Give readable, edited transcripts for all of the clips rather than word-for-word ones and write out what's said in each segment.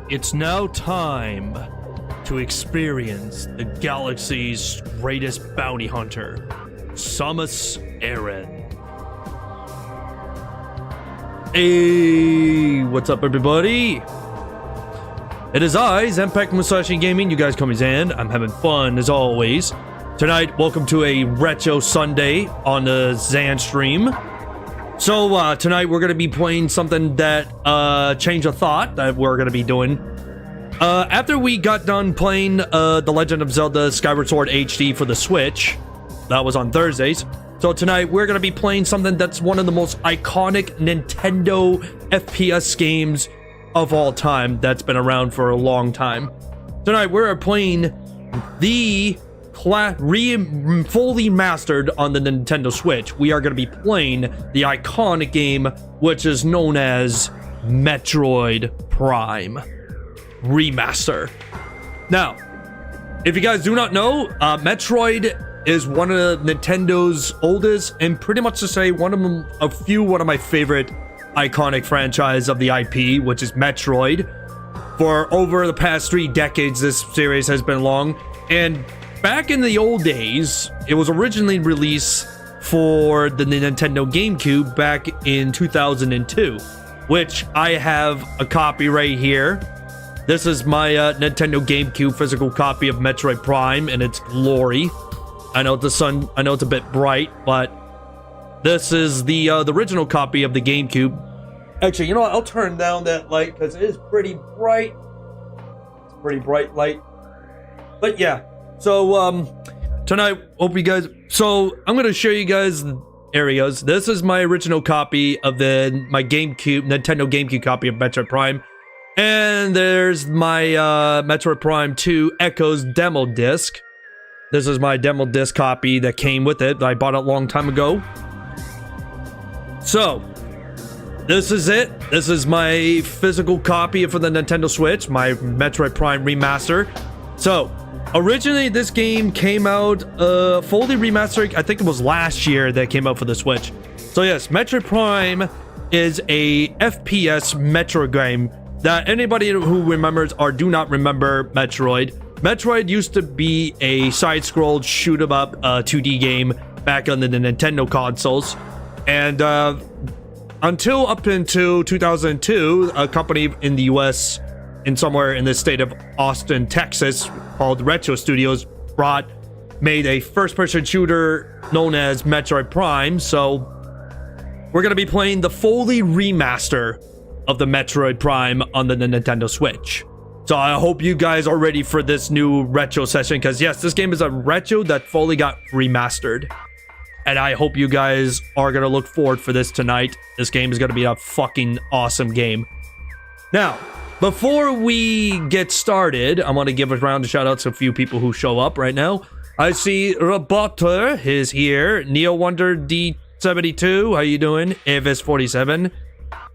It's now time to experience the galaxy's greatest bounty hunter, Samus Aran. Hey, what's up everybody? It is I, Zanpact Musashi Gaming. You guys call me Zan. I'm having fun as always. Tonight, welcome to a Retro Sunday on the Zanstream. So, tonight we're going to be playing something that, change of thought that we're going to be doing. After we got done playing, The Legend of Zelda Skyward Sword HD for the Switch, that was on Thursdays. So tonight we're going to be playing something that's one of the most iconic Nintendo FPS games of all time that's been around for a long time. Tonight we're playing the fully mastered on the Nintendo Switch. We are going to be playing the iconic game which is known as Metroid Prime Remaster. Now, if you guys do not know, Metroid is one of Nintendo's oldest and pretty much to say one of my favorite iconic franchise of the IP, which is Metroid. For over the past 3 decades, this series has been long, and back in the old days, it was originally released for the Nintendo GameCube back in 2002, which I have a copy right here. This is my Nintendo GameCube physical copy of Metroid Prime in its glory. I know it's a bit bright, but this is the original copy of the GameCube. Actually, you know what? I'll turn down that light because it is pretty bright. It's a pretty bright light. But yeah. So, tonight, hope you guys... So, I'm going to show you guys areas. This is my original copy of my Nintendo GameCube copy of Metroid Prime. And there's my Metroid Prime 2 Echoes demo disc. This is my demo disc copy that came with it. I bought it a long time ago. So, this is it. This is my physical copy for the Nintendo Switch, my Metroid Prime Remaster. So, originally, this game came out fully remastered. I think it was last year that came out for the Switch. So yes, Metroid Prime is a FPS Metroid game that anybody who remembers or do not remember Metroid. Metroid used to be a side-scrolled shoot-'em-up 2D game back on the Nintendo consoles. And up until 2002, a company in the US somewhere in the state of Austin, Texas, called Retro Studios, made a first-person shooter known as Metroid Prime. So we're going to be playing the fully remaster of the Metroid Prime on the Nintendo Switch. So I hope you guys are ready for this new retro session, because yes, this game is a retro that fully got remastered. And I hope you guys are going to look forward for this tonight. This game is going to be a fucking awesome game. Now, before we get started, I want to give a round of shout-outs to a few people who show up right now. I see Roboter is here. Neo Wonder D72, how you doing? Evis47.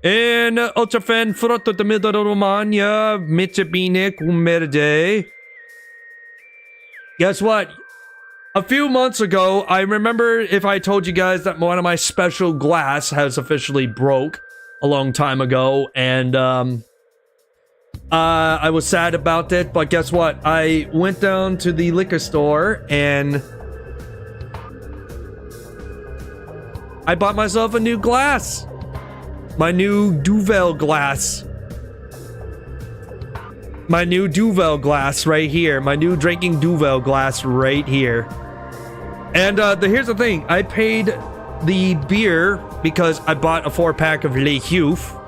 And Ultrafan Frotto de Middle Romagna, Mitsubine Kumerde. Guess what? A few months ago, I remember if I told you guys that one of my special glass has officially broke a long time ago, and I was sad about it, but guess what? I went down to the liquor store and I bought myself a new glass. My new Duvel glass. My new Duvel glass right here. My new drinking Duvel glass right here. And here's the thing. I paid the beer because I bought a 4-pack of Le Huf.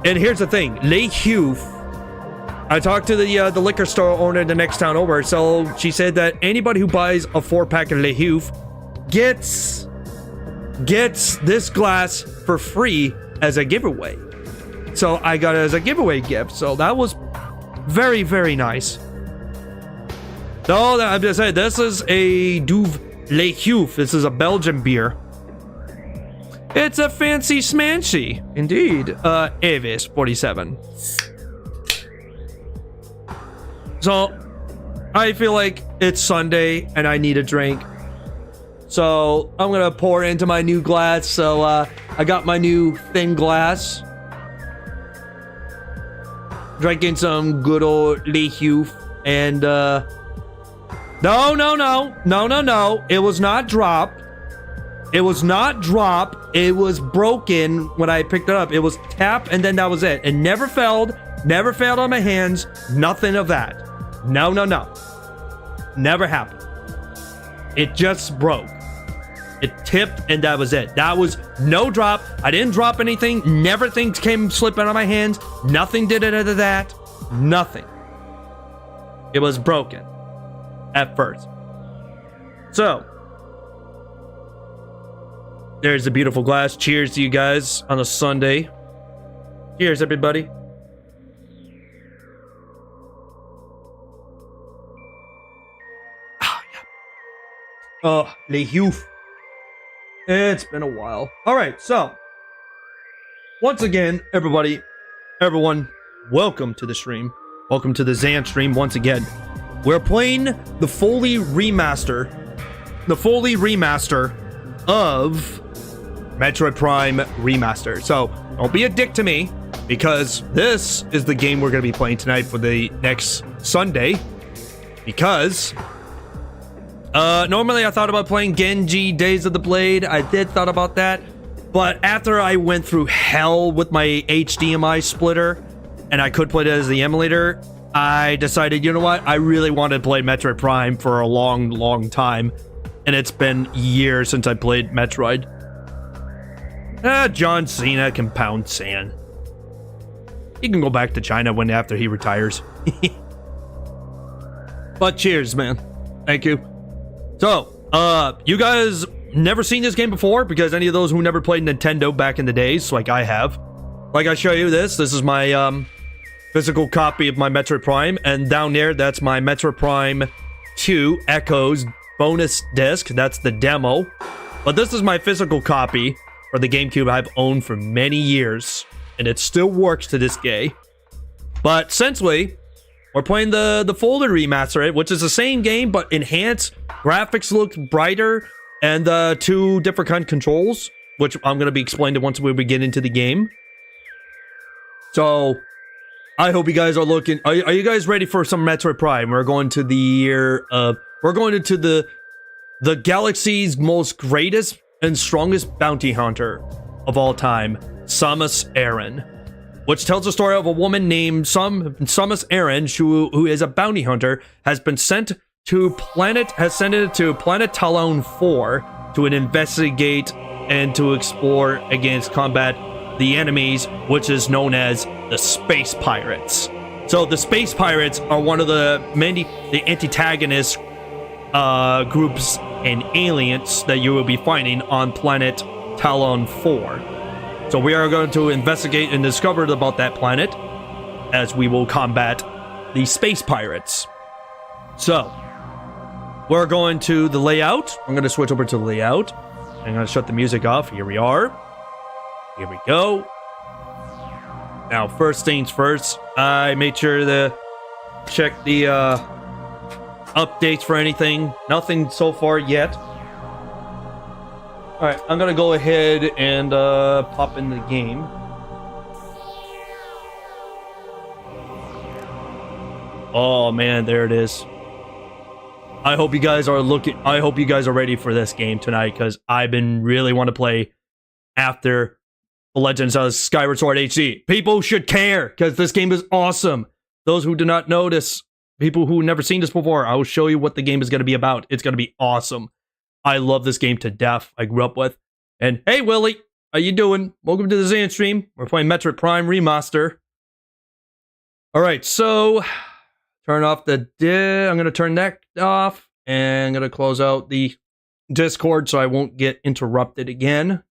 And here's the thing. Le Huf, I talked to the liquor store owner the next town over. So she said that anybody who buys a 4-pack of Le Huf gets this glass for free as a giveaway. So I got it as a giveaway gift. So that was very, very nice. No, I'm just saying, this is a Le Huf. This is a Belgian beer. It's a fancy smanchy. Indeed. Avis 47. So, I feel like it's Sunday and I need a drink. So, I'm gonna pour into my new glass. So, I got my new thin glass. drinking some good old Lehuf, and no. It was not dropped. It was not dropped. It was broken when I picked it up. It was tapped, and then that was it. It never failed on my hands. Nothing of that. No. Never happened. It just broke. It tipped, and that was it. That was no drop. I didn't drop anything. Never things came slipping out of my hands. Nothing did it out of that. Nothing. It was broken at first. So, there's the beautiful glass. Cheers to you guys on a Sunday. Cheers, everybody. Oh, Lehuf. It's been a while. All right, so once again, everyone, welcome to the stream. Welcome to the Zanstream once again. We're playing the fully remaster of Metroid Prime Remastered. So don't be a dick to me, because this is the game we're going to be playing tonight for the next Sunday. Because normally I thought about playing Genji Days of the Blade. I did thought about that, but after I went through hell with my HDMI splitter and I could play it as the emulator, I decided, you know what, I really wanted to play Metroid Prime for a long time, and it's been years since I played Metroid. John Cena can pound sand. He can go back to China after he retires. But cheers, man. Thank you. So, you guys never seen this game before, because any of those who never played Nintendo back in the days, like I have. Like, I show you this. This is my physical copy of my Metroid Prime, and down there, that's my Metroid Prime 2 Echoes bonus disc. That's the demo. But this is my physical copy for the GameCube I've owned for many years, and it still works to this day. But essentially, we're playing the folder remaster, which is the same game but enhanced. Graphics look brighter, and two different kind of controls, which I'm going to be explaining once we get into the game. So, I hope you guys are looking. Are you guys ready for some Metroid Prime? We're going to the year of. We're going into the galaxy's most greatest and strongest bounty hunter of all time, Samus Aran, which tells the story of a woman named Samus Aran, who is a bounty hunter, has been sent to planet Tallon IV to investigate and to explore against combat the enemies, which is known as the Space Pirates. So the Space Pirates are one of the antagonist groups and aliens that you will be finding on planet Tallon IV. So we are going to investigate and discover about that planet as we will combat the Space Pirates. So, we're going to the layout. I'm going to switch over to the layout. I'm going to shut the music off. Here we are. Here we go. Now, first things first, I made sure to check the updates for anything. Nothing so far yet. Alright, I'm gonna go ahead and pop in the game. Oh man, there it is. I hope you guys are ready for this game tonight, because I've been really want to play after The Legends of Skyward Sword HD. People should care, because this game is awesome. Those who do not know this, people who never seen this before, I will show you what the game is going to be about. It's going to be awesome. I love this game to death. I grew up with. And hey, Willie, how you doing? Welcome to the Zanstream. We're playing Metroid Prime Remaster. All right, so turn off the I'm going to turn that off, and I'm going to close out the Discord so I won't get interrupted again.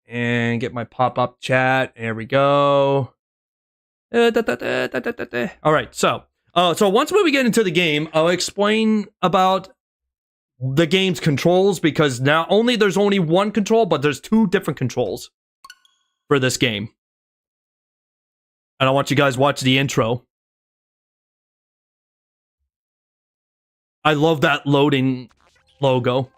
And get my pop-up chat. There we go. All right, so once we get into the game, I'll explain about the game's controls, because now there's only one control, but there's two different controls for this game. And I want you guys to watch the intro. I love that loading logo.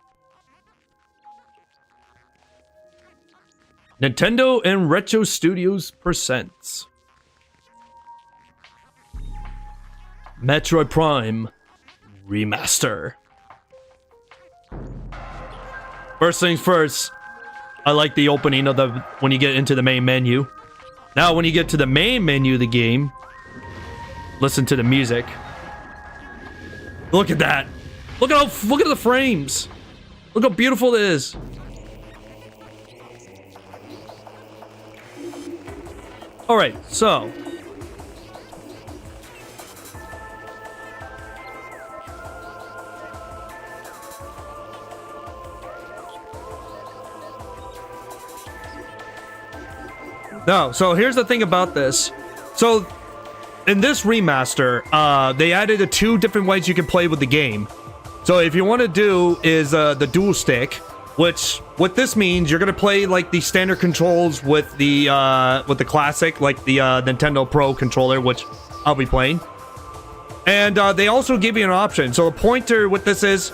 Nintendo and Retro Studios presents. Metroid Prime Remaster. First things first, I like the opening of when you get into the main menu. Now, when you get to the main menu of the game, listen to the music. Look at that. Look at the frames. Look how beautiful it is. All right, so so here's the thing about this. So in this remaster, they added 2 different ways you can play with the game. So if you want to do is the dual stick, which what this means, you're gonna play like the standard controls with the classic, like the Nintendo Pro controller, which I'll be playing. And they also give you an option. So the pointer with this is,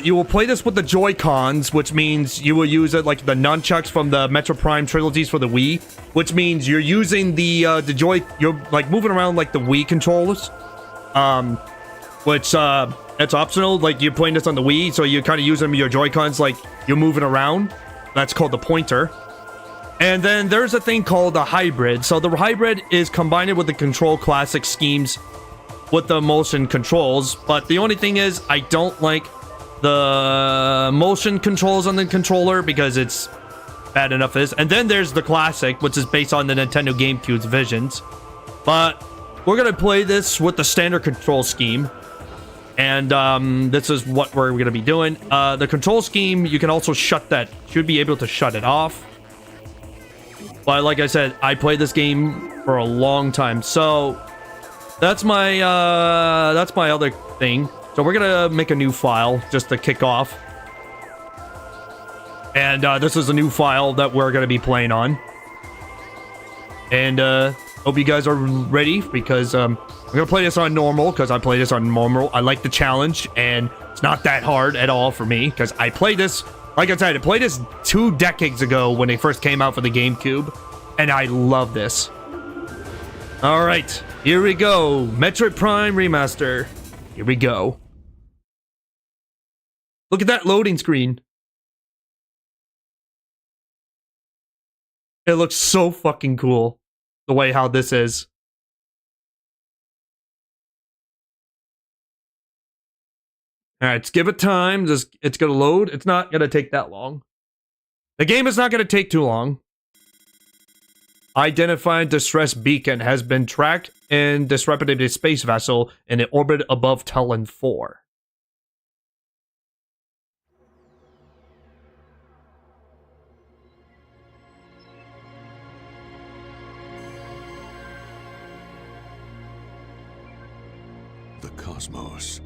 you will play this with the Joy-Cons, which means you will use it like the nunchucks from the Metroid Prime trilogies for the Wii, which means you're using the you're like moving around like the Wii controls, which it's optional. Like you're playing this on the Wii, so you kind of use them your Joy-Cons like you're moving around. That's called the pointer. And then there's a thing called the hybrid. So the hybrid is combined with the control classic schemes with the motion controls, but the only thing is I don't like the motion controls on the controller because it's bad enough as. And then there's the classic, which is based on the Nintendo GameCube's visions. But we're gonna play this with the standard control scheme, and this is what we're gonna be doing. The control scheme, you can also should be able to shut it off. But like I said, I played this game for a long time, so that's my other thing. So we're gonna make a new file just to kick off. And this is a new file that we're gonna be playing on. And hope you guys are ready, because I'm gonna play this on normal, because I play this on normal. I like the challenge, and it's not that hard at all for me, because I played this, like I said, I played this 2 decades ago when it first came out for the GameCube, and I love this. Alright, here we go. Metroid Prime Remaster. Here we go. Look at that loading screen. It looks so fucking cool, the way how this is. Alright, let's give it time. It's gonna load. It's not gonna take that long. The game is not gonna take too long. Identified distress beacon has been tracked in disreputable space vessel in an orbit above Tallon IV. The cosmos.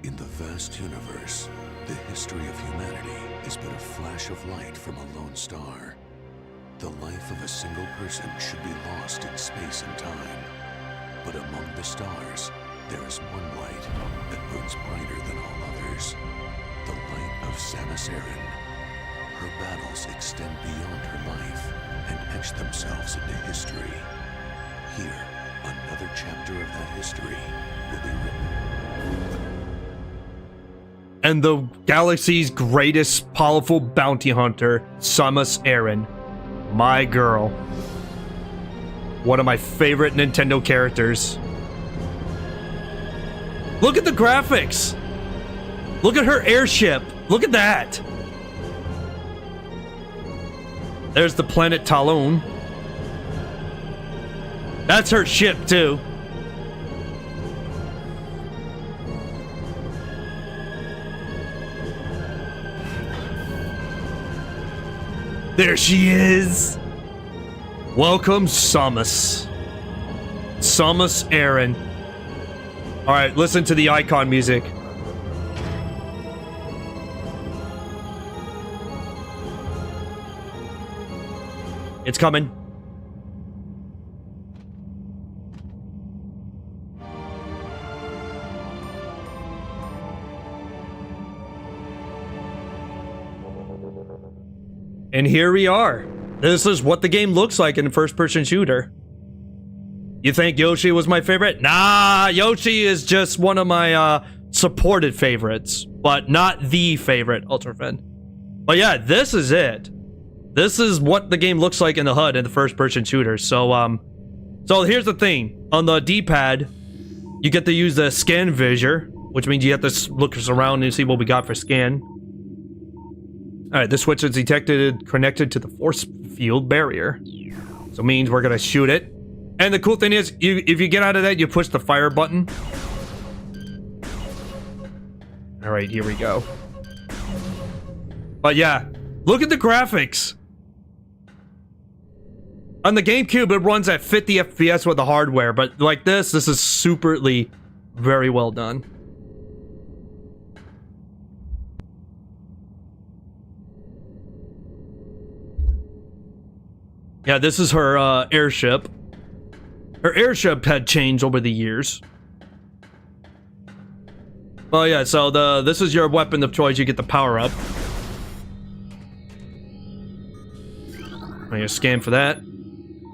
In the vast universe, the history of humanity is but a flash of light from a lone star. The life of a single person should be lost in space and time. But among the stars, there is one light that burns brighter than all others. The light of Samus Aran. Her battles extend beyond her life and etch themselves into history. Here, another chapter of that history will be written. And the galaxy's greatest powerful bounty hunter, Samus Aran. My girl. One of my favorite Nintendo characters. Look at the graphics. Look at her airship. Look at that. There's the planet Tallon. That's her ship too. There she is. Welcome, Samus. Samus Aran. Alright, listen to the icon music. It's coming. And here we are. This is what the game looks like in a first-person shooter. You think Yoshi was my favorite? Nah, Yoshi is just one of my supported favorites, but not the favorite Ultrafin. But yeah, this is it. This is what the game looks like in the HUD in the first-person shooter. So here's the thing. On the D-pad, you get to use the scan visor, which means you have to look around and see what we got for scan. Alright, this switch is detected connected to the force field barrier. So it means we're gonna shoot it. And the cool thing is, if you get out of that, you push the fire button. Alright, here we go. But yeah, look at the graphics. On the GameCube, it runs at 50 FPS with the hardware, but like this is superly very well done. Yeah, this is her airship. Her airship had changed over the years. Well, yeah, so this is your weapon of choice. You get the power up. I'm gonna scan for that.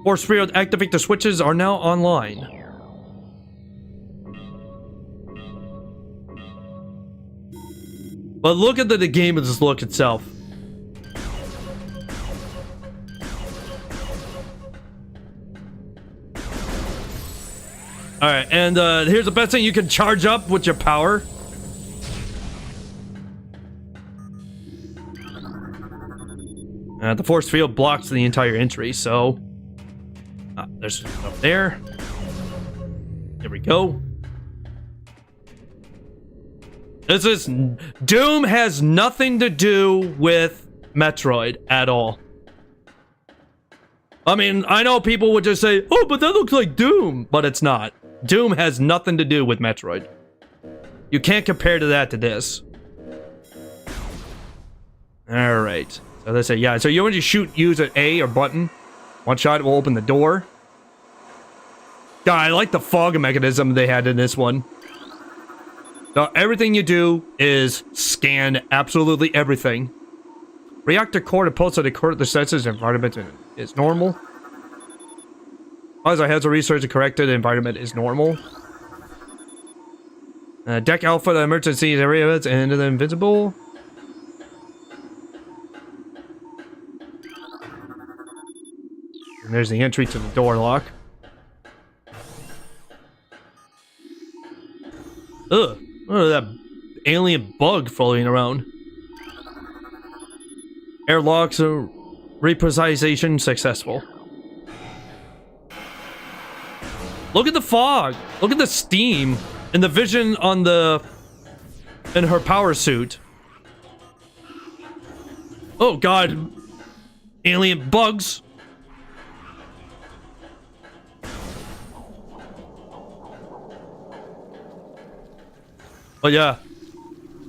Force field, activate the switches are now online. But look at the game of this look itself. Alright, and here's the best thing. You can charge up with your power. The force field blocks the entire entry, so... there's stuff there. There we go. This is... Doom has nothing to do with Metroid at all. I mean, I know people would just say, oh, but that looks like Doom. But it's not. Doom has nothing to do with Metroid. You can't compare to this. Alright. So they say, yeah. So you want to shoot, use an A or button. One shot will open the door. God, I like the fog mechanism they had in this one. So everything you do is scan absolutely everything. Reactor core to pulse the senses environment is normal. As our heads are research and corrected, the environment is normal. Deck alpha, the emergency areas, and the invisible. And there's the entry to the door lock. Ugh, look at that alien bug floating around. Airlocks reprecisation successful. Look at the fog. Look at the steam and the vision on in her power suit. Oh god. Alien bugs. Oh yeah.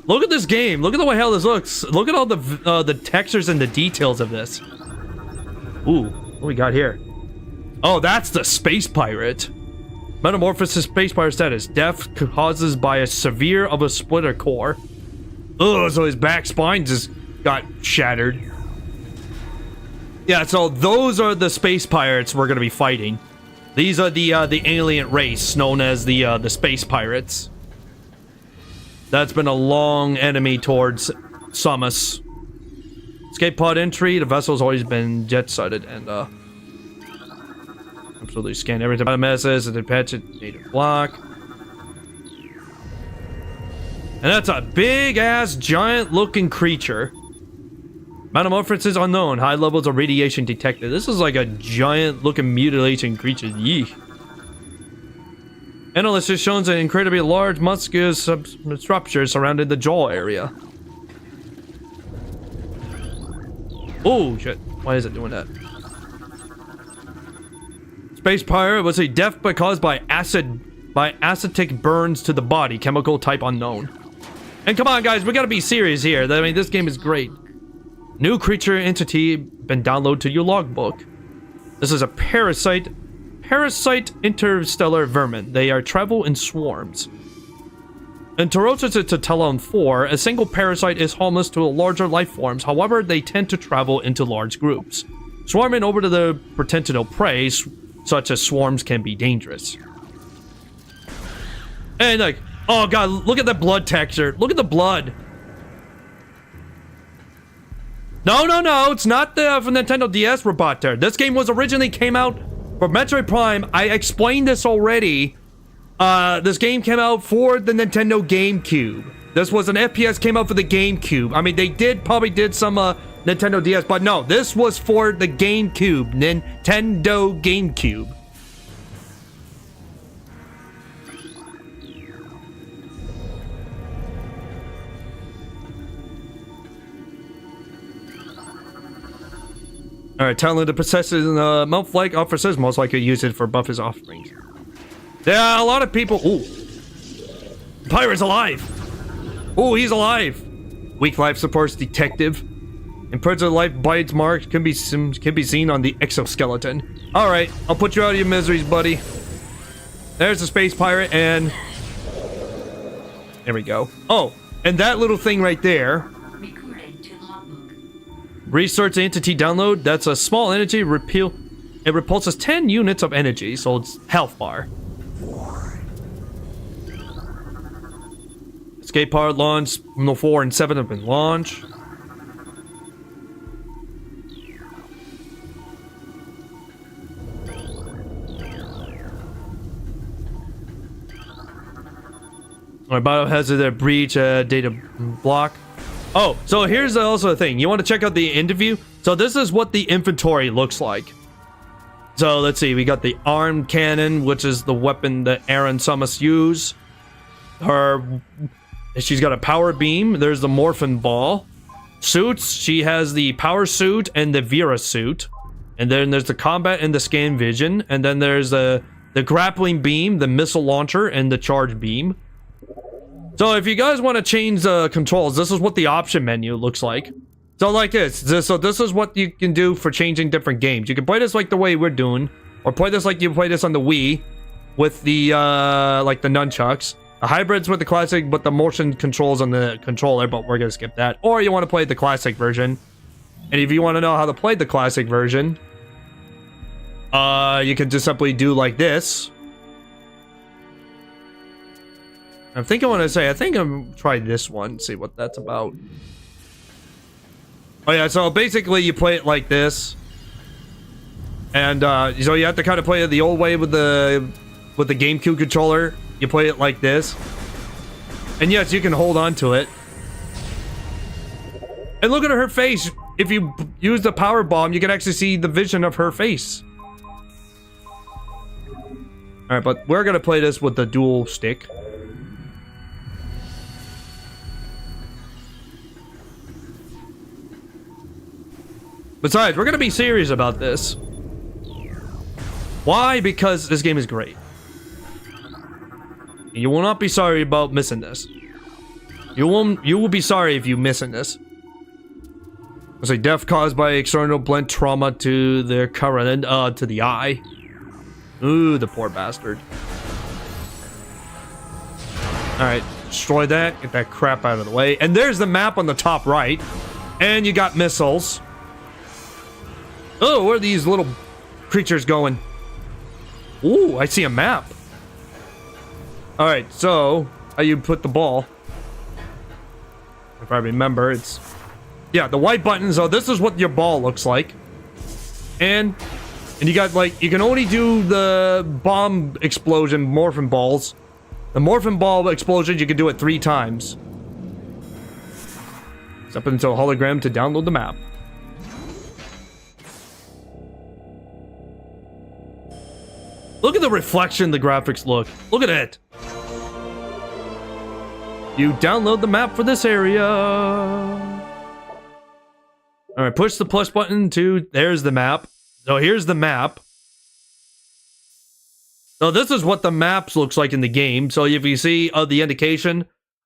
Look at this game. Look at the way how this looks. Look at all the textures and the details of this. Ooh, what we got here? Oh, that's the space pirate. Metamorphosis space pirate status. Death causes by a severe of a splitter core. Ugh, so his back spine just got shattered. Yeah, so those are the space pirates we're gonna be fighting. These are the alien race known as the space pirates. That's been a long enemy towards Samus. Escape pod entry. The vessel's always been jet-sided and absolutely scan everything. Nemesis and patch it native block. And that's a big-ass, giant-looking creature. Metamorphosis unknown. High levels of radiation detected. This is like a giant-looking mutilation creature. Yeeh. Analysis shows an incredibly large muscular structure surrounding the jaw area. Oh shit! Why is it doing that? Space pirate was a death caused by acetic burns to the body, chemical type unknown. And come on, guys, we gotta be serious here. I mean, this game is great. New creature entity been downloaded to your logbook. This is a parasite interstellar vermin. They are travel in swarms. In Torosis to Tallon IV, a single parasite is harmless to larger life forms. However, they tend to travel into large groups, swarming over to the potential prey, such as swarms can be dangerous. And like, oh god, look at the blood texture. Look at the blood. No, it's not the for Nintendo DS robot there. This game was originally came out for Metroid Prime. I explained this already. This game came out for the Nintendo GameCube. This was an FPS, came out for the GameCube. I mean, they probably did some Nintendo DS, but no, this was for the GameCube, Nintendo GameCube. Alright, Tallon the possesses Mount Flag offers most likely use it for buff his offerings. Yeah, a lot of people. Ooh. Pirate's alive. Ooh, he's alive. Weak life supports detective. Impertinent life bites marks can be seen on the exoskeleton. Alright, I'll put you out of your miseries, buddy. There's the space pirate, and there we go. Oh, and that little thing right there. Research entity download. That's a small energy repeal. It repulses 10 units of energy, so it's health bar. Escape pod launch. No 4 and 7 have been launched. Alright, biohazard breach data block. Oh, so here's also a thing. You want to check out the interview? So this is what the inventory looks like. So let's see. We got the armed cannon, which is the weapon that Aran Samus use. She's got a power beam. There's the morphin ball. Suits. She has the power suit and the Vera suit. And then there's the combat and the scan vision. And then there's the grappling beam, the missile launcher, and the charge beam. So if you guys want to change the controls, this is what the option menu looks like. So like this. So this is what you can do for changing different games. You can play this like the way we're doing, or play this like you play this on the Wii with the like the nunchucks. The hybrids with the classic, but the motion controls on the controller, but we're gonna skip that. Or you want to play the classic version. And if you want to know how to play the classic version, you can just simply do like this. I think I'm gonna try this one, see what that's about. Oh yeah, so basically you play it like this. And so you have to kind of play it the old way with the GameCube controller. You play it like this. And yes, you can hold on to it. And look at her face. If you use the power bomb, you can actually see the vision of her face. Alright, but we're gonna play this with the dual stick. Besides, we're gonna be serious about this. Why? Because this game is great. You will not be sorry about missing this. You will be sorry if you missing this. It's like death caused by external blunt trauma to their current to the eye. Ooh, the poor bastard. Alright, destroy that, get that crap out of the way. And there's the map on the top right. And you got missiles. Oh, where are these little creatures going? Ooh, I see a map. Alright, so how you put the ball? If I remember, it's... yeah, the white button. So this is what your ball looks like. And you got, like, you can only do the bomb explosion morphin balls. The morphin ball explosion, you can do it 3 times. It's up until hologram to download the map. Look at the reflection the graphics look. Look at it. You download the map for this area. Alright, push the plus button to... there's the map. So here's the map. So this is what the maps looks like in the game. So if you see the indication,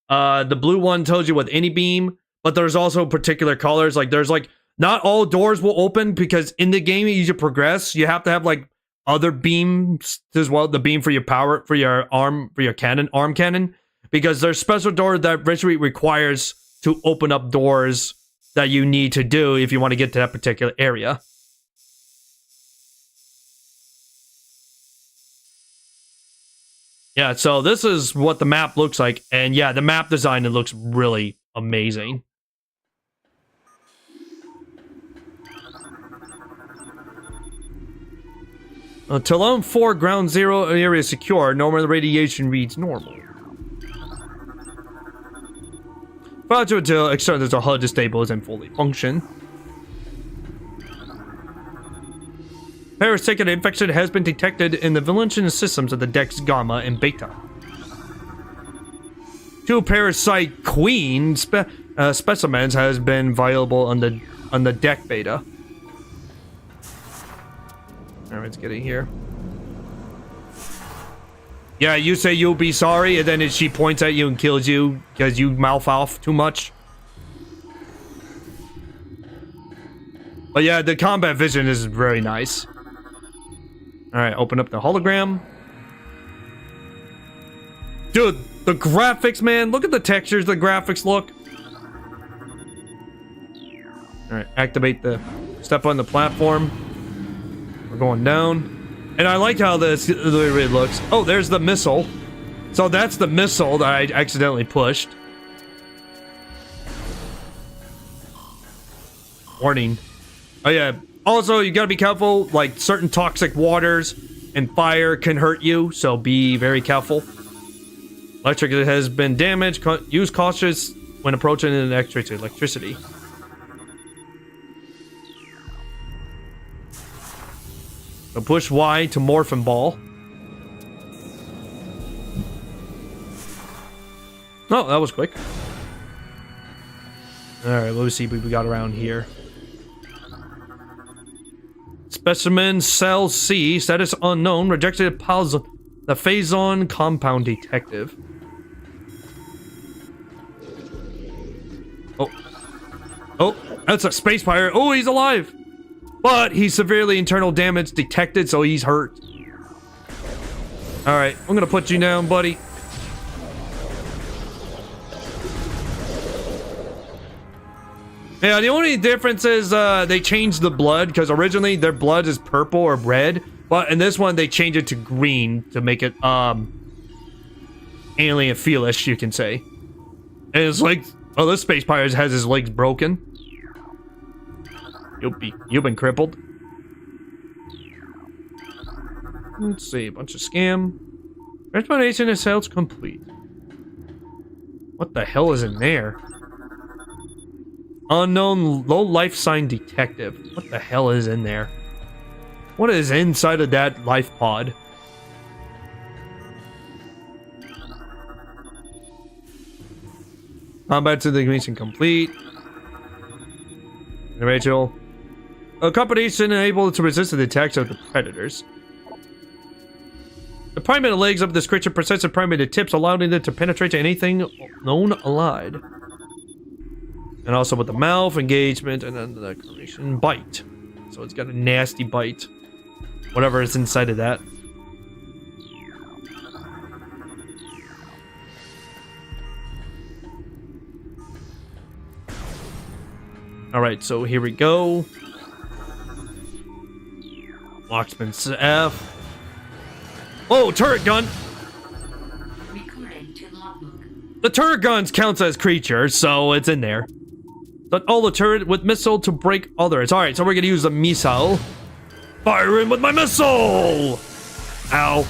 the blue one tells you with any beam, but there's also particular colors. Like there's like, not all doors will open because in the game as you progress, you have to have like other beams as well. The beam for your power, for your arm, for your cannon, arm cannon. Because there's special door that Ridley requires to open up doors that you need to do if you want to get to that particular area. Yeah, so this is what the map looks like. And yeah, the map design, it looks really amazing. Tallon IV ground zero area secure. Normal radiation reads normal. Fragile until external to HUD stabilized and fully function. Parasitic infection has been detected in the vigilance systems of the decks Gamma and Beta. 2 parasite queen specimens has been viable on the deck Beta. Alright, let's get it here. Yeah, you say you'll be sorry, and then she points at you and kills you because you mouth off too much. But yeah, the combat vision is very nice. Alright, open up the hologram. Dude, the graphics, man. Look at the textures, the graphics look. Alright, activate the step on the platform. We're going down. And I like how this really looks. Oh, there's the missile. So that's the missile that I accidentally pushed. Warning. Oh yeah. Also, you gotta be careful. Like, certain toxic waters and fire can hurt you, so be very careful. Electric has been damaged. Use cautious when approaching an electricity. So push Y to morph and ball. Oh, that was quick. Alright, let's see what we got around here. Specimen Cell C, status unknown, rejected Phazon, the Phazon compound detective. Oh, that's a space pirate. Oh, he's alive. But he's severely internal damage detected, so he's hurt. Alright, I'm gonna put you down, buddy. Yeah, the only difference is they changed the blood, because originally their blood is purple or red, but in this one they changed it to green to make it alien feelish, you can say. And it's like, oh, this space pirate has his legs broken. You've been crippled. Let's see, a bunch of scam. Explanation is sales complete. What the hell is in there? Unknown low life sign detective. What the hell is in there? What is inside of that life pod? Combat to the mission complete. Rachel. A combination able to resist the attacks of the predators. The primate legs of this creature possess primate tips, allowing it to penetrate anything known alive. And also with the mouth, engagement, and then the creation bite. So it's got a nasty bite. Whatever is inside of that. Alright, so here we go. Locksmith's F. Oh, turret gun! The turret guns counts as creatures, so it's in there. But all the turret with missile to break others. Alright, so we're gonna use the missile. Fire in with my missile! Ow.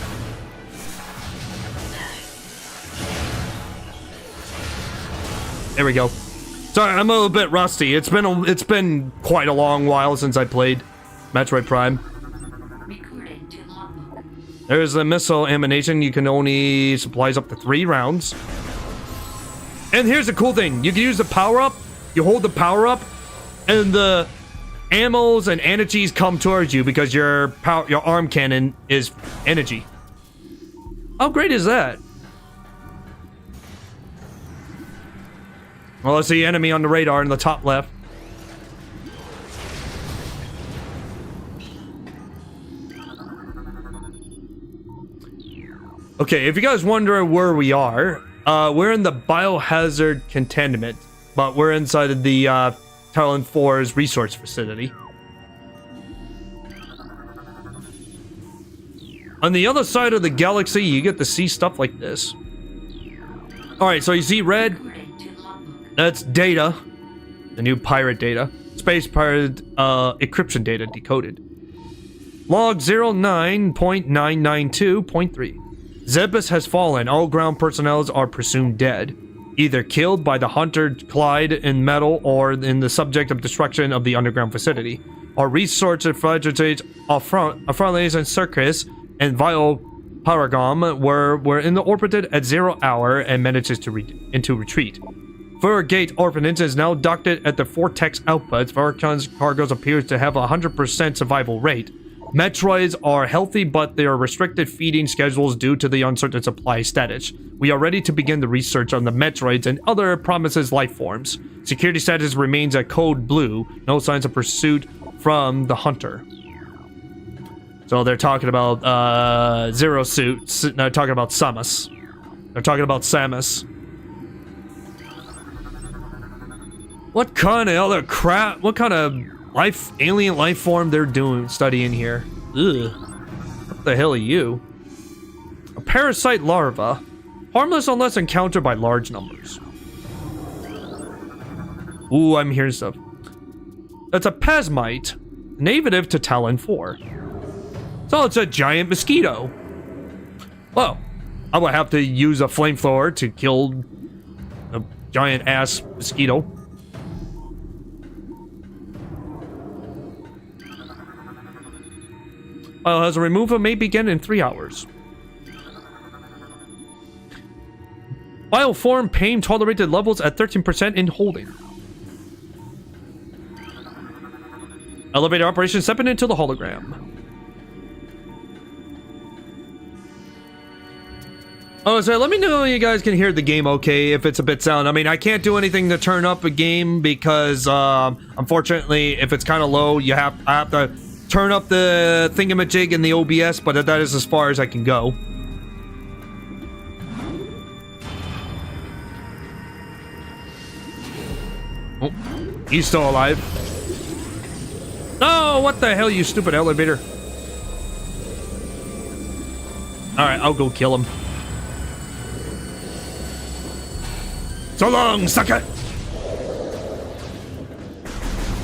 There we go. Sorry, I'm a little bit rusty. It's been quite a long while since I played Metroid Prime. There's the missile ammunition. You can only supplies up to 3 rounds. And here's the cool thing. You can use the power-up. You hold the power-up, and the ammos and energies come towards you because your arm cannon is energy. How great is that? Well, let's see enemy on the radar in the top left. Okay, if you guys wonder where we are, we're in the biohazard containment, but we're inside of the Tallon IV's resource facility. On the other side of the galaxy, you get to see stuff like this. Alright, so you see red. That's data. The new pirate data. Space pirate encryption data decoded. Log 09.992.3. Zebus has fallen. All ground personnel are presumed dead. Either killed by the hunter Clyde in metal or in the subject of destruction of the underground facility. Our research fragilities of Frontlines and Circus and Vile Paragon were in the orbited at 0 hour and manages to into retreat. Frigate ordnance is now docked at the Vortex outputs. Varcon's cargoes appears to have a 100% survival rate. Metroids are healthy, but they are restricted feeding schedules due to the uncertain supply status. We are ready to begin the research on the Metroids and other promises life forms. Security status remains at code blue. No signs of pursuit from the hunter. So they're talking about Zero Suit. They're talking about Samus. They're talking about Samus. What kind of other crap? What kind of alien life form they're studying here? Ugh. What the hell are you? A parasite larva. Harmless unless encountered by large numbers. Ooh, I'm hearing stuff. That's a Pasmite. Native to Tallon IV. So it's a giant mosquito. Well, I would have to use a flamethrower to kill a giant ass mosquito. As a removal may begin in 3 hours. Bioform pain tolerated levels at 13% in holding. Elevator operation stepping into the hologram. Oh, so let me know if you guys can hear the game okay, if it's a bit sound. I mean, I can't do anything to turn up a game because, unfortunately, if it's kind of low, I have to turn up the thingamajig in the OBS, but that is as far as I can go. Oh, he's still alive. Oh, what the hell, you stupid elevator. Alright, I'll go kill him. So long, sucker!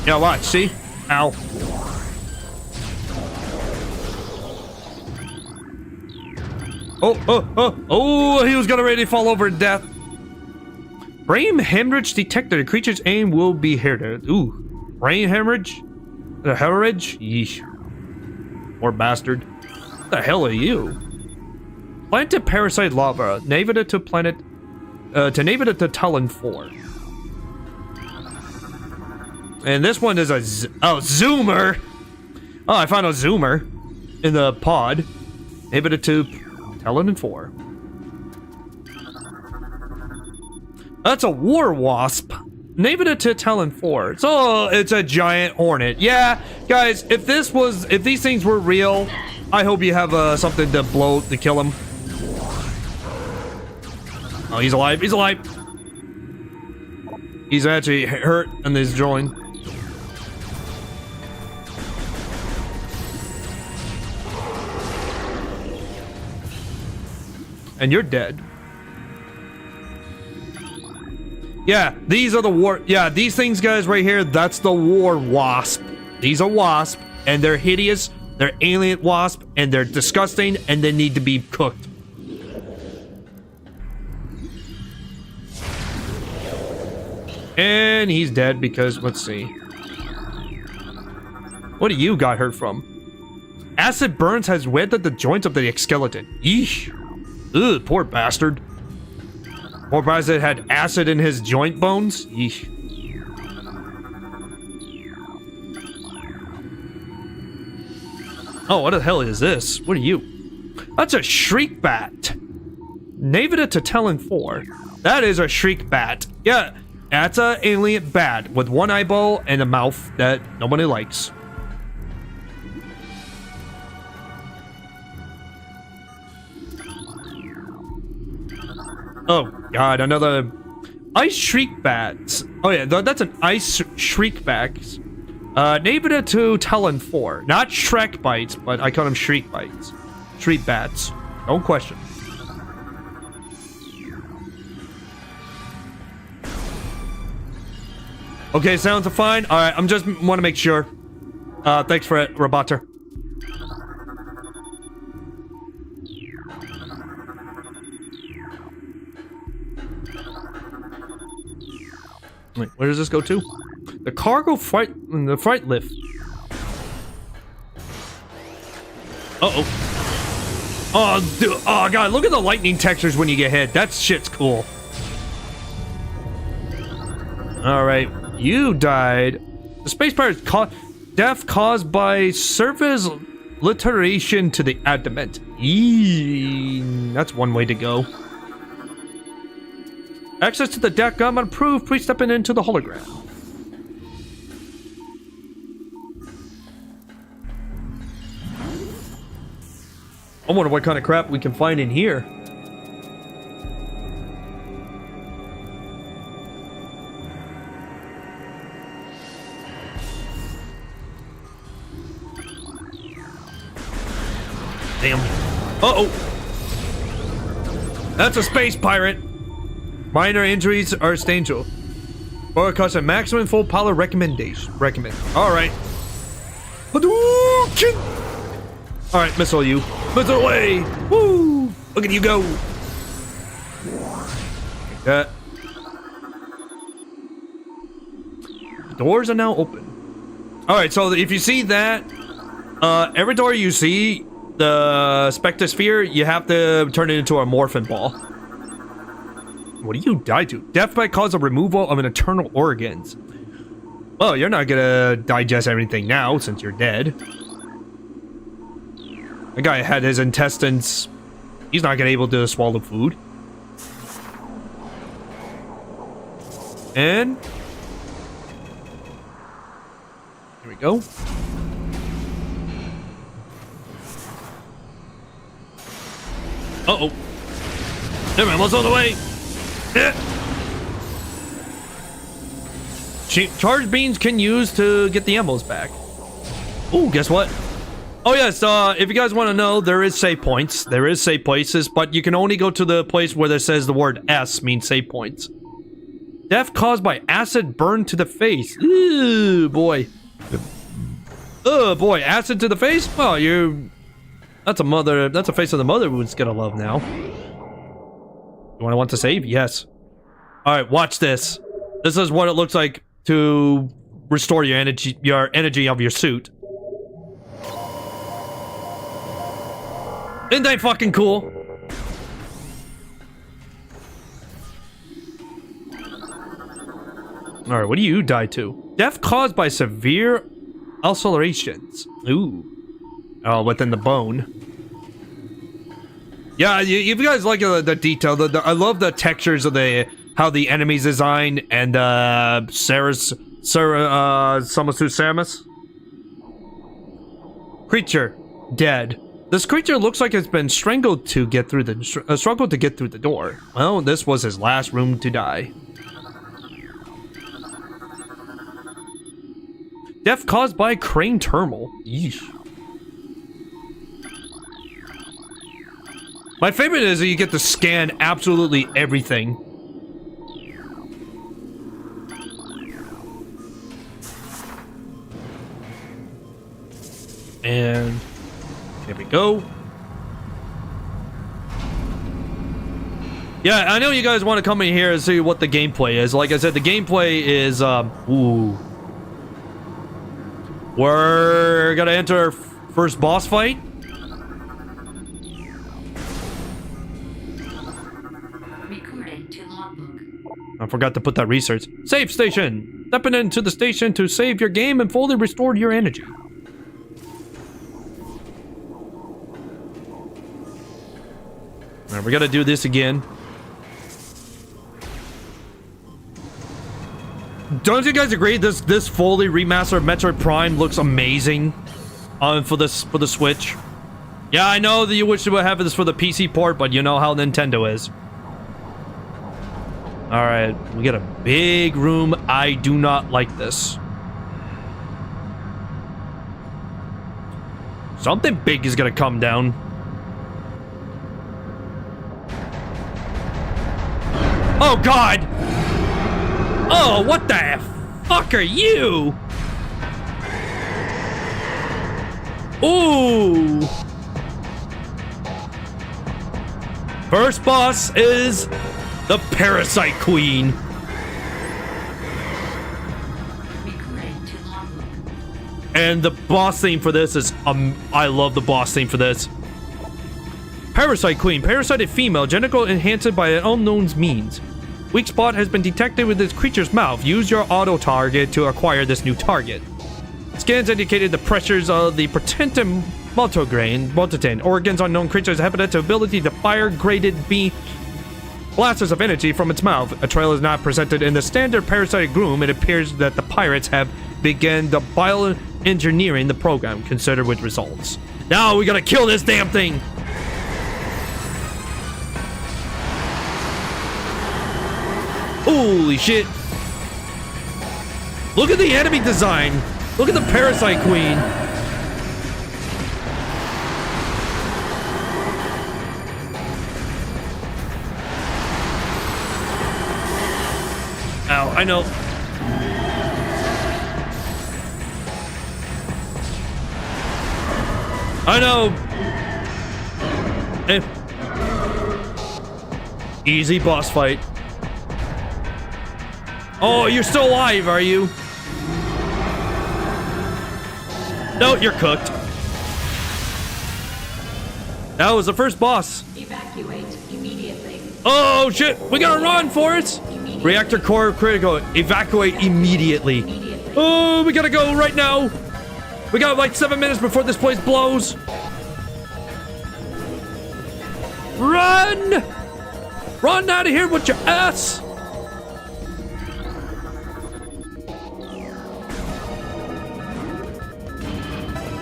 Yeah, watch, see? Ow. Oh, he was gonna ready to fall over to death. Brain hemorrhage detected. A creature's aim will be heard. Ooh, brain hemorrhage? The hemorrhage? Yeesh. Poor bastard. What the hell are you? Planted parasite lava. Navigated to planet... navigated to Tallon IV. And this one is a... Zoomer! Oh, I found a Zoomer in the pod. Navigated to Tallon IV. That's a war wasp. Navigated to Tallon IV. So it's a giant hornet. Yeah, guys, if these things were real, I hope you have something to blow to kill him. Oh, he's alive. He's alive. He's actually hurt in his joint. And you're dead. Yeah, these are the war... Yeah, these things, guys, right here, that's the war wasp. These are wasps, and they're hideous. They're alien wasp, and they're disgusting, and they need to be cooked. And he's dead because, let's see. What do you got hurt from? Acid burns has weathered the joints of the skeleton. Eesh. Ugh, poor bastard. Poor bastard had acid in his joint bones. Eesh. Oh, what the hell is this? What are you? That's a shriek bat. Navigated to Tallon IV. That is a shriek bat. Yeah, that's an alien bat with one eyeball and a mouth that nobody likes. Oh god, another ice shriek bats. Oh yeah, that's an ice shriek bat. Navigated to Tallon IV. Not Shrek bites, but I call them shriek bites. street bats. No question. Okay, sounds fine. All right, I'm just want to make sure. Thanks for it, Roboter. Wait, where does this go to? The cargo freight lift. Uh-oh. Oh, dude. Oh, God. Look at the lightning textures when you get hit. That shit's cool. All right. You died. The space pirate's death caused by surface literation to the abdomen. That's one way to go. Access to the deck gun approved. Please stepping into the hologram. I wonder what kind of crap we can find in here. Damn. Uh-oh. That's a space pirate. Minor injuries are essential. Or cause a maximum full power recommendation. Alright. Alright, missile you. Missile away! Woo! Look at you go! Like that. Doors are now open. Alright, so if you see that, every door you see, the Spectrosphere, you have to turn it into a morphin ball. What do you die to? Death by cause of removal of an eternal organs. Well, you're not gonna digest everything now since you're dead. The guy had his intestines. He's not gonna be able to swallow food. And here we go. Uh-oh. Never mind, what's on the way? Charged beans can use to get the emmos back. Oh, guess what? Oh yes, if you guys want to know, there is save points. There is save places, but you can only go to the place where it says the word S means save points. Death caused by acid burn to the face. Ooh, boy. Oh boy, acid to the face? Well, that's a face of the mother who's gonna love now. You want to save? Yes. Alright, watch this. This is what it looks like to restore your energy of your suit. Isn't that fucking cool? Alright, what do you die to? Death caused by severe ulcerations. Ooh. Oh, within the bone. Yeah, if you guys like the detail, I love the textures of how the enemies designed and Samus Samus. Creature dead. This creature looks like it's been strangled to get through struggled to get through the door. Well, this was his last room to die. Death caused by crane terminal. Yeesh. My favorite is that you get to scan absolutely everything. And here we go. Yeah, I know you guys want to come in here and see what the gameplay is. Like I said, the gameplay is, ooh. We're gonna enter our first boss fight. I forgot to put that research. Save station! Stepping into the station to save your game and fully restore your energy. Alright, we gotta do this again. Don't you guys agree this fully remastered Metroid Prime looks amazing for the Switch? Yeah, I know that you wish you would have this for the PC port, but you know how Nintendo is. Alright, we got a big room. I do not like this. Something big is gonna come down. Oh, God. Oh, what the fuck are you? Ooh. First boss is the Parasite Queen. And the boss theme for this is, I love the boss theme for this. Parasite Queen, parasited female, genital enhanced by an unknown means. Weak spot has been detected with this creature's mouth. Use your auto target to acquire this new target. Scans indicated the pressures of the patented multigrain, organs unknown creatures have the ability to fire graded B blasters of energy from its mouth. A trail is not presented in the standard parasitic groom. It appears that the pirates have begun the bioengineering the program. Consider with results. Now we gotta kill this damn thing. Holy shit. Look at the enemy design. Look at the Parasite Queen. Ow, I know. I know. Easy boss fight. Oh, you're still alive, are you? No, you're cooked. That was the first boss. Evacuate immediately. Oh, shit. We gotta run, Forrest. Reactor core critical. Evacuate immediately. Oh, we gotta go right now. We got like 7 minutes before this place blows. Run! Run out of here with your ass!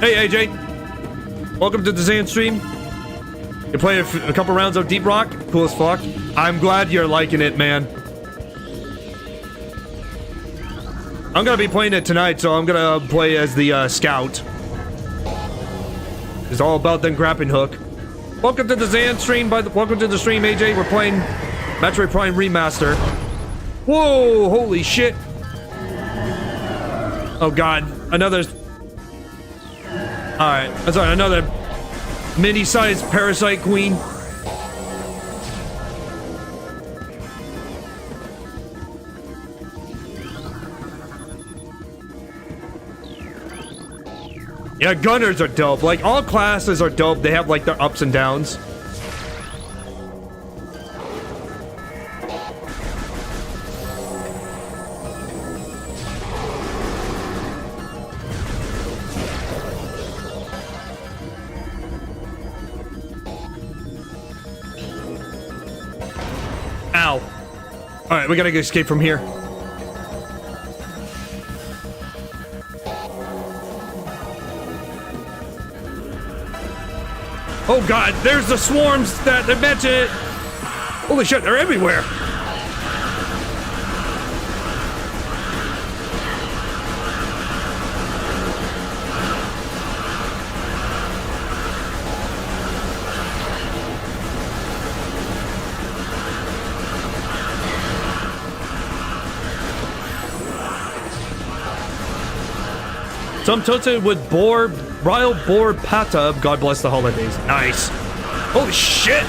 Hey, AJ. Welcome to the Zanstream. You played a couple rounds of Deep Rock? Cool as fuck. I'm glad you're liking it, man. I'm gonna be playing it tonight, so I'm gonna play as the scout. It's all about them grappling hook. Welcome to the Zanstream. Welcome to the stream, AJ. We're playing Metroid Prime Remastered. Whoa! Holy shit! Oh god! Another. All right, that's right. Another mini-sized Parasite Queen. Yeah, gunners are dope. Like, all classes are dope. They have, like, their ups and downs. Ow. Alright, we gotta escape from here. Oh god, there's the swarms that they mentioned. Holy shit, they're everywhere. Some toasted with Ryle Boar Pata. God bless the holidays. Nice. Holy shit.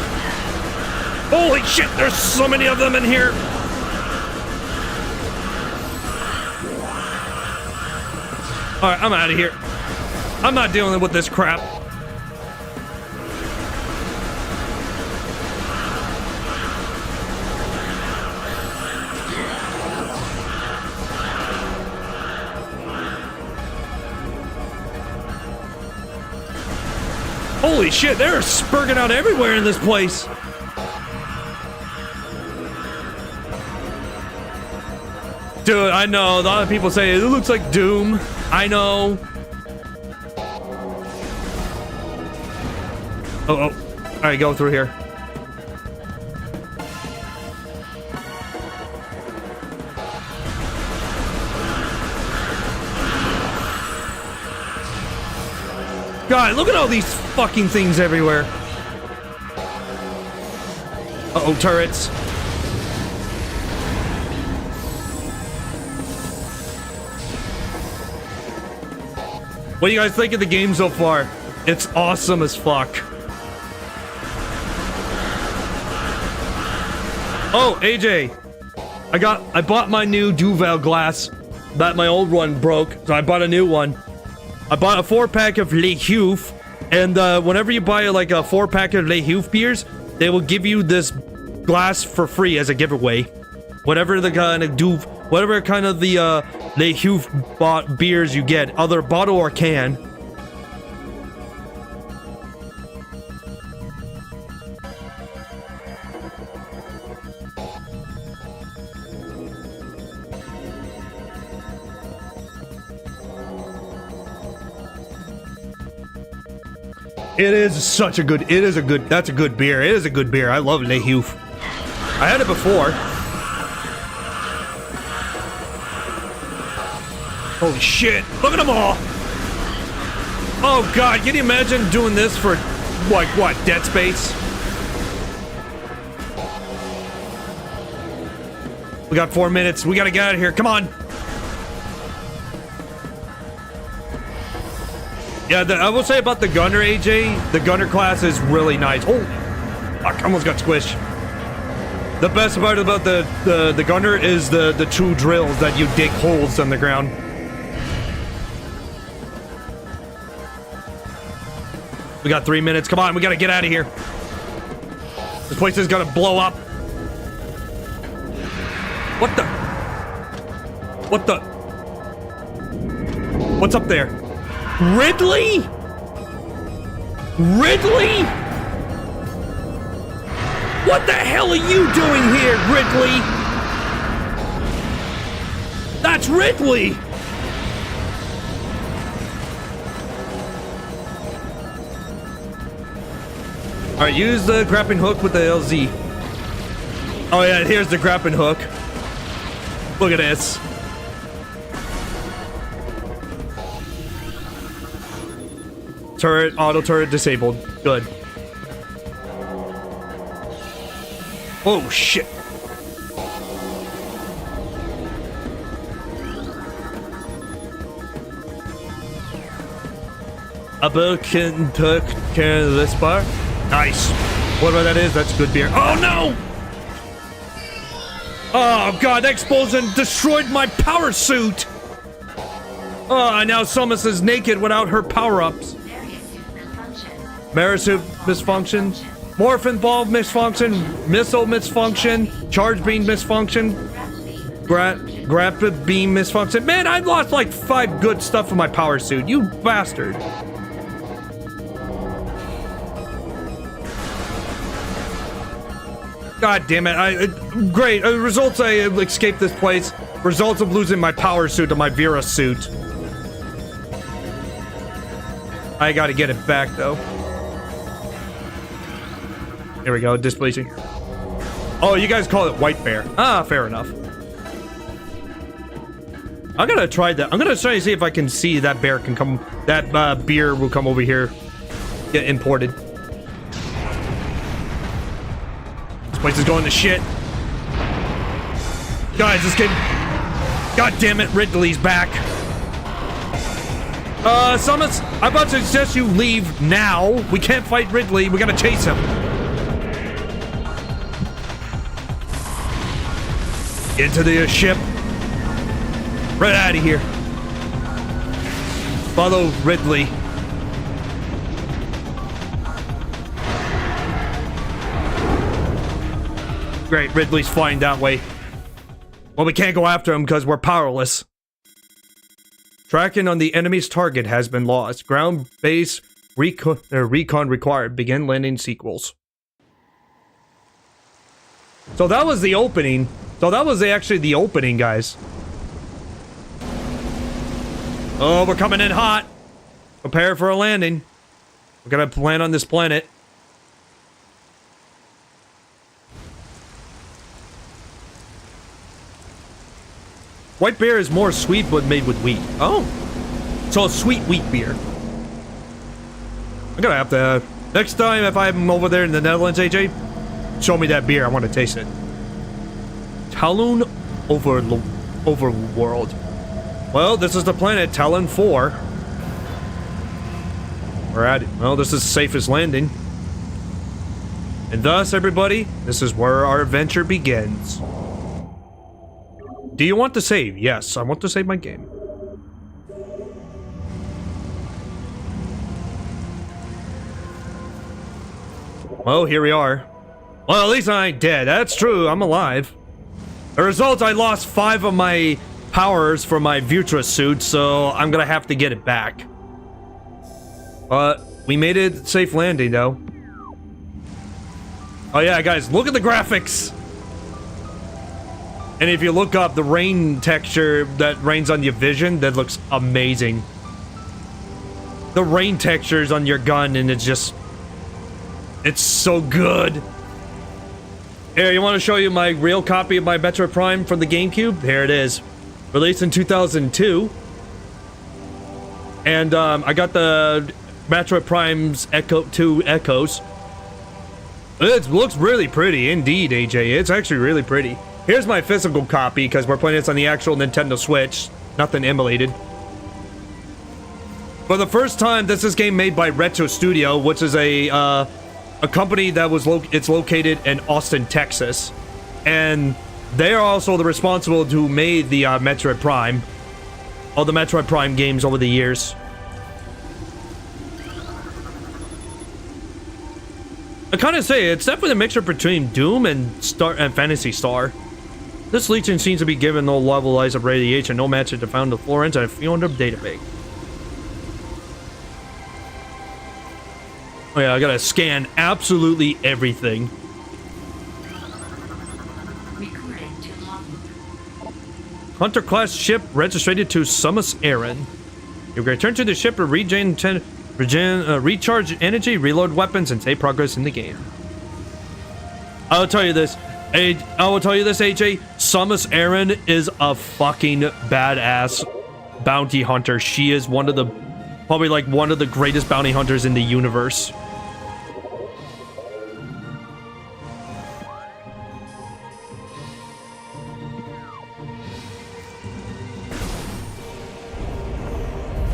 Holy shit, there's so many of them in here. Alright, I'm out of here. I'm not dealing with this crap. Holy shit, they're spurting out everywhere in this place. Dude, I know. A lot of people say it looks like Doom. I know. Oh. All right, go through here. God, look at all these fucking things everywhere. Uh-oh, turrets. What do you guys think of the game so far? It's awesome as fuck. Oh, AJ. I bought my new Duval glass. That my old one broke, so I bought a new one. I bought a 4-pack of Le Huf, and whenever you buy like a 4-pack of Le Huf beers, they will give you this glass for free as a giveaway. Whatever the kind of whatever kind of the Le Huf beers you get, either bottle or can. It is such a good, that's a good beer. It is a good beer. I love Le Huf. I had it before. Holy shit, look at them all. Oh god, can you imagine doing this for, like, what, Dead Space? We got 4 minutes, we gotta get out of here, come on. Yeah, I will say about the gunner, AJ, the gunner class is really nice. Oh, I almost got squished. The best part about the gunner is the 2 drills that you dig holes in the ground. We got 3 minutes. Come on, we gotta get out of here. This place is gonna blow up. What the? What the? What's up there? Ridley? Ridley? What the hell are you doing here, Ridley? That's Ridley! Alright, use the grappling hook with the LZ. Oh yeah, here's the grappling hook. Look at this. Turret, auto turret disabled. Good. Oh shit. A bird can take care of this bar. Nice. Whatever that is, that's good beer. Oh no! Oh god, that explosion destroyed my power suit! Oh, now Samus is naked without her power-ups. Marisuit misfunction. Morphin ball misfunction. Missile misfunction. Charge beam misfunction. Grapple beam misfunction. Man, I lost like 5 good stuff from my power suit. You bastard. God damn it. Great. Results, I escaped this place. Results of losing my power suit to my Vera suit. I gotta get it back, though. Here we go, displeasing. Oh, you guys call it white bear. Ah, fair enough. I'm gonna try that. I'm gonna try to see if I can see that bear can come. That beer will come over here. Get imported. This place is going to shit. Guys, this game. God damn it, Ridley's back. Samus, I'm about to suggest you leave now. We can't fight Ridley. We gotta chase him. Into the ship. Right out of here. Follow Ridley. Great, Ridley's flying that way. Well, we can't go after him because we're powerless. Tracking on the enemy's target has been lost. Ground base recon required. Begin landing sequels. So that was the opening. So that was actually the opening, guys. Oh, we're coming in hot. Prepare for a landing. We're gonna land on this planet. White beer is more sweet but made with wheat. Oh. So a sweet wheat beer. I'm gonna have to... Next time if I'm over there in the Netherlands, AJ, show me that beer. I want to taste it. Tallon Overworld. Well, this is the planet Tallon IV. Alright, well, this is the safest landing. And thus, everybody, this is where our adventure begins. Do you want to save? Yes, I want to save my game. Well, here we are. Well, at least I ain't dead. That's true, I'm alive. The result, I lost 5 of my powers for my Vutra suit, so I'm gonna have to get it back. But we made it safe landing, though. Oh yeah, guys, look at the graphics! And if you look up the rain texture that rains on your vision, that looks amazing. The rain textures on your gun, and it's just... it's so good. Here, you want to show you my real copy of my Metroid Prime from the GameCube? Here it is. Released in 2002. And I got the Metroid Prime's Echo 2 Echoes. It looks really pretty indeed, AJ. It's actually really pretty. Here's my physical copy, because we're playing this on the actual Nintendo Switch. Nothing emulated. For the first time, this is a game made by Retro Studio, which is a company that was located in Austin, Texas. And they are also the responsible who made the Metroid Prime. All the Metroid Prime games over the years. I kind of say it's definitely a mixture between Doom and Phantasy Star. This Legion seems to be given no levels of radiation, no match to found the Florence, and a few under database. Oh yeah, I gotta scan absolutely everything. Hunter class ship registered to Samus Aran. You return to the ship to recharge energy, reload weapons, and save progress in the game. I'll tell you this, AJ. Samus Aran is a fucking badass bounty hunter. She is one of the, probably like one of the greatest bounty hunters in the universe.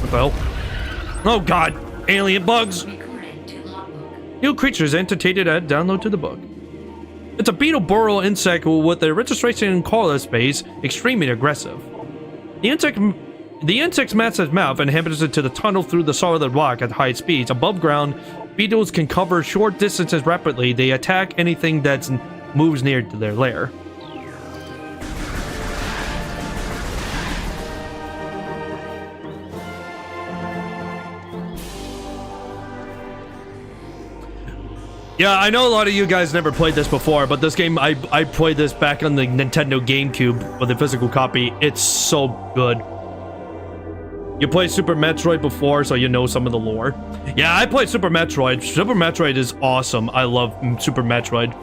What the hell? Oh god, alien bugs! New creatures annotated at download to the book. It's a beetle burrow insect with a registration in color space, extremely aggressive. The insect's massive mouth inhibits it to the tunnel through the solid rock at high speeds. Above ground, beetles can cover short distances rapidly. They attack anything that moves near to their lair. Yeah, I know a lot of you guys never played this before, but this game, I played this back on the Nintendo GameCube with a physical copy. It's so good. You played Super Metroid before, so you know some of the lore. Yeah, I played Super Metroid. Super Metroid is awesome. I love Super Metroid.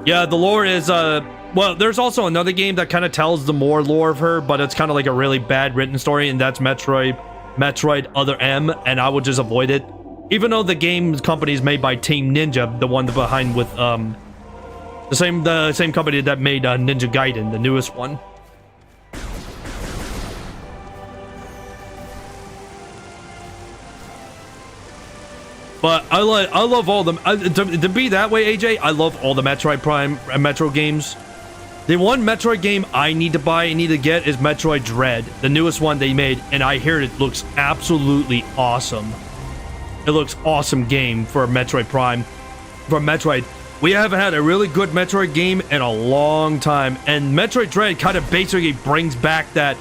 Yeah, the lore is, well, there's also another game that kind of tells the more lore of her, but it's kind of like a really bad written story, and that's Metroid Other M, and I would just avoid it. Even though the game company is made by Team Ninja, the one behind with the same company that made Ninja Gaiden, the newest one. But I love all them. To be that way, AJ, I love all the Metroid Prime and Metro games. The one Metroid game I need to buy and need to get is Metroid Dread, the newest one they made, and I hear it looks absolutely awesome. It looks awesome game for Metroid Prime. For Metroid, we haven't had a really good Metroid game in a long time, and Metroid Dread kind of basically brings back that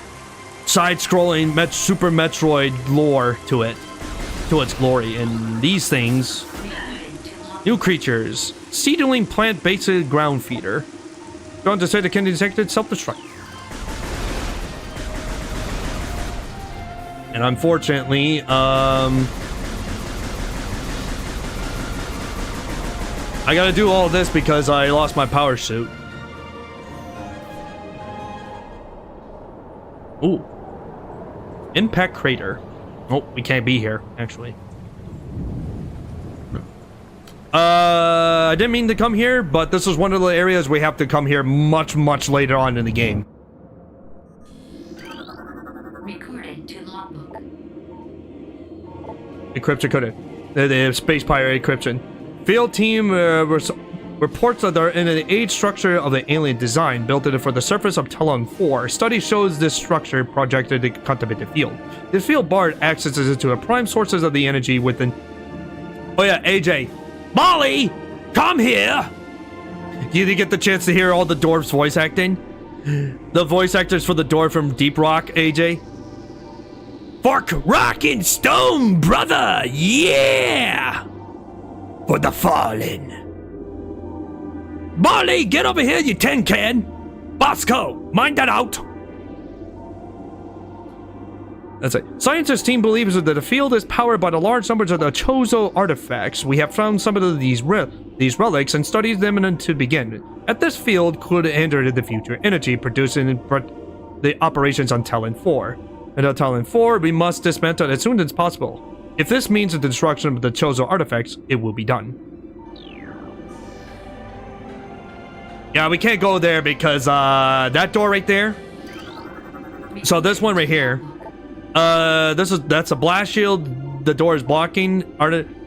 side-scrolling Super Metroid lore to it, to its glory. And these things, new creatures, seedling plant-based ground feeder. Going to say the can detected self-destruct. And unfortunately, I gotta do all of this because I lost my power suit. Ooh. Impact crater. Oh, we can't be here, actually. I didn't mean to come here, but this is one of the areas we have to come here much, much later on in the game. Recorded to logbook. encryption code. The space pirate encryption. Field team reports that they're in an age structure of the alien design built in for the surface of Tallon IV. Study shows this structure projected to contaminate the field. The field bar accesses into a prime sources of the energy within. Oh yeah, AJ. Molly, come here. You didn't get the chance to hear all the dwarves voice acting? The voice actors for the dwarf from Deep Rock, AJ. Fork, rock, and stone, brother! Yeah! For the fallen. Molly, get over here, you tin can! Bosco, mind that out! That's it. Scientists team believes that the field is powered by the large numbers of the Chozo artifacts. We have found some of these relics and studied them to begin. At this field could hinder the future energy producing the operations on Tallon IV. And on Tallon IV, we must dismantle it as soon as possible. If this means the destruction of the Chozo artifacts, it will be done. Yeah, we can't go there because that door right there. So this one right here. That's a blast shield. The door is blocking.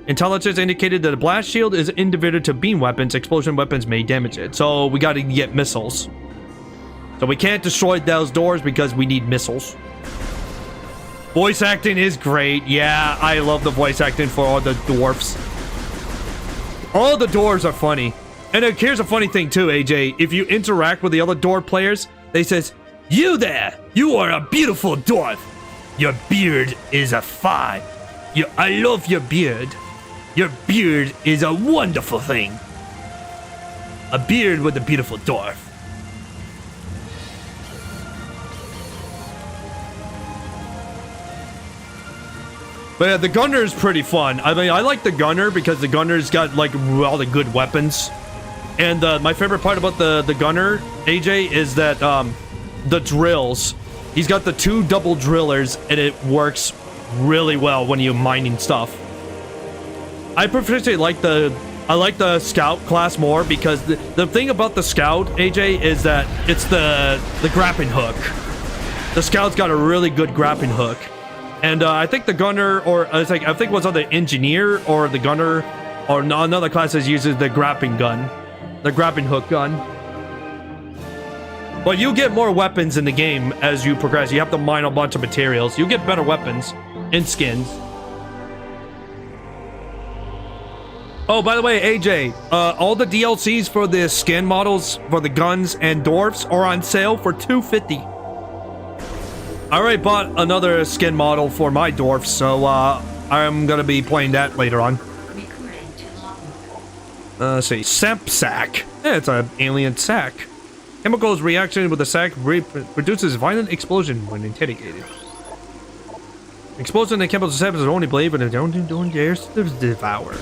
Intelligence indicated that a blast shield is individual to beam weapons. Explosion weapons may damage it. So we got to get missiles. So we can't destroy those doors because we need missiles. Voice acting is great. Yeah, I love the voice acting for all the dwarfs. All the dwarves are funny. And here's a funny thing too, AJ. If you interact with the other dwarf players, they says, "You there, you are a beautiful dwarf. Your beard is a 5. I love your beard. Your beard is a wonderful thing. A beard with a beautiful dwarf." But yeah, the gunner is pretty fun. I mean, I like the gunner because the gunner's got like all the good weapons. And my favorite part about the gunner, AJ, is that the drills. He's got the 2 double drillers, and it works really well when you're mining stuff. I particularly like the scout class more because the thing about the scout, AJ, is that it's the grappling hook. The scout's got a really good grappling hook. And I think the gunner, or I think it was on the engineer or the gunner, or another class that uses the grappling gun, the grappling hook gun. But you get more weapons in the game as you progress. You have to mine a bunch of materials. You get better weapons and skins. Oh, by the way, AJ, all the DLCs for the skin models for the guns and dwarfs are on sale for $250. I already bought another skin model for my dwarf, so I'm gonna be playing that later on. Let's see, Samp sack. Yeah, it's an alien sack. Chemicals reaction with the sack produces violent explosion when interrogated. Explosion and chemical saps is only blade, but don't dare to devour.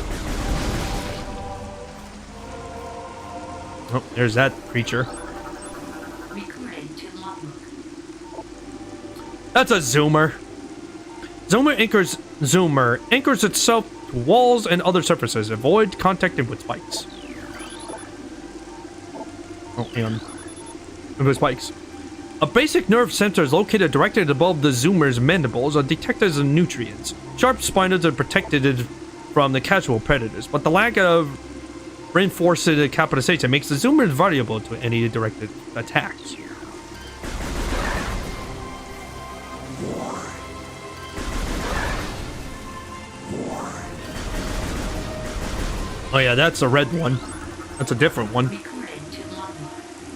Oh, there's that creature. That's a zoomer. Zoomer anchors itself to walls and other surfaces. Avoid contacting with spikes. Oh, and with spikes. A basic nerve center is located directly above the zoomer's mandibles and detectors of nutrients. Sharp spines are protected from the casual predators, but the lack of reinforced capitalization makes the zoomer vulnerable to any directed attacks. Oh yeah, that's a red one. That's a different one.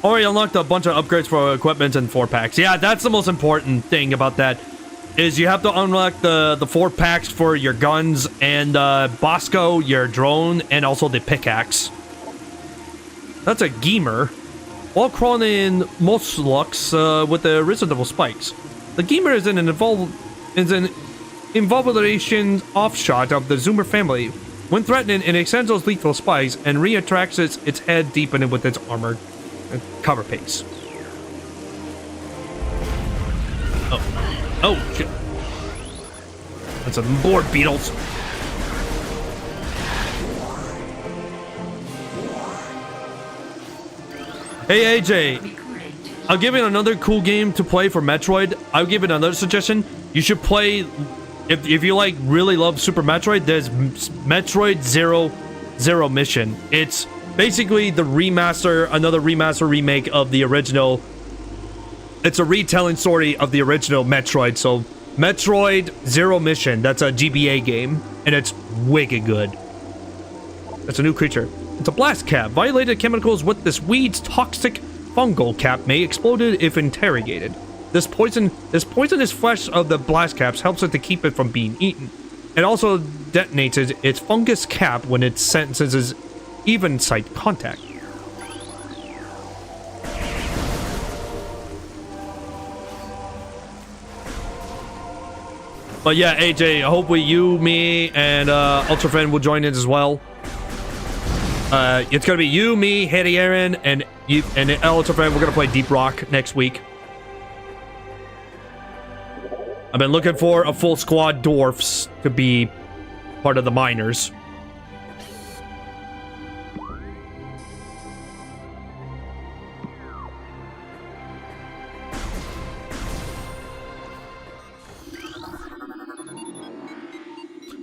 Already unlocked a bunch of upgrades for equipment and 4-packs. Yeah, that's the most important thing about that. Is you have to unlock the 4-packs for your guns and Bosco, your drone, and also the pickaxe. That's a Geemer. While crawling in Moslux with the reasonable spikes. The Geemer is an involution offshot of the Zoomer family. When threatened, it extends those lethal spikes and reattracts its head deep in it with its armored cover pace. Oh, shit. That's some more beetles. Hey, AJ. I'll give you another cool game to play for Metroid. I'll give it another suggestion. You should play if you like really love Super Metroid, there's Metroid Zero Mission. It's basically the another remaster remake of the original. It's a retelling story of the original Metroid. So Metroid Zero Mission, that's a GBA game, and it's wicked good. It's a new creature. It's a blast cap. Violated chemicals with this weed's toxic fungal cap may explode if interrogated. This poisonous flesh of the blast caps helps it to keep it from being eaten. It also detonates its fungus cap when it senses even sight contact. But yeah, AJ, hopefully you, me, and Ultrafan will join in as well. It's gonna be you, me, Hattie Aaron, and you and Ultrafan. We're gonna play Deep Rock next week. I've been looking for a full squad dwarfs to be part of the miners.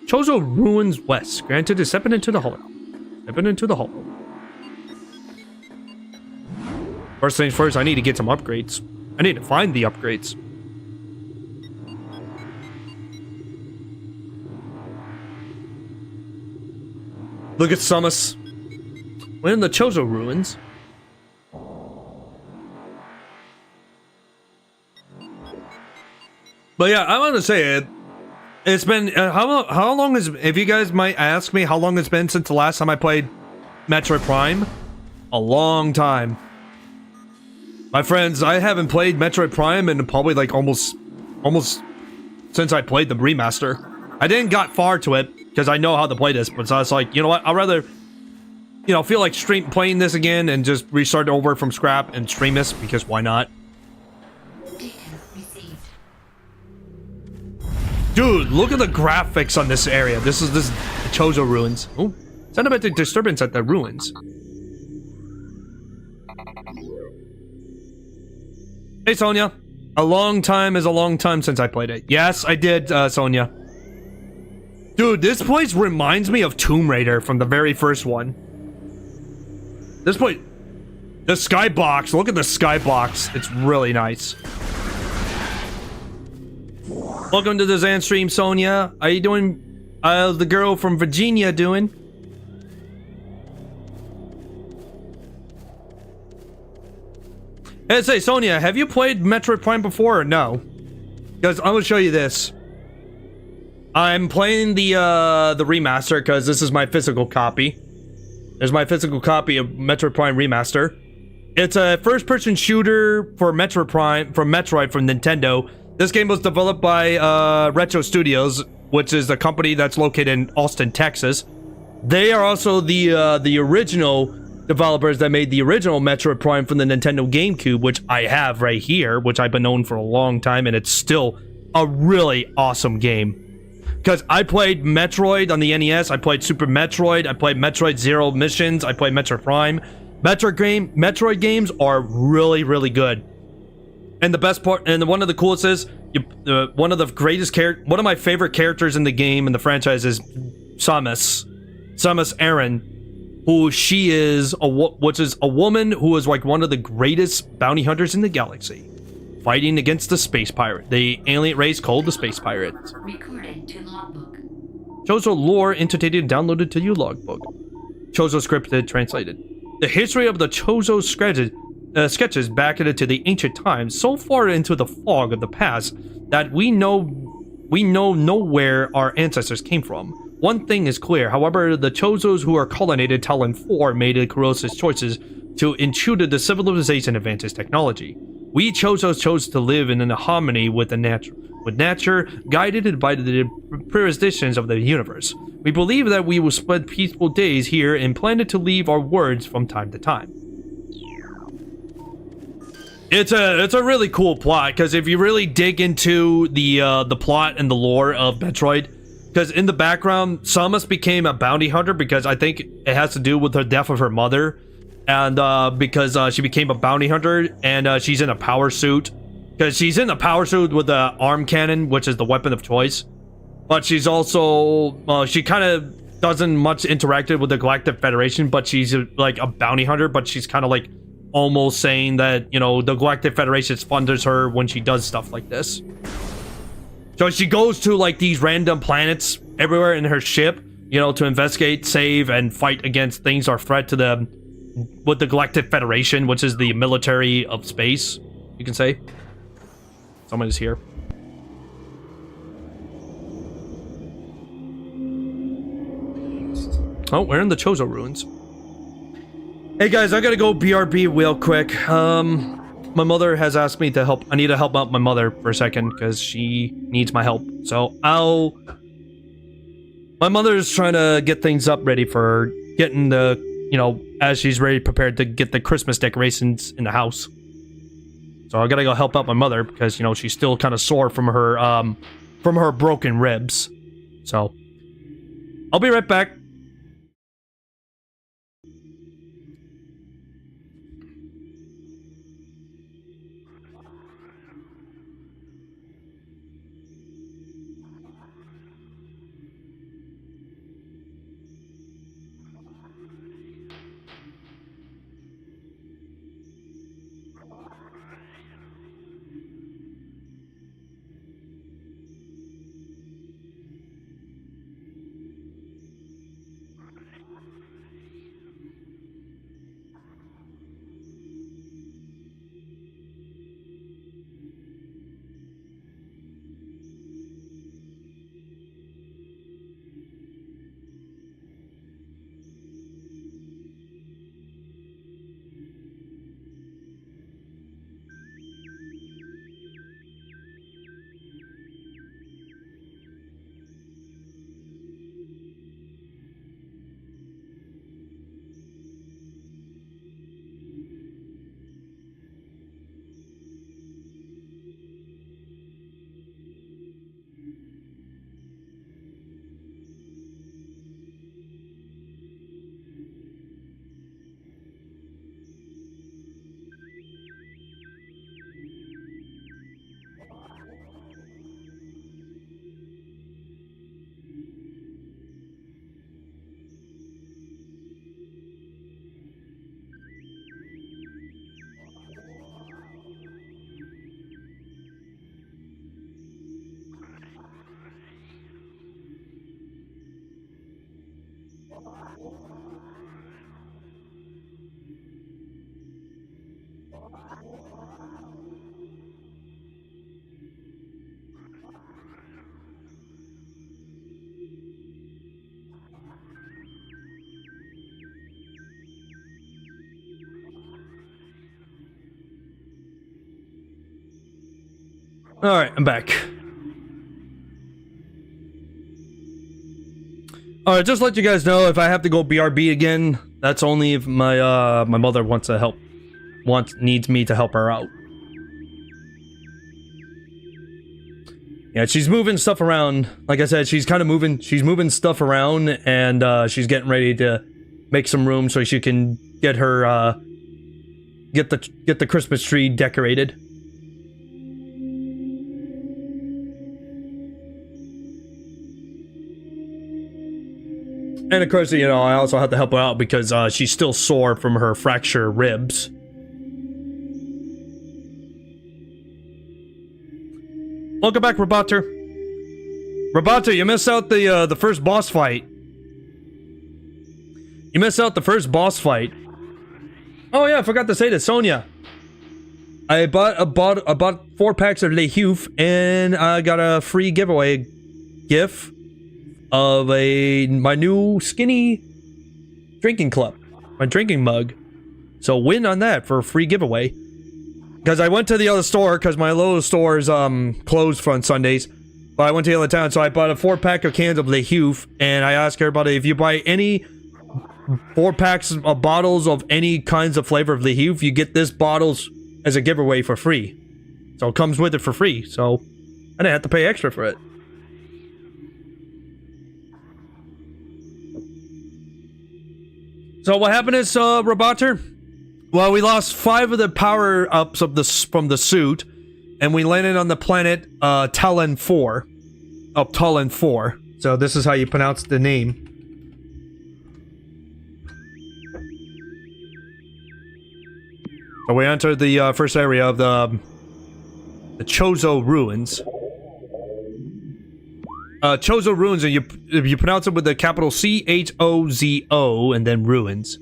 Chozo Ruins West. Granted to stepping into the hollow. Stepping into the hollow. First things first, I need to get some upgrades. I need to find the upgrades. Look at Samus. We're in the Chozo Ruins. But yeah, I want to say it. It's been how long is, if you guys might ask me how long it's been since the last time I played Metroid Prime? A long time. My friends, I haven't played Metroid Prime in probably like almost since I played the remaster. I didn't got far to it because I know how to play this, but so I was like, you know what? I'd rather, you know, feel like playing this again and just restart over from scrap and stream this, because why not? Dude, look at the graphics on this area. This is Chozo Ruins. Oh, sentimental disturbance at the ruins. Hey, Sonia. A long time is a long time since I played it. Yes, I did, Sonia. Dude, this place reminds me of Tomb Raider from the very first one. This place... The skybox. Look at the skybox. It's really nice. Welcome to the Zanstream, Sonia. How you doing? How's the girl from Virginia doing? Hey, say, Sonia, have you played Metroid Prime before or no? Because I'm gonna show you this. I'm playing the remaster because this is my physical copy. There's my physical copy of Metroid Prime Remaster. It's a first-person shooter for Metroid Prime, from Metroid from Nintendo. This game was developed by Retro Studios, which is a company that's located in Austin, Texas. They are also the original developers that made the original Metroid Prime from the Nintendo GameCube, which I have right here, which I've been known for a long time, and it's still a really awesome game. Because I played Metroid on the NES, I played Super Metroid, I played Metroid Zero Missions, I played Metroid Prime. Metroid games are really, really good. And the best part, and one of the coolest is, one of my favorite characters in the game, in the franchise, is Samus Aran, who she is, which is a woman who is like one of the greatest bounty hunters in the galaxy, fighting against the space pirate, the alien race called the Space Pirates. Recorded to logbook. Chozo lore annotated and downloaded to your logbook. Chozo scripted, translated. The history of the Chozo sketches back into the ancient times, so far into the fog of the past that we know where our ancestors came from. One thing is clear, however, the Chozos who are colonized Tallon IV made corrosive choices to intrude the civilization advances technology. We Chozos chose to live in harmony with nature, guided by the predestinations of the universe. We believe that we will spend peaceful days here and plan to leave our words from time to time. It's a really cool plot, because if you really dig into the plot and the lore of Metroid, because in the background, Samus became a bounty hunter because I think it has to do with the death of her mother, and because she became a bounty hunter, and she's in a power suit, because she's in a power suit with the arm cannon, which is the weapon of choice. but she's also, well, she kind of doesn't much interacted with the Galactic Federation, but she's like a bounty hunter, but she's kind of like almost saying that, you know, the Galactic Federation funders her when she does stuff like this. So she goes to like these random planets everywhere in her ship, you know, to investigate, save, and fight against things or threat to the with the Galactic Federation, which is the military of space, you can say. Someone is here. Oh, we're in the Chozo ruins. Hey guys, I gotta go BRB real quick. My mother has asked me to help. I need to help out my mother for a second because she needs my help. So my mother's trying to get things up ready for getting the, you know, as she's ready, prepared to get the Christmas decorations in the house. So I gotta go help out my mother because, you know, she's still kind of sore from her broken ribs. So I'll be right back. Alright, I'm back. Alright, just to let you guys know, if I have to go BRB again, that's only if my my mother wants to help, needs me to help her out. Yeah, she's moving stuff around. Like I said, she's moving stuff around, and she's getting ready to make some room so she can get her get the Christmas tree decorated. And of course, you know, I also have to help her out because she's still sore from her fractured ribs. Welcome back, Roboter. Roboter, you missed out the first boss fight. You missed out the first boss fight. Oh yeah, I forgot to say this, Sonia. I bought 4 packs of Le Huf, and I got a free giveaway gift of my new skinny drinking club, my drinking mug. So win on that for a free giveaway. Because I went to the other store, because my little store is closed on Sundays. But I went to the other town, so I bought a 4-pack of cans of Le Huf, and I asked everybody, if you buy any 4 packs of bottles of any kinds of flavor of Le Huf, you get this bottles as a giveaway for free. So it comes with it for free, so I didn't have to pay extra for it. So what happened is, Roboter? Well, we lost 5 of the power-ups of from the suit, and we landed on the planet Tallon IV. of Tallon IV. So this is how you pronounce the name. So we entered the first area of the Chozo Ruins. Chozo Ruins, and you pronounce it with the capital C-H-O-Z-O and then ruins.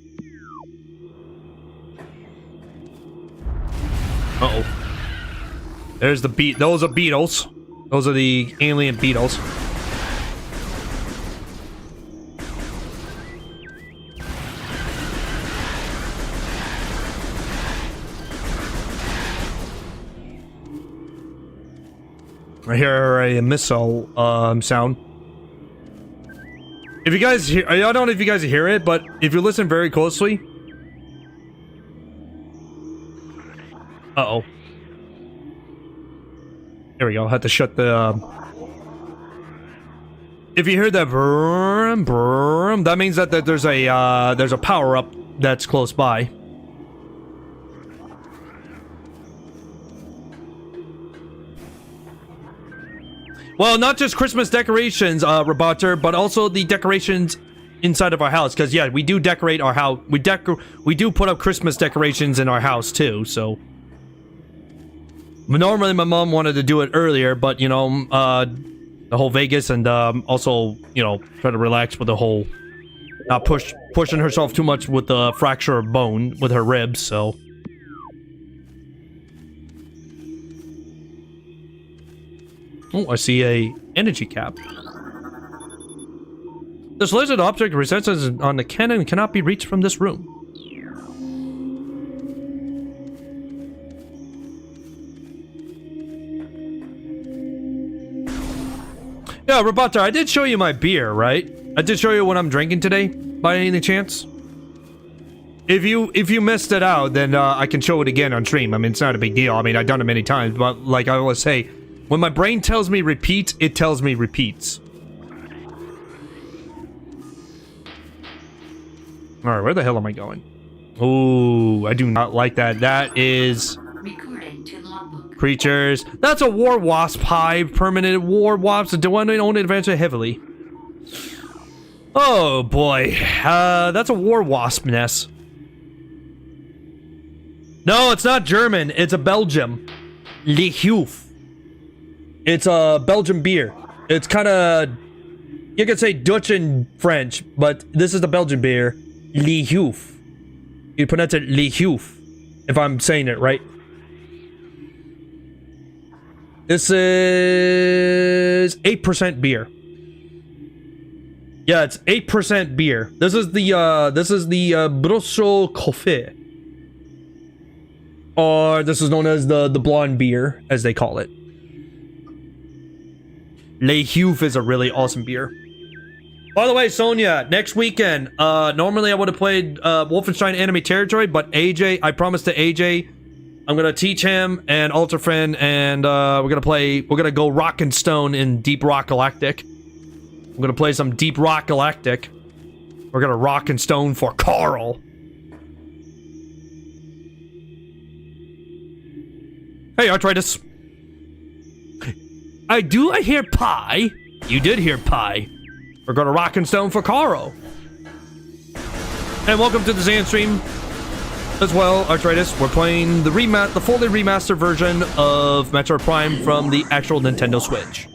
Uh-oh. There's the beat. Those are beetles. Those are the alien beetles. I hear a missile sound. If you guys hear, I don't know if you guys hear it, but if you listen very closely. Uh-oh. There we go. I had to shut the if you hear that brum, brum, that means that there's a power-up that's close by. Well, not just Christmas decorations, Roboter, but also the decorations inside of our house. Because yeah, we do decorate our house. We do put up Christmas decorations in our house too. So normally my mom wanted to do it earlier, but you know, the whole Vegas and also you know try to relax with the whole not pushing herself too much with the fracture of bone with her ribs. So. Oh, I see a energy cap. This lizard object resets on the cannon and cannot be reached from this room. Yeah, Roboter, I did show you my beer, right? I did show you what I'm drinking today, by any chance? If you missed it out, then I can show it again on stream. I mean, it's not a big deal. I mean, I've done it many times, but like I always say, when my brain tells me repeat, it tells me repeats. Alright, where the hell am I going? Ooh, I do not like that. That is... Recording to logbook. Creatures. That's a war wasp hive. Permanent war wasps. Do I own adventure heavily? Oh boy. That's a war wasp nest. No, it's not German. It's a Belgium. Le Huf. It's a Belgian beer. It's kind of, you could say Dutch and French, but this is the Belgian beer. Le Huf. You pronounce it Le Huf, if I'm saying it right. This is 8% beer. Yeah, it's 8% beer. This is the Brussels Coffee. Or this is known as the blonde beer, as they call it. Le Huf is a really awesome beer. By the way, Sonia, next weekend, normally I would have played Wolfenstein Enemy Territory, but AJ, I promised to AJ, I'm gonna teach him and Ultrafriend, and we're gonna go rock and stone in Deep Rock Galactic. I'm gonna play some Deep Rock Galactic. We're gonna rock and stone for Carl. Hey, Arthritis. I hear pie. You did hear pie. We're gonna rock and stone for Carl. And welcome to the Zanstream as well, Arthritis. We're playing the fully remastered version of Metroid Prime from the actual Nintendo Switch.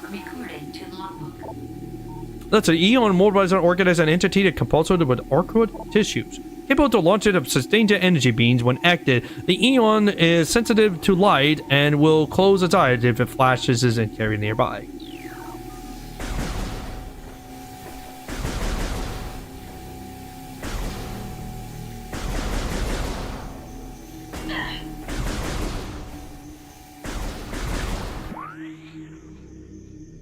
Recording to logbook. That's an Eon mobilized and organized an entity that compulsed with orchid tissues. Capable to launch it of sustained energy beams when active, the Eon is sensitive to light and will close its eyes if it flashes isn't carried nearby.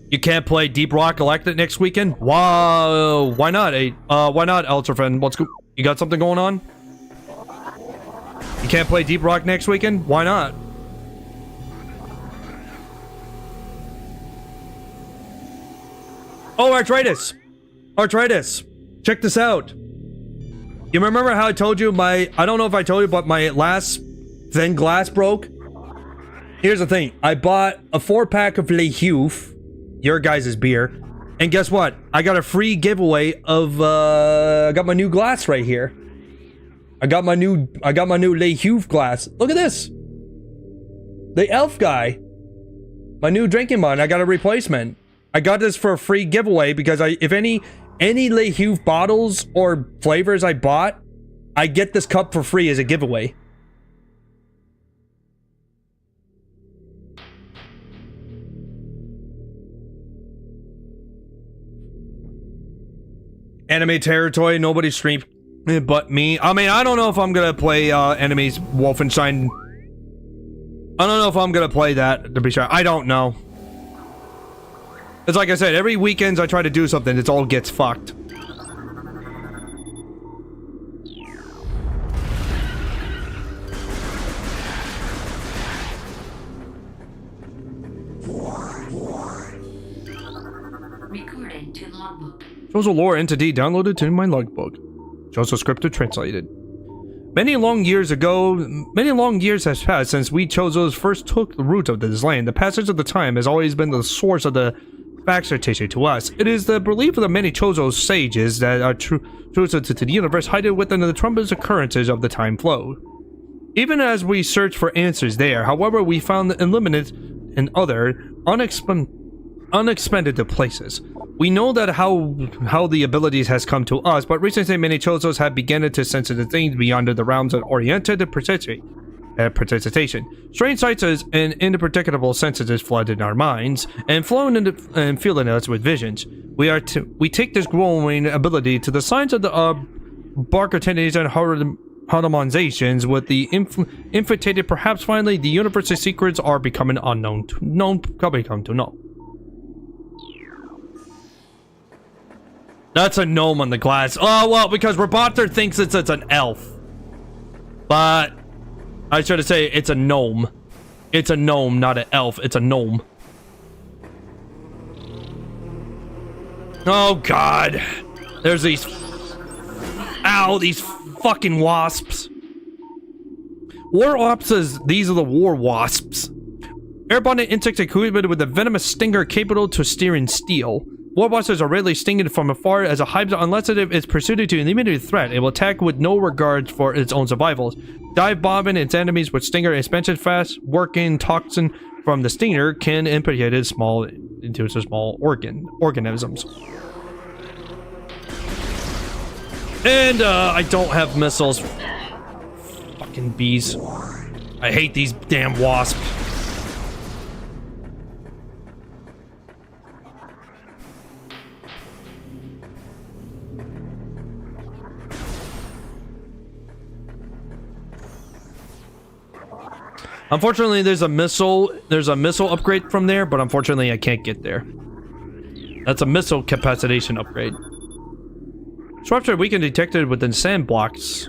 You can't play Deep Rock Galactic next weekend? Wow, why not? Why not, Ultrafriend? What's go? You got something going on? You can't play Deep Rock next weekend? Why not? Oh, Arthritis! Arthritis! Check this out. You remember how I told you I don't know if I told you, but my last thin glass broke? Here's the thing. I bought a 4-pack of Le Huf, your guys' beer, and guess what? I got a free giveaway of I got my new glass right here. I got my new Le Huf glass. Look at this. The elf guy. My new drinking mug. I got a replacement. I got this for a free giveaway because if any Le Huf bottles or flavors I bought, I get this cup for free as a giveaway. Anime territory, nobody streamed but me. I mean, I don't know if I'm gonna play enemies Wolfenstein. I don't know if I'm gonna play that, to be sure. I don't know. It's like I said, every weekends I try to do something, it all gets fucked. Recording to logbook. Shows a lore entity downloaded to my logbook. Shows a script translated. Many long years has passed since we Chozos first took the root of this land. The passage of the time has always been the source of the facts to us. It is the belief of the many Chozos sages that are truths to the universe hidden within the trumpets occurrences of the time flow. Even as we search for answers there, however, we found unlimited and other unexpended places. We know that how the abilities has come to us, but recently many Chozos have begun to sense the things beyond the realms of oriented participation. Strange sights and inexplicable senses flooded our minds and flown into and filling us with visions. We take this growing ability to the signs of the barcotinities and harmonizations with the infiltrated. Perhaps finally the universe's secrets are becoming unknown to know. That's a gnome on the glass. Oh, well, because Roboter thinks it's an elf. But I should say it's a gnome. It's a gnome, not an elf. It's a gnome. Oh, God. There's these... Ow, these fucking wasps. War Ops says these are the war wasps. Airborne insects equipped with a venomous stinger capable to steering steel. Warbusters are rarely stinged from afar as a hive, unless it is pursued to an immediate threat. It will attack with no regard for its own survival. Dive bombing its enemies with stinger expansion fast working toxin from the stinger can implicate into small organisms. And I don't have missiles. Fucking bees. I hate these damn wasps. Unfortunately, there's a missile upgrade from there, but unfortunately I can't get there. That's a missile capacitation upgrade. Disruptor weakened detected within sand blocks.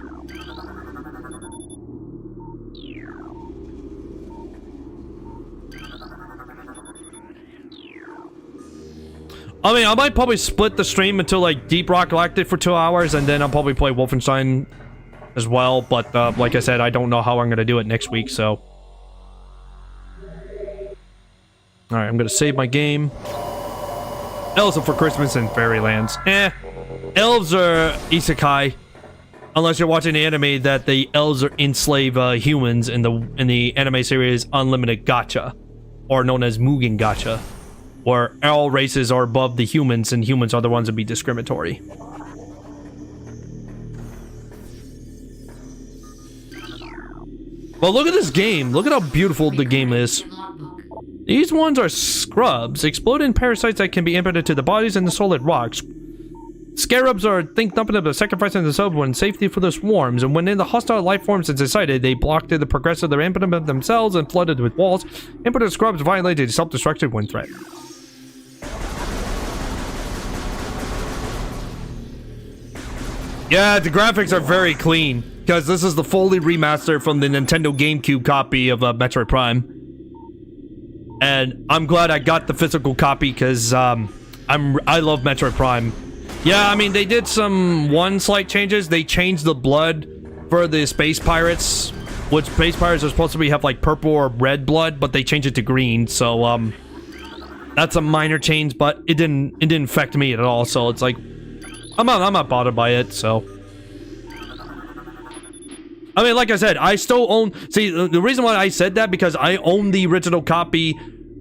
I mean, I might probably split the stream until like Deep Rock Galactic for 2 hours, and then I'll probably play Wolfenstein as well, but like I said, I don't know how I'm gonna do it next week, so. Alright, I'm gonna save my game. Elves are for Christmas in Fairylands. Elves are isekai. Unless you're watching the anime that the elves are enslave humans in the anime series Unlimited Gacha. Or known as Mugen Gacha. Where all races are above the humans and humans are the ones that be discriminatory. Well, look at this game. Look at how beautiful the game is. These ones are scrubs, exploding parasites that can be implanted to the bodies and the solid rocks. Scarabs are think nothing of sacrificing the sub when safety for the swarms, and when in the hostile life forms is decided, they blocked the progress of their implement themselves and flooded with walls. Impotent scrubs violated self-destructive when threat. Yeah, the graphics are very clean, because this is the fully remastered from the Nintendo GameCube copy of Metroid Prime. And I'm glad I got the physical copy because I love Metroid Prime. Yeah, I mean, they did some slight changes. They changed the blood for the space pirates which space pirates are supposed to be have like purple or red blood, but they changed it to green. So that's a minor change, but it didn't affect me at all. So it's like I'm not bothered by it. So I mean, like I said, I still own. See, the reason why I said that because I own the original copy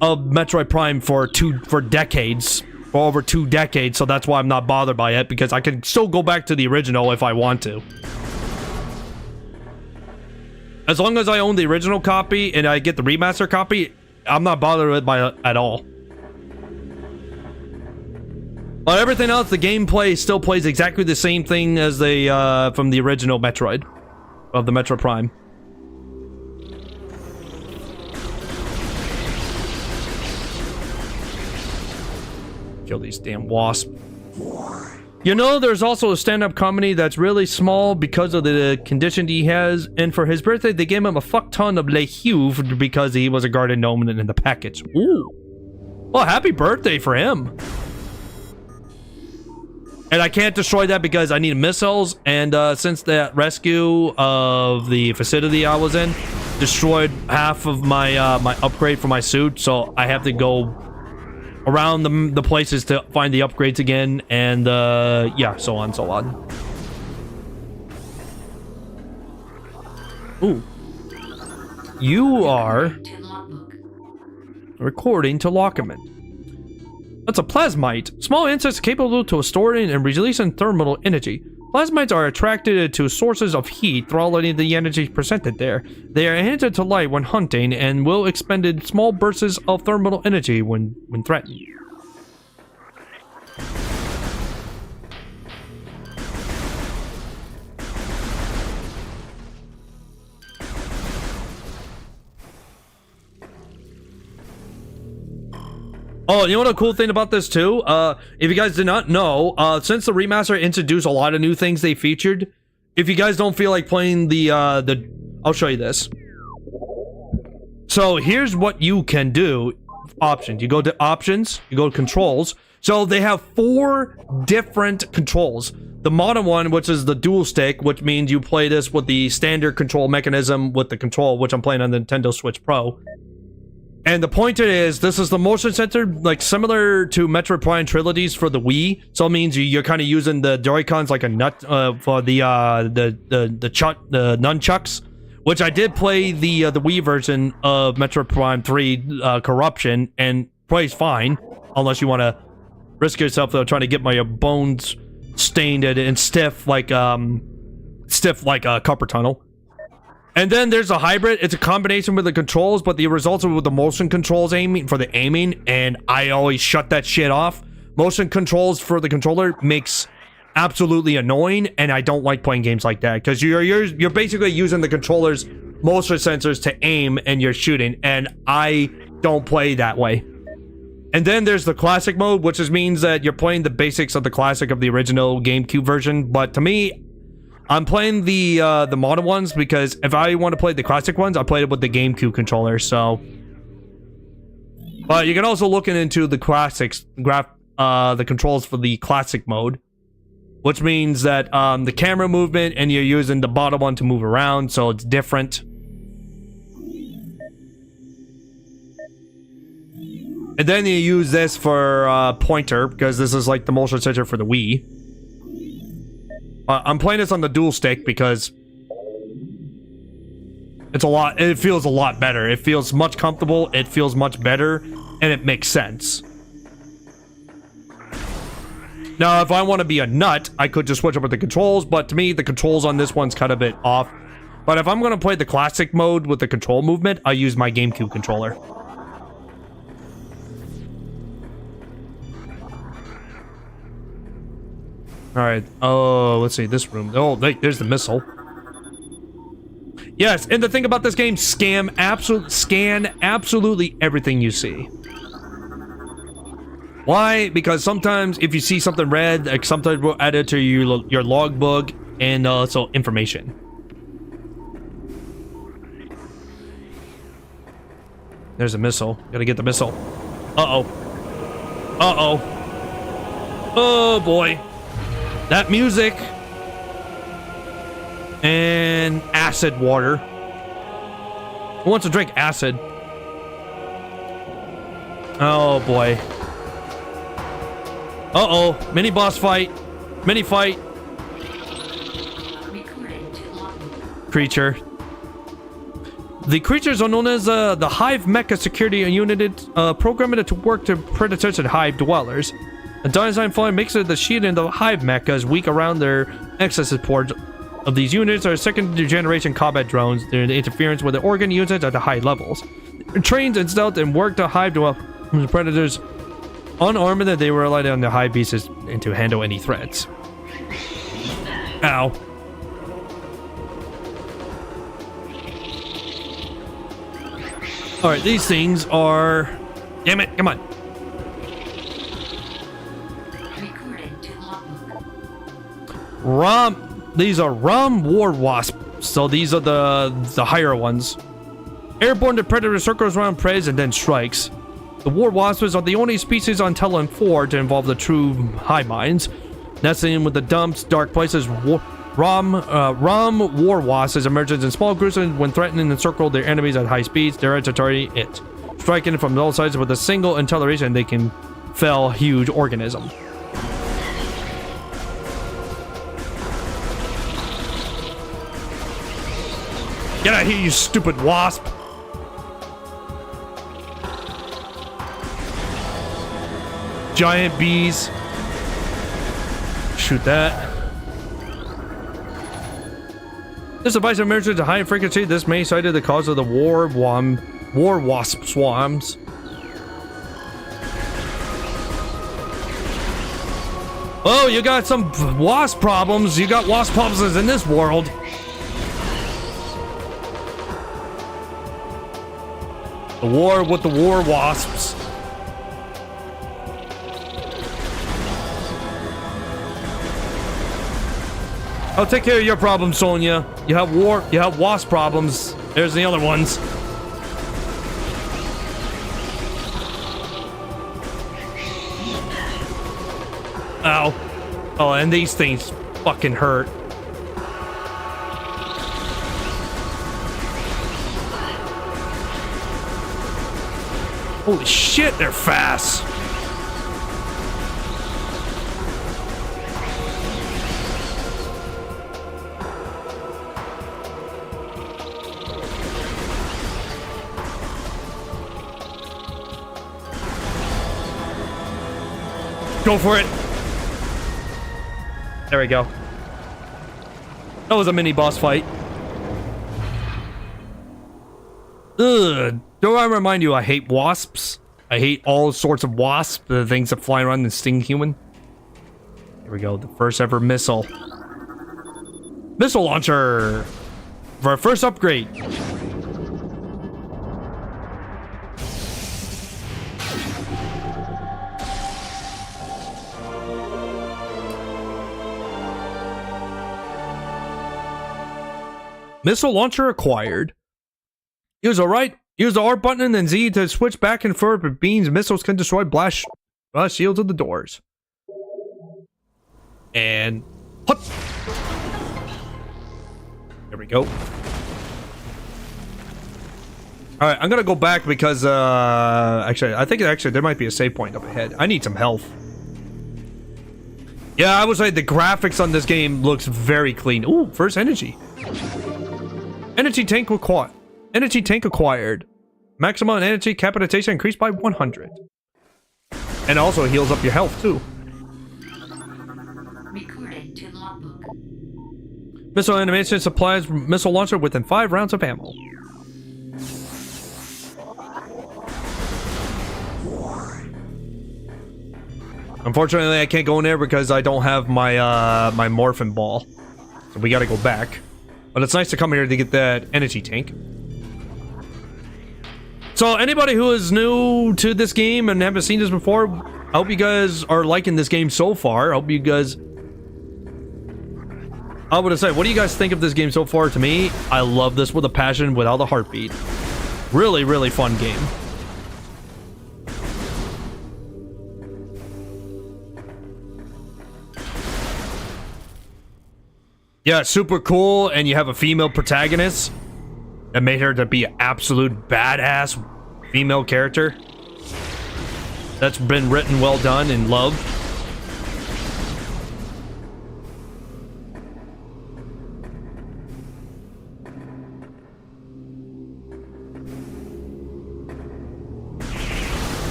of Metroid Prime for decades. For over 2 decades, so that's why I'm not bothered by it, because I can still go back to the original if I want to. As long as I own the original copy and I get the remaster copy, I'm not bothered by it at all. But everything else, the gameplay still plays exactly the same thing as the from the original Metroid, of the Metroid Prime. Kill these damn wasps. You know, there's also a stand-up comedy that's really small because of the condition he has, and for his birthday, they gave him a fuck ton of Le Huve because he was a guardian gnome in the package. Ooh. Well, happy birthday for him. And I can't destroy that because I need missiles, and since that rescue of the facility I was in destroyed half of my my upgrade for my suit, so I have to go around the places to find the upgrades again, and yeah, so on, so on. Ooh. You are recording to Lockman. That's a plasmite. Small insects capable to storing and releasing thermal energy. Plasmites are attracted to sources of heat, throttling the energy presented there. They are hindered to light when hunting and will expend small bursts of thermal energy when threatened. Oh, you know what a cool thing about this too? If you guys did not know, since the remaster introduced a lot of new things they featured, if you guys don't feel like playing I'll show you this. So here's what you can do. Options. You go to options, you go to controls. So they have 4 different controls. The modern one, which is the dual stick, which means you play this with the standard control mechanism with the control, which I'm playing on the Nintendo Switch Pro. And the pointer is, this is the motion sensor, like similar to Metroid Prime trilogies for the Wii. So it means you're kind of using the Joy-Cons like a nut for the nunchucks, which I did play the Wii version of Metroid Prime 3 Corruption, and plays fine, unless you want to risk yourself though trying to get my bones stained and stiff like a copper tunnel. And then there's a hybrid. It's a combination with the controls, but the results are with the motion controls aiming for the aiming, and I always shut that shit off. Motion controls for the controller makes absolutely annoying, and I don't like playing games like that because you're basically using the controller's motion sensors to aim and you're shooting, and I don't play that way. And then there's the classic mode, which means that you're playing the basics of the classic of the original GameCube version, but to me, I'm playing the modern ones because if I want to play the classic ones, I played it with the GameCube controller, so. But you can also look into the classics, the controls for the classic mode, which means that the camera movement, and you're using the bottom one to move around, so it's different. And then you use this for pointer, because this is like the motion sensor for the Wii. I'm playing this on the dual stick because it feels a lot better. It feels much comfortable, it feels much better, and it makes sense. Now, if I want to be a nut, I could just switch over the controls, but to me, the controls on this one's kind of a bit off. But if I'm going to play the classic mode with the control movement, I use my GameCube controller. Alright, oh, let's see, this room. Oh, there's the missile. Yes, and the thing about this game, scan absolutely everything you see. Why? Because sometimes if you see something red, like sometimes we'll add it to your logbook and also information. There's a missile. Gotta get the missile. Uh-oh. Uh-oh. Oh, boy. That music and acid water. Who wants to drink acid? Oh boy. Uh-oh. Mini boss fight. Mini fight. Creature. The creatures are known as the Hive Mecha Security Unit, programmed to work to predators and Hive dwellers. The design flying makes it the shield in the Hive Mechas weak around their excess support of these units are second-generation combat drones. Their interference with the organ units at the high levels. They're trained and stealth and work to Hive predators unarmed that they rely on the Hive beasts and to handle any threats. Ow. Alright, these things are... Damn it, come on. These are Rom War Wasp. So these are the higher ones. Airborne, the predator circles around prey and then strikes. The War Wasps are the only species on Tallon IV to involve the true high minds. Nesting with the dumps, dark places, Rom War Wasps emerges in small groups and when threatening to encircle their enemies at high speeds, they're hereditary it. Striking from all sides with a single acceleration, they can fell huge organism. Get out of here, you stupid wasp! Giant bees. Shoot that. This device emerges at high frequency. This may cite the cause of the war wasp swarms. Oh, you got some wasp problems. You got wasp problems in this world. The war with the war wasps. I'll take care of your problems, Sonya. You have wasp problems. There's the other ones. Ow. Oh, and these things fucking hurt. Holy shit, they're fast. Go for it. There we go. That was a mini boss fight. Ugh. Do I remind you I hate wasps? I hate all sorts of wasps. The things that fly around and sting human. Here we go. The first ever missile. Missile launcher. For our first upgrade. Missile launcher acquired. Use the R button and then Z to switch back and forth with beams. Missiles can destroy blast shields of the doors. And hut. There we go. Alright, I'm gonna go back because actually I think there might be a save point up ahead. I need some health. Yeah, I would say the graphics on this game looks very clean. Ooh, first energy. Energy tank acquired. Maximum energy capitation increased by 100. And also heals up your health too. Recorded to logbook. Missile animation supplies missile launcher within 5 rounds of ammo. Unfortunately, I can't go in there because I don't have my my morphin ball. So we gotta go back. But it's nice to come here to get that energy tank. So anybody who is new to this game and haven't seen this before, I hope you guys are liking this game so far. I hope you guys... I would say, what do you guys think of this game so far? To me, I love this with a passion, without a heartbeat. Really, really fun game. Yeah, super cool, and you have a female protagonist. that made her to be an absolute badass female character. That's been written well done and loved.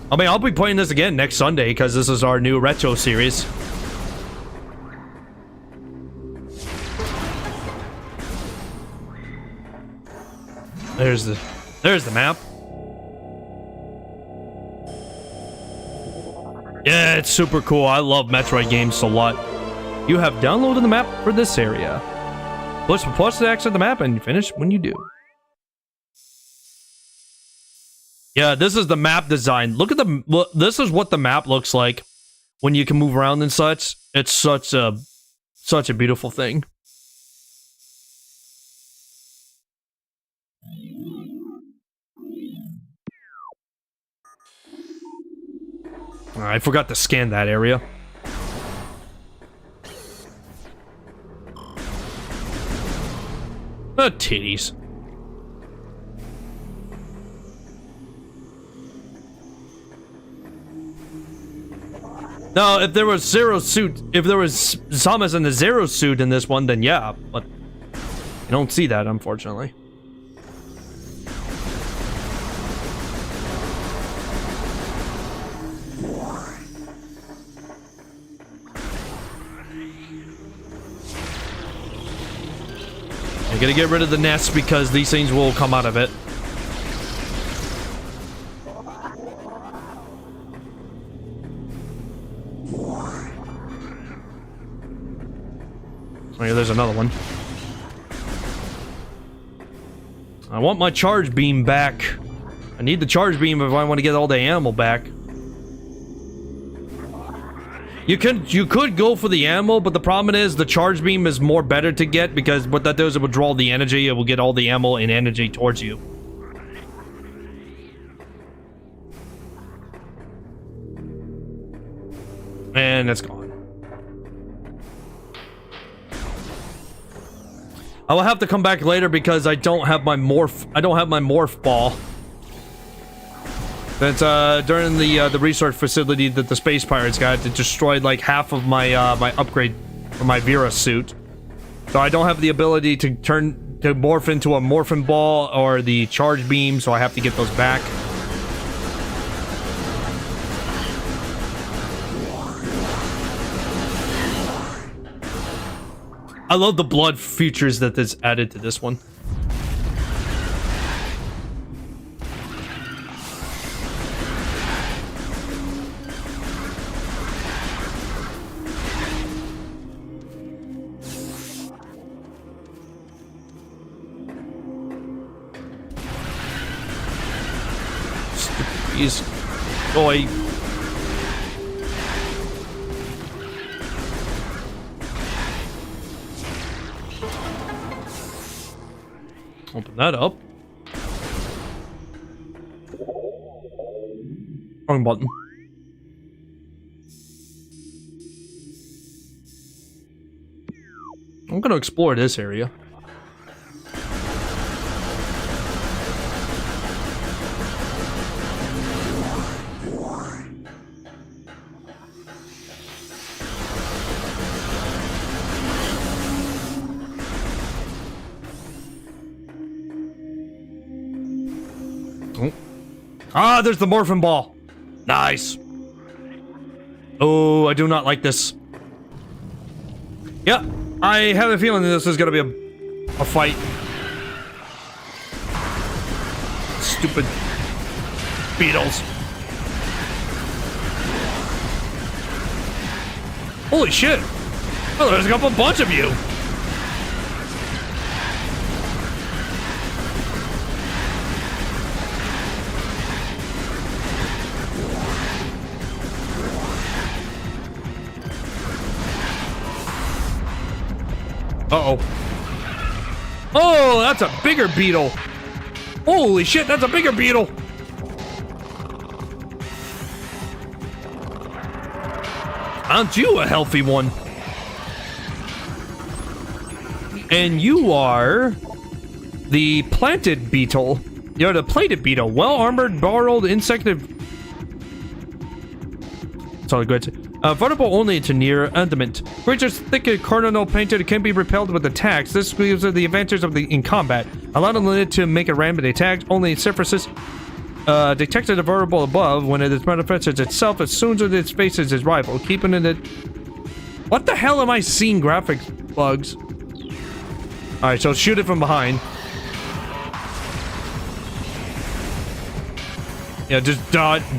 I mean, I'll be playing this again next Sunday because this is our new retro series. There's the map. Yeah, it's super cool. I love Metroid games a lot. You have downloaded the map for this area. Push to exit the map and finish when you do. Yeah, this is the map design. Look at this is what the map looks like when you can move around and such. It's such a beautiful thing. I forgot to scan that area. Titties. Now, if there was Zero suit, if there was Samus in the Zero suit in this one, then yeah, but you don't see that, unfortunately. I gotta get rid of the nest because these things will come out of it. Oh yeah, there's another one. I want my charge beam back. I need the charge beam if I want to get all the ammo back. You could go for the ammo, but the problem is the charge beam is more better to get because what that does, it will draw the energy. It will get all the ammo and energy towards you. And it's gone. I will have to come back later because I don't have my morph ball. That's during the research facility that the space pirates got, it destroyed like half of my my upgrade for my Vera suit. So I don't have the ability to morph into a morphin ball or the charge beam, so I have to get those back. I love the blood features that is added to this one. Stupid boy. Open that up. Wrong button. I'm gonna explore this area. Ah, there's the morphin ball. Nice. Oh, I do not like this. Yeah, I have a feeling that this is gonna be a fight. Stupid beetles. Holy shit. Oh, there's a bunch of you. Uh-oh. Oh, that's a bigger beetle. Holy shit, that's a bigger beetle. Aren't you a healthy one? And you are The planted beetle. You're the plated beetle. Well-armored, borrowed, insective. Sorry, good. Vulnerable only to near adamant. Creatures thick cardinal painted can be repelled with attacks. This gives the advantage of in combat. Allowing it to make a random attack. Only surfaces detected a vulnerable above. When it manifests itself, as soon as it faces its rival, keeping it. What the hell am I seeing? Graphics bugs. All right, so shoot it from behind. Yeah, just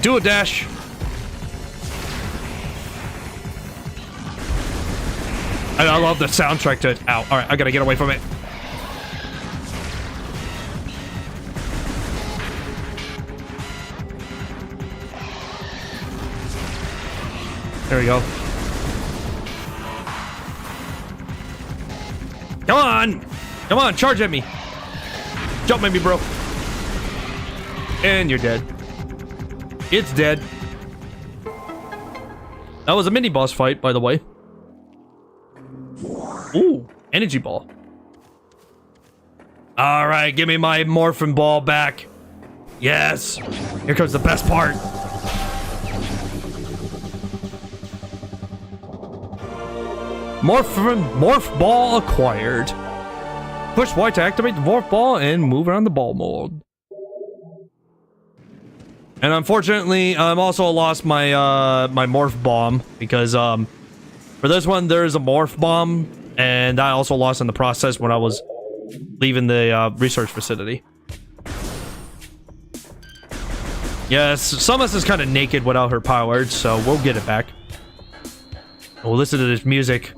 do a dash. I love the soundtrack to it. Ow. All right, I gotta get away from it. There we go. Come on! Come on, charge at me. Jump at me, bro. And you're dead. It's dead. That was a mini boss fight, by the way. Ooh, energy ball. All right, give me my morphin ball back. Yes. Here comes the best part. Morph ball acquired. Push Y to activate the morph ball and move around the ball mode. And unfortunately, I'm also lost my my morph bomb because for this one there's a morph bomb, and I also lost in the process when I was leaving the research facility. Yes, Samus is kind of naked without her powers, so we'll get it back. Oh, listen to this music.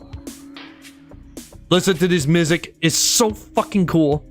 Listen to this music. It's so fucking cool.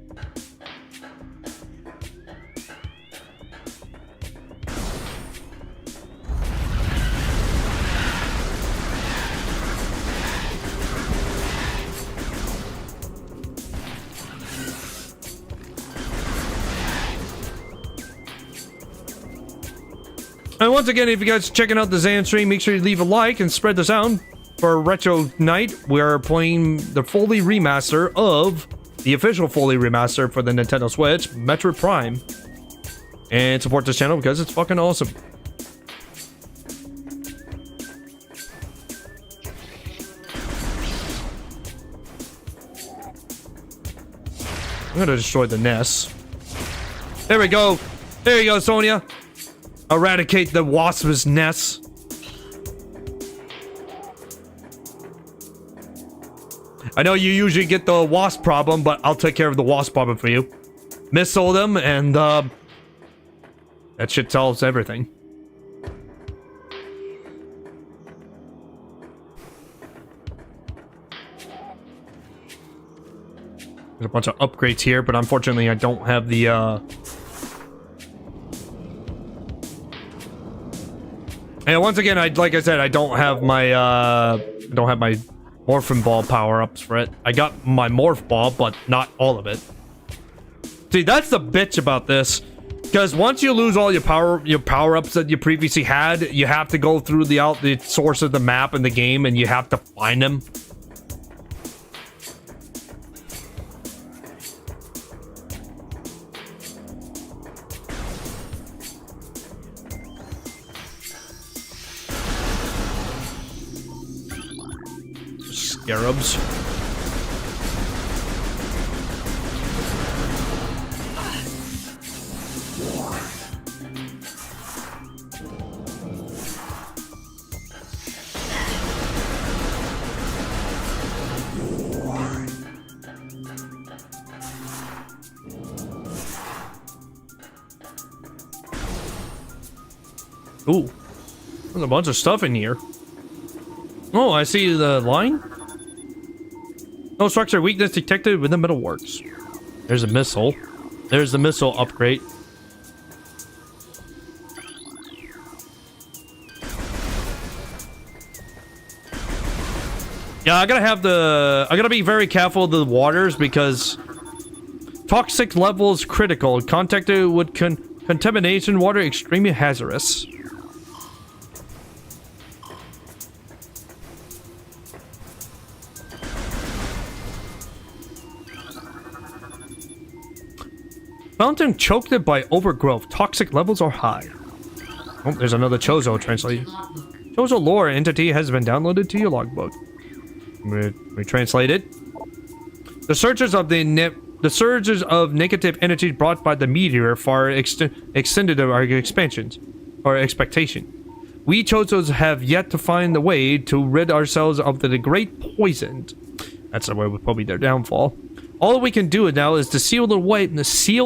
And once again, if you guys are checking out the Zanstream, make sure you leave a like and spread the sound. For Retro Night, we're playing the fully remaster of the official fully remaster for the Nintendo Switch, Metroid Prime. And support this channel because it's fucking awesome. I'm gonna destroy the nest. There we go. There you go, Sonia. Eradicate the wasp's nest. I know you usually get the wasp problem, but I'll take care of the wasp problem for you. Missile them, and that shit solves everything. There's a bunch of upgrades here, but unfortunately I don't have the And once again, like I said, I don't have my Morphin Ball power-ups for it. I got my Morph Ball, but not all of it. See, that's the bitch about this. Because once you lose all your power-ups that you previously had, you have to go through the source of the map in the game, and you have to find them. Scarabs. Ooh, there's a bunch of stuff in here. Oh, I see the line. No structure weakness detected within metal works. There's a missile. There's the missile upgrade. Yeah, I gotta be very careful of the waters because toxic levels critical. Contacted with contamination water extremely hazardous. Mountain choked it by overgrowth. Toxic levels are high. Oh, there's another Chozo translate. Chozo lore entity has been downloaded to your logbook. We translate it. The surges of negative energy brought by the meteor far extended our expansions or expectation. We Chozos have yet to find the way to rid ourselves of the great poison. That's the way would probably their downfall. All we can do now is to seal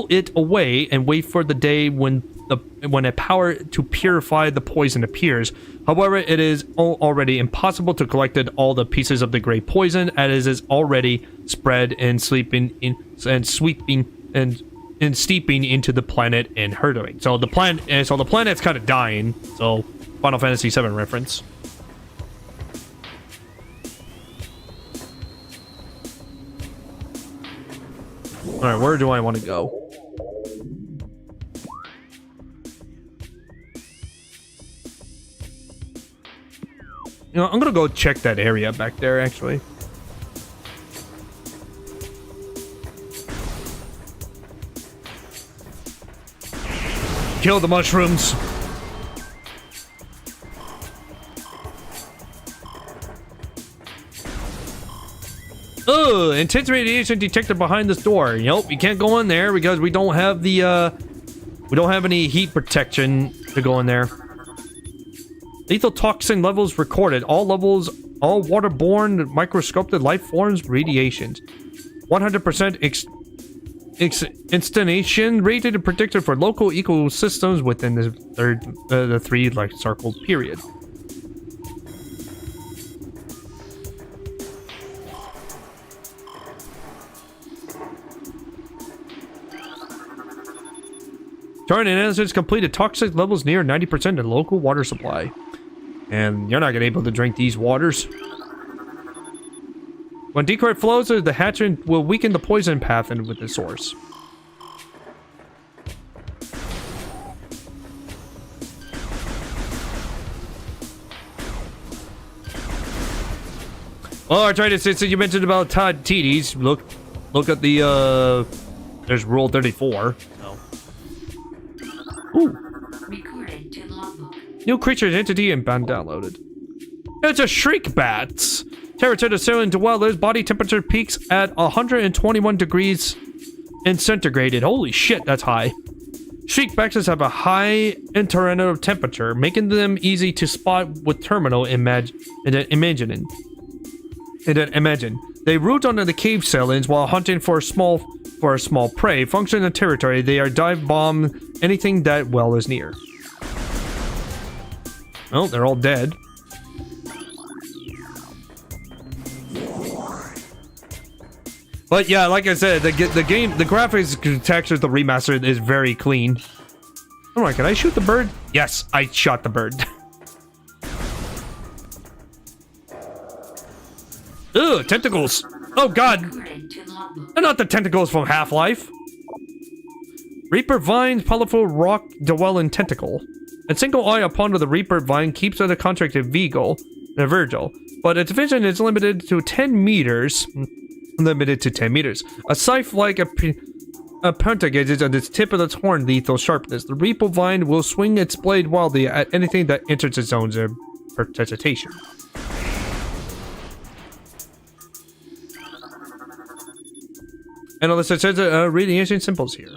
it away and wait for the day when a power to purify the poison appears. However, it is already impossible to collect all the pieces of the great poison as it is already spread and steeping into the planet and hurtling. So the planet's kind of dying. So Final Fantasy VII reference. All right, where do I want to go? You know, I'm gonna go check that area back there, actually. Kill the mushrooms. Intense radiation detected behind this door. Nope, you can't go in there because we don't have the we don't have any heat protection to go in there. Lethal toxin levels recorded. All levels, all waterborne microscopic life forms, radiations. 100% installation rated and predicted for local ecosystems within the three life cycle period. Current analysis completed. Toxic levels near 90% in local water supply. And you're not going to be able to drink these waters. When decoy flows, the hatchant will weaken the poison path with the source. Oh, Arthritis, since you mentioned about Todd TDs, look at the, there's Rule 34. Ooh. Recorded to logbook. New creature's entity and band downloaded. It's a shriek bat. Terraturda ceiling dwellers. Body temperature peaks at 121 degrees and centigrade. Holy shit, that's high. Shriek bats have a high internal temperature, making them easy to spot with terminal imagine. They root under the cave ceilings while hunting for a small prey. Function in the territory, they are dive bomb anything that well is near. Oh, they're all dead. But yeah, like I said, the graphics textures, the remaster is very clean. Alright, can I shoot the bird? Yes, I shot the bird. Ugh, tentacles. Oh god. They're not the tentacles from Half-Life. Reaper Vine's powerful rock dwelling tentacle. A single eye upon the Reaper Vine keeps it a contracted Virgil, but its vision is limited to 10 meters. A scythe-like appentage gauges on its tip of its horn lethal sharpness. The Reaper Vine will swing its blade wildly at anything that enters its zone of participation. And all this says radiation symbols here.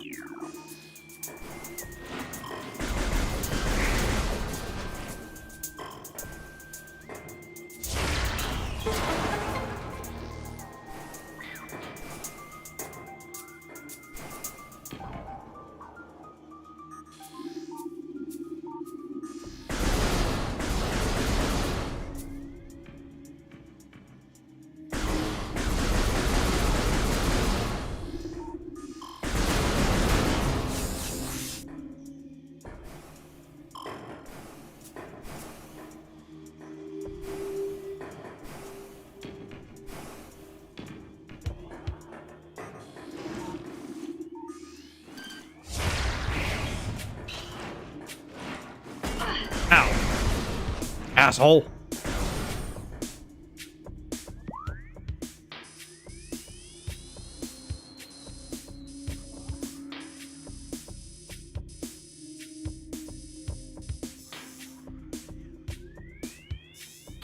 Asshole.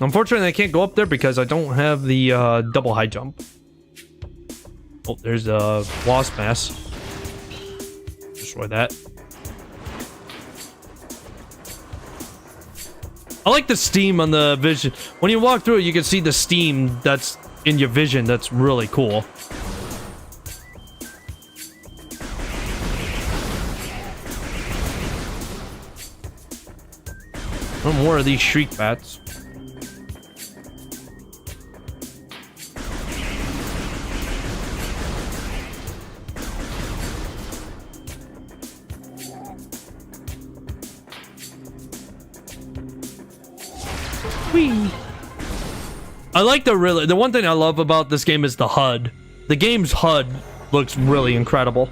Unfortunately, I can't go up there because I don't have the double high jump. Oh, there's a wasp mass. Destroy that. I like the steam on the vision. When you walk through it, you can see the steam that's in your vision. That's really cool. No more of these shriek bats. Whee! I like the one thing I love about this game is the HUD. The game's HUD looks really incredible.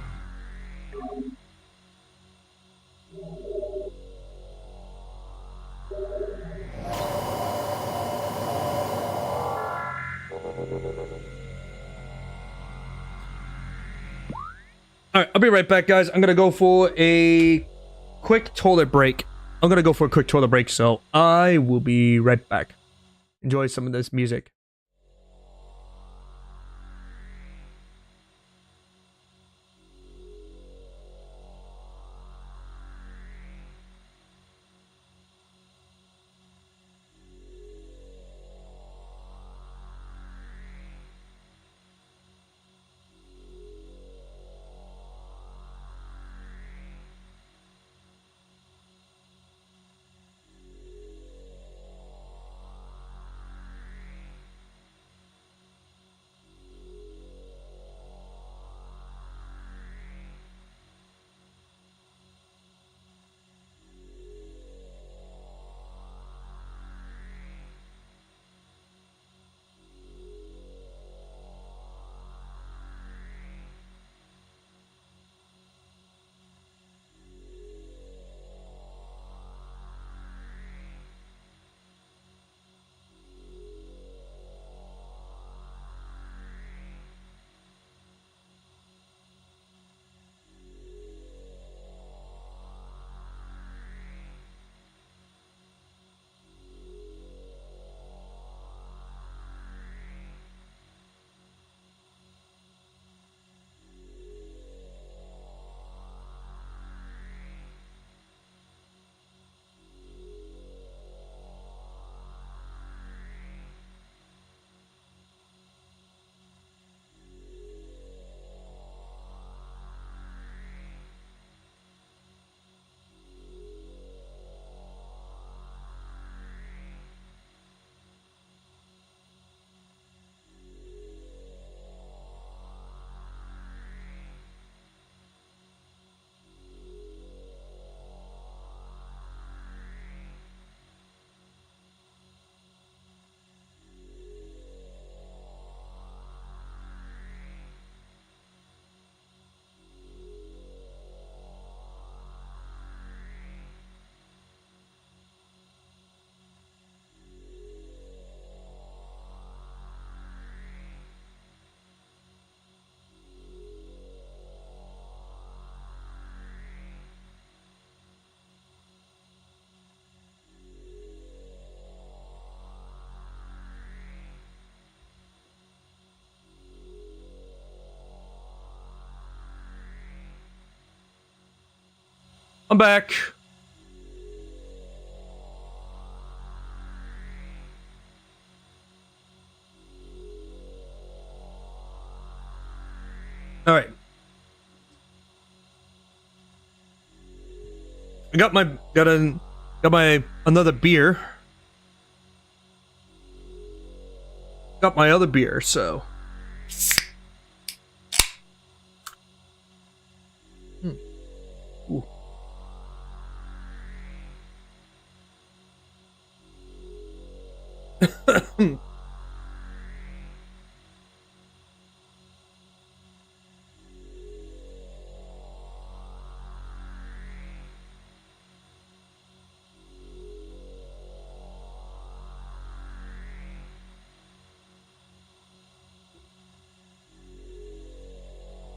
Alright, I'll be right back, guys. I'm gonna go for a quick toilet break. So I will be right back. Enjoy some of this music. I'm back. All right. I got my another beer. Got my other beer, so. Ooh.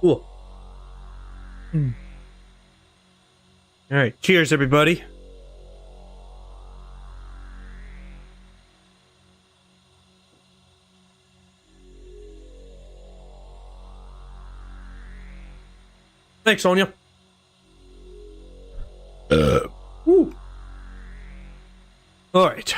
Cool. All right, cheers, everybody. Thanks, Sonia. Woo. All right.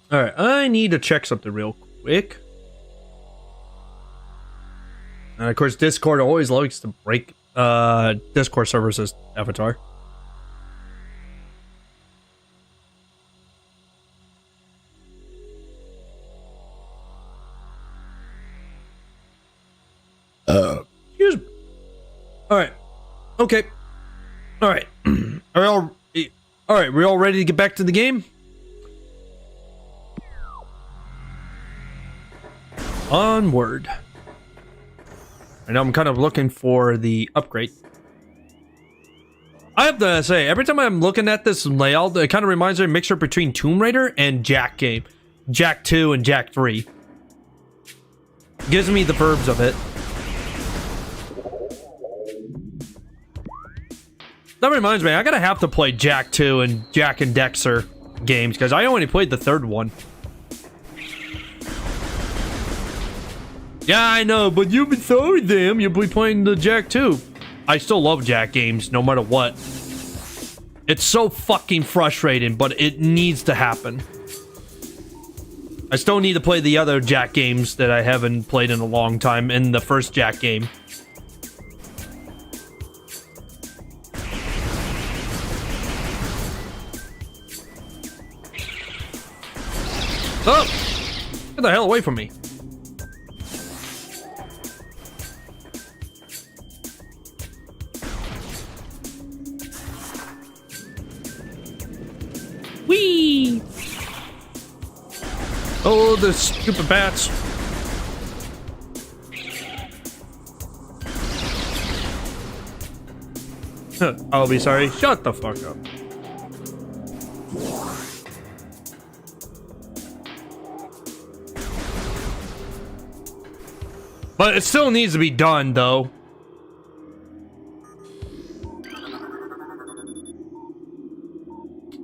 All right, I need to check something real quick. And of course, Discord always likes to break Discord servers' avatar. Excuse me. All right. Okay. All right. All right. We're all ready to get back to the game. Onward. I know I'm kind of looking for the upgrade. I have to say, every time I'm looking at this layout, it kind of reminds me of a mixture between Tomb Raider and Jak game. Jak 2 and Jak 3. Gives me the verbs of it. That reminds me, I gotta have to play Jak 2 and Jak and Dexter games, because I only played the third one. Yeah, I know, but you've been sorry, them. You'll be playing the Jak 2. I still love Jak games, no matter what. It's so fucking frustrating, but it needs to happen. I still need to play the other Jak games that I haven't played in a long time in the first Jak game. Oh! Get the hell away from me. Whee! Oh, the stupid bats. I'll be sorry. Shut the fuck up. But it still needs to be done, though.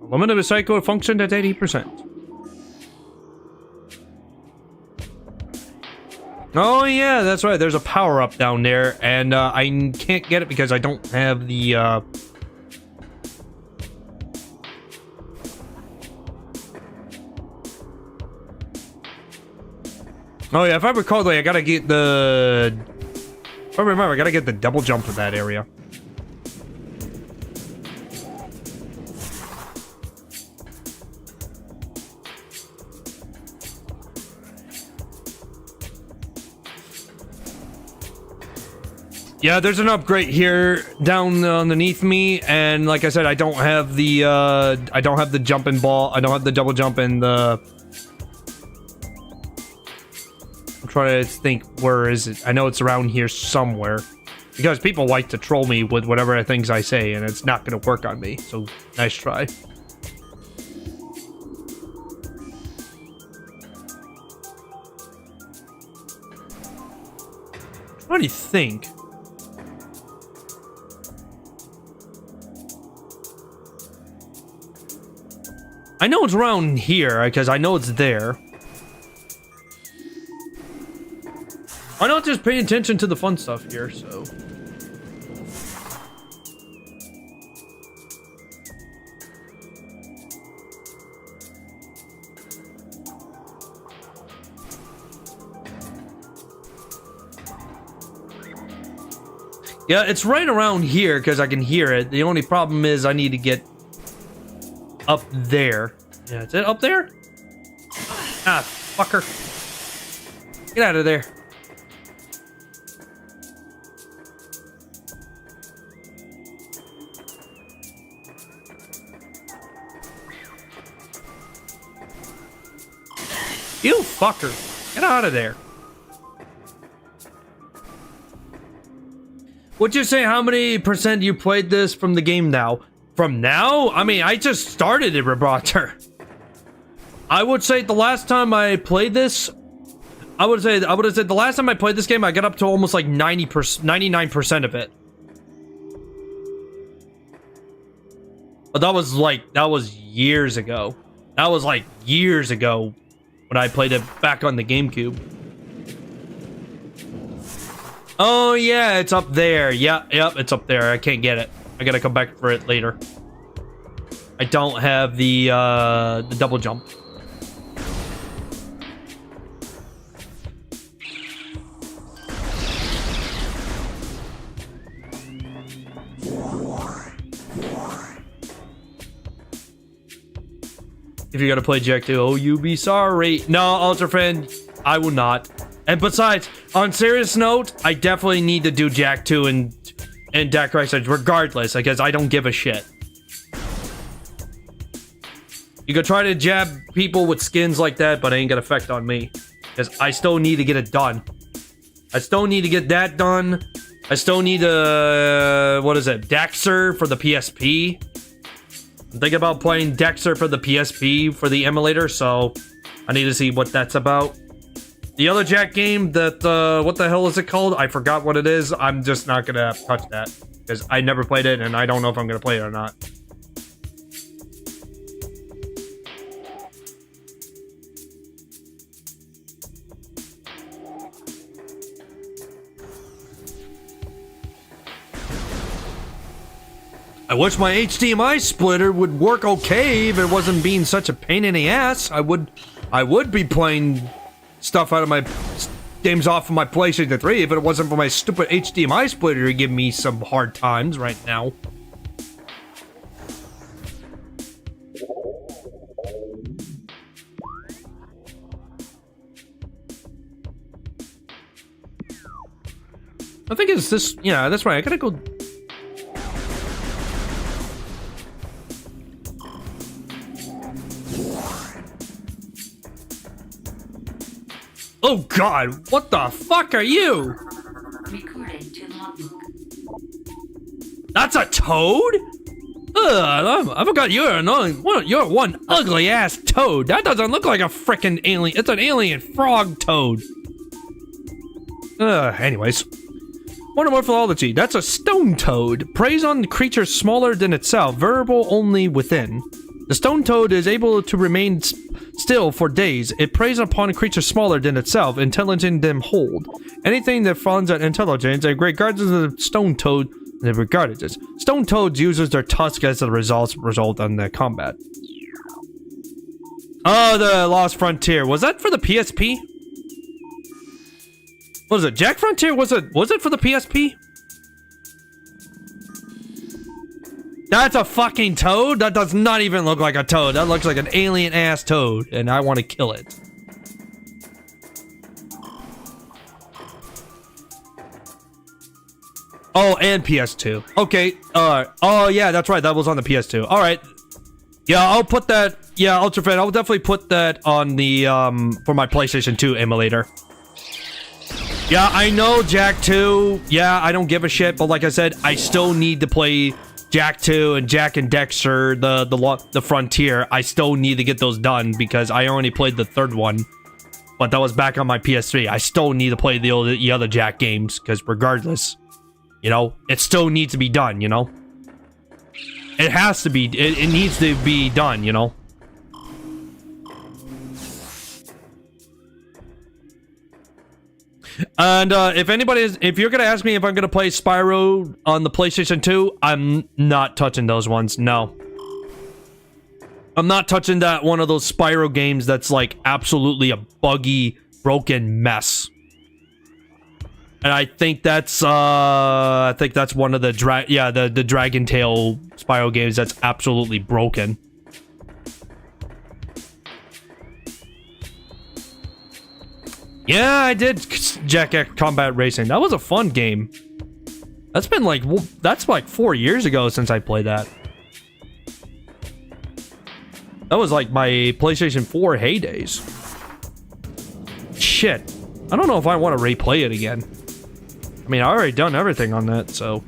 Limited recycle functioned at 80%. Oh yeah, that's right. There's a power-up down there, and I can't get it because I don't have the Oh yeah, if I recall, I gotta get the... If I remember, I gotta get the double jump in that area. Yeah, there's an upgrade here down underneath me, and like I said, I don't have the jumping ball. I don't have the double jump and the... I'm trying to think, where is it? I know it's around here somewhere, because people like to troll me with whatever things I say, and it's not going to work on me. So nice try. What do you think? I know it's around here, because I know it's there. I'm not just paying attention to the fun stuff here, so... Yeah, it's right around here, because I can hear it. The only problem is I need to get... up there. Yeah, is it up there? Ah, fucker. Get out of there. You fucker. Get out of there. Would you say how many % you played this from the game now? From now? I mean, I just started in Gibraltar. I would say the last time I played this, I would have said the last time I played this game, I got up to almost like 99% of it. But that was years ago. That was like years ago when I played it back on the GameCube. Oh yeah, it's up there. Yep, it's up there. I can't get it. I gotta come back for it later. I don't have the double jump. If you're gonna play Jack 2, oh, you be sorry. No, Ultra Friend, I will not. And besides, on serious note, I definitely need to do Jack 2 and Deck Race regardless, because I don't give a shit. You could try to jab people with skins like that, but it ain't gonna affect on me. Because I still need to get it done. I still need to get that done. I still need to, what is it, Dexter for the PSP. I'm thinking about playing Dexter for the PSP for the emulator, so I need to see what that's about. The other Jack game that, what the hell is it called? I forgot what it is. I'm just not gonna touch that because I never played it and I don't know if I'm gonna play it or not. I wish my HDMI splitter would work okay if it wasn't being such a pain in the ass. I would be playing stuff out of my games off of my PlayStation 3 if it wasn't for my stupid HDMI splitter to give me some hard times right now. I think it's this, yeah, that's right. I gotta go. Oh god, what the fuck are you? Recording to logbook. That's a toad? Ugh, I forgot you're annoying. You're one ugly ass toad. That doesn't look like a frickin' alien. It's an alien frog toad. Anyways. Wonder morphology. That's a stone toad. Preys on creatures smaller than itself, vulnerable only within. The stone toad is able to remain still for days. It preys upon creatures smaller than itself, intelligent them hold. Anything that finds that intelligence, and regards the stone toad, they regard it as. Stone toads uses their tusk as the result on the combat. Oh, the Lost Frontier. Was that for the PSP? What was it? Jack Frontier? Was it for the PSP? That's a fucking toad? That does not even look like a toad. That looks like an alien ass toad, and I want to kill it. Oh, and PS2. Okay, oh yeah, that's right, that was on the PS2. Alright. Yeah, I'll put that, yeah, Ultrafan, I'll definitely put that on the, for my PlayStation 2 emulator. Yeah, I know Jack 2, yeah, I don't give a shit, but like I said, I still need to play Jack 2 and Jack and Dexter, the Frontier. I still need to get those done because I only played the third one, but that was back on my PS3. I still need to play the other Jack games because regardless, you know, it still needs to be done, you know? It has to be, it needs to be done, you know? And if you're gonna ask me if I'm gonna play Spyro on the PlayStation 2, I'm not touching those ones. No, I'm not touching that one of those Spyro games that's like absolutely a buggy, broken mess. And I think that's one of the the Dragon Tail Spyro games that's absolutely broken. Yeah, I did Jack X Combat Racing. That was a fun game. That's like 4 years ago since I played that. That was like my PlayStation 4 heydays. Shit. I don't know if I want to replay it again. I mean, I already done everything on that, so.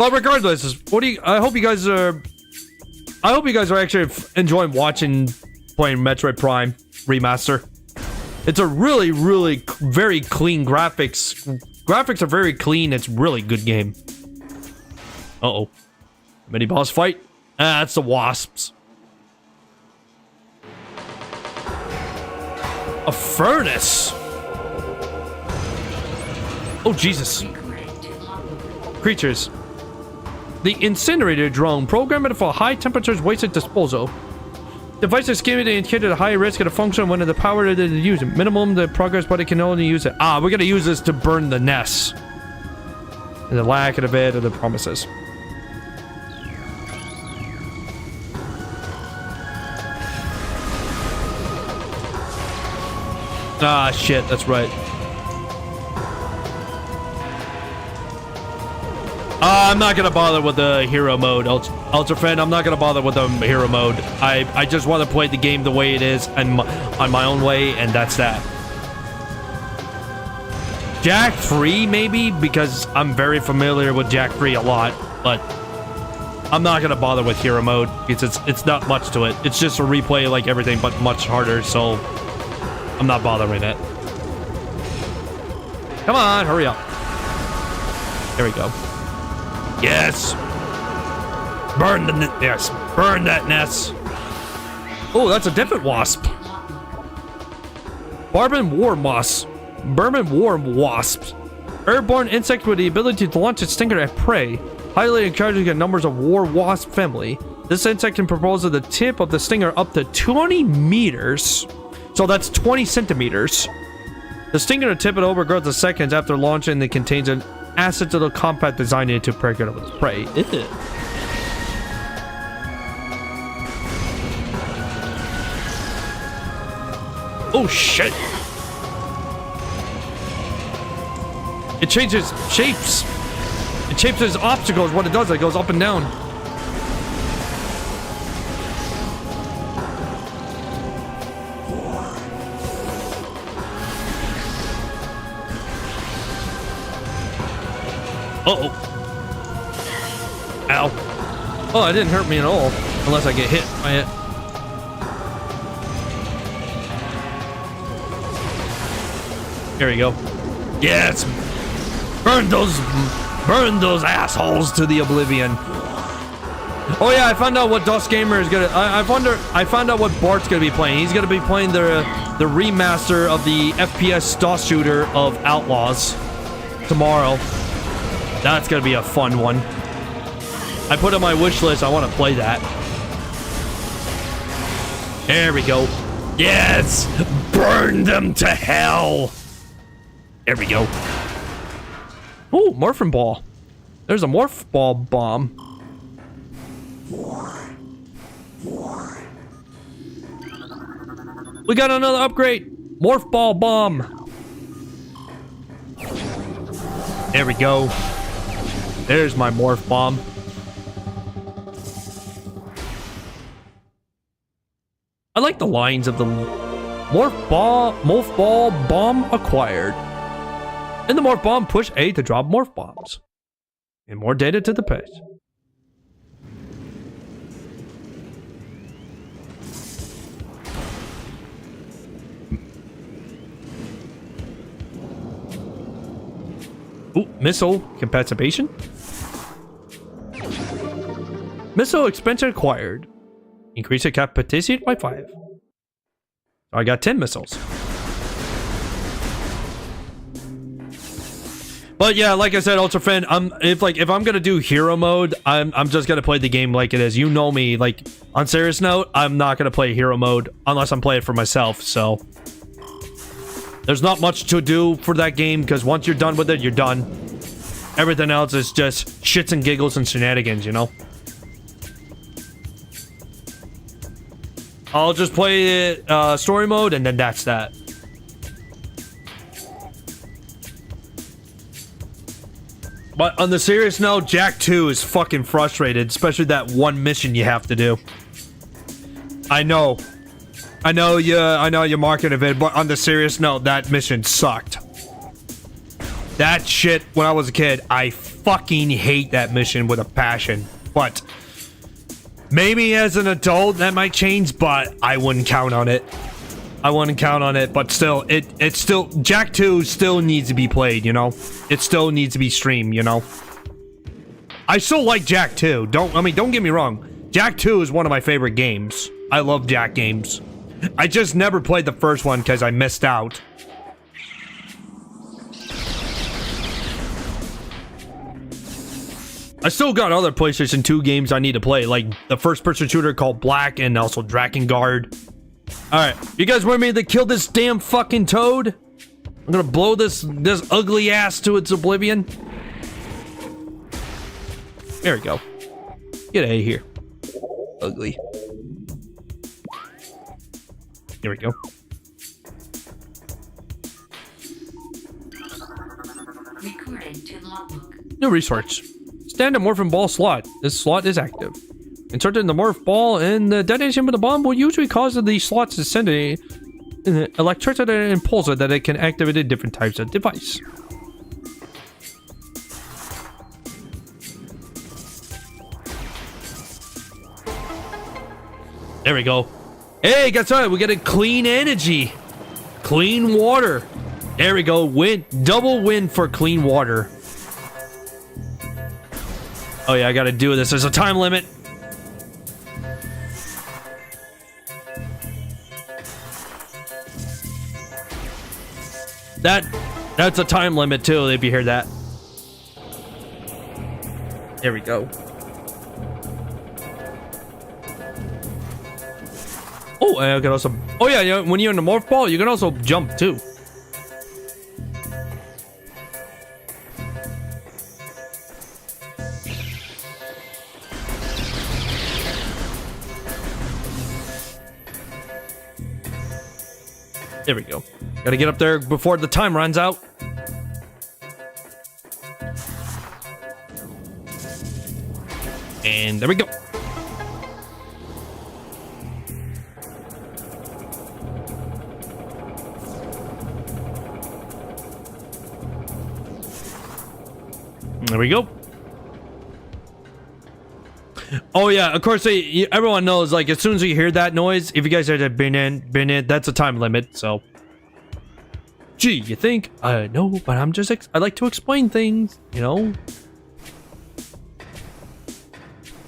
But regardless, I hope you guys are actually enjoying watching playing Metroid Prime Remaster. It's a really, really very clean graphics. Graphics are very clean. It's really good game. Uh-oh. Mini boss fight. That's the wasps. A furnace. Oh, Jesus. Creatures. The incinerator drone, programmed for high temperatures, wasted disposal. Devices skimming to indicate a high risk of the function when the power to use it. Minimum the progress, but it can only use it. Ah, we're gonna use this to burn the nests. And the lack of the bed of the promises. Ah, shit, that's right. I'm not gonna bother with the hero mode, Ultra Fan. I'm not gonna bother with the hero mode. I just want to play the game the way it is and on my own way, and that's that. Jak 3 maybe, because I'm very familiar with Jak 3 a lot, but I'm not gonna bother with hero mode because it's not much to it. It's just a replay like everything, but much harder. So I'm not bothering it. Come on, hurry up. There we go. Yes. Burn the yes. Burn that nest. Oh, that's a different wasp. Bourbon war wasps. Airborne insect with the ability to launch its stinger at prey. Highly encouraging the numbers of war wasp family. This insect can propose at the tip of the stinger up to 20 meters. So that's 20 centimeters. The stinger tip it overgrows in seconds after launching and it contains an acid-little compound designed to pregnant with its prey. Ew. Oh shit! It changes shapes. It changes obstacles. What it does, it goes up and down. Uh-oh. Ow. Oh, it didn't hurt me at all. Unless I get hit by it. Here we go. Yes! Burn those assholes to the oblivion. Oh yeah, I found out what Dust Gamer is gonna... I found out what Bart's gonna be playing. He's gonna be playing the remaster of the FPS DOS shooter of Outlaws tomorrow. That's gonna be a fun one. I put on my wish list. I want to play that. There we go. Yes! Burn them to hell! There we go. Ooh, Morphin Ball. There's a Morph Ball bomb. We got another upgrade. Morph Ball bomb. There we go. There's my Morph Bomb. I like the lines of the Morph Ball bomb acquired. In the Morph Bomb, push A to drop Morph Bombs. And more data to the page. Ooh, missile compensation. Missile expansion acquired. Increase the capacity by 5. So I got 10 missiles. But yeah, like I said, Ultra Fan, if I'm gonna do hero mode, I'm just gonna play the game like it is. You know me, like on serious note, I'm not gonna play hero mode unless I'm playing it for myself. So there's not much to do for that game because once you're done with it, you're done. Everything else is just shits and giggles and shenanigans, you know. I'll just play it story mode and then that's that. But on the serious note, Jak 2 is fucking frustrated, especially that one mission you have to do. I know you're marketing it, but on the serious note, that mission sucked. That shit, when I was a kid, I fucking hate that mission with a passion. But maybe as an adult that might change, but I wouldn't count on it. I wouldn't count on it, but still, it's still, Jak 2 still needs to be played, you know? It still needs to be streamed, you know? I still like Jak 2. Don't get me wrong. Jak 2 is one of my favorite games. I love Jak games. I just never played the first one because I missed out. I still got other PlayStation 2 games I need to play, like the first-person shooter called Black and also Drakengard. Alright, you guys want me to kill this damn fucking toad? I'm gonna blow this ugly ass to its oblivion. There we go. Get out of here. Ugly. Here we go. Recording to logbook. New resource. Stand a morphin ball slot. This slot is active. Insert in the morph ball and the detonation of the bomb will usually cause the slots to send an electricity impulsor that it can activate in different types of device. There we go. Hey, guess what? We get a clean energy. Clean water. There we go. Win. Double win for clean water. Oh yeah, I gotta do this. There's a time limit. That's a time limit too, if you hear that. There we go. Oh, I can also... Oh yeah, you know, when you're in the morph ball, you can also jump too. There we go. Gotta get up there before the time runs out. And there we go. There we go. Oh yeah, of course everyone knows, like, as soon as you hear that noise, if you guys have been in, that's a time limit, so. Gee, you think? No, but I'm just, I like to explain things, you know?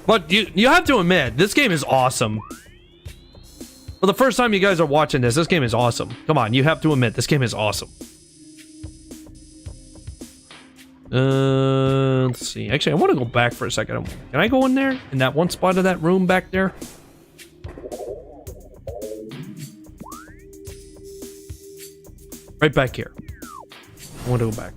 But you have to admit, this game is awesome. For the first time you guys are watching this game is awesome. Come on, you have to admit, this game is awesome. Let's see. Actually, I want to go back for a second. Can I go in there? In that one spot of that room back there? Right back here. I want to go back.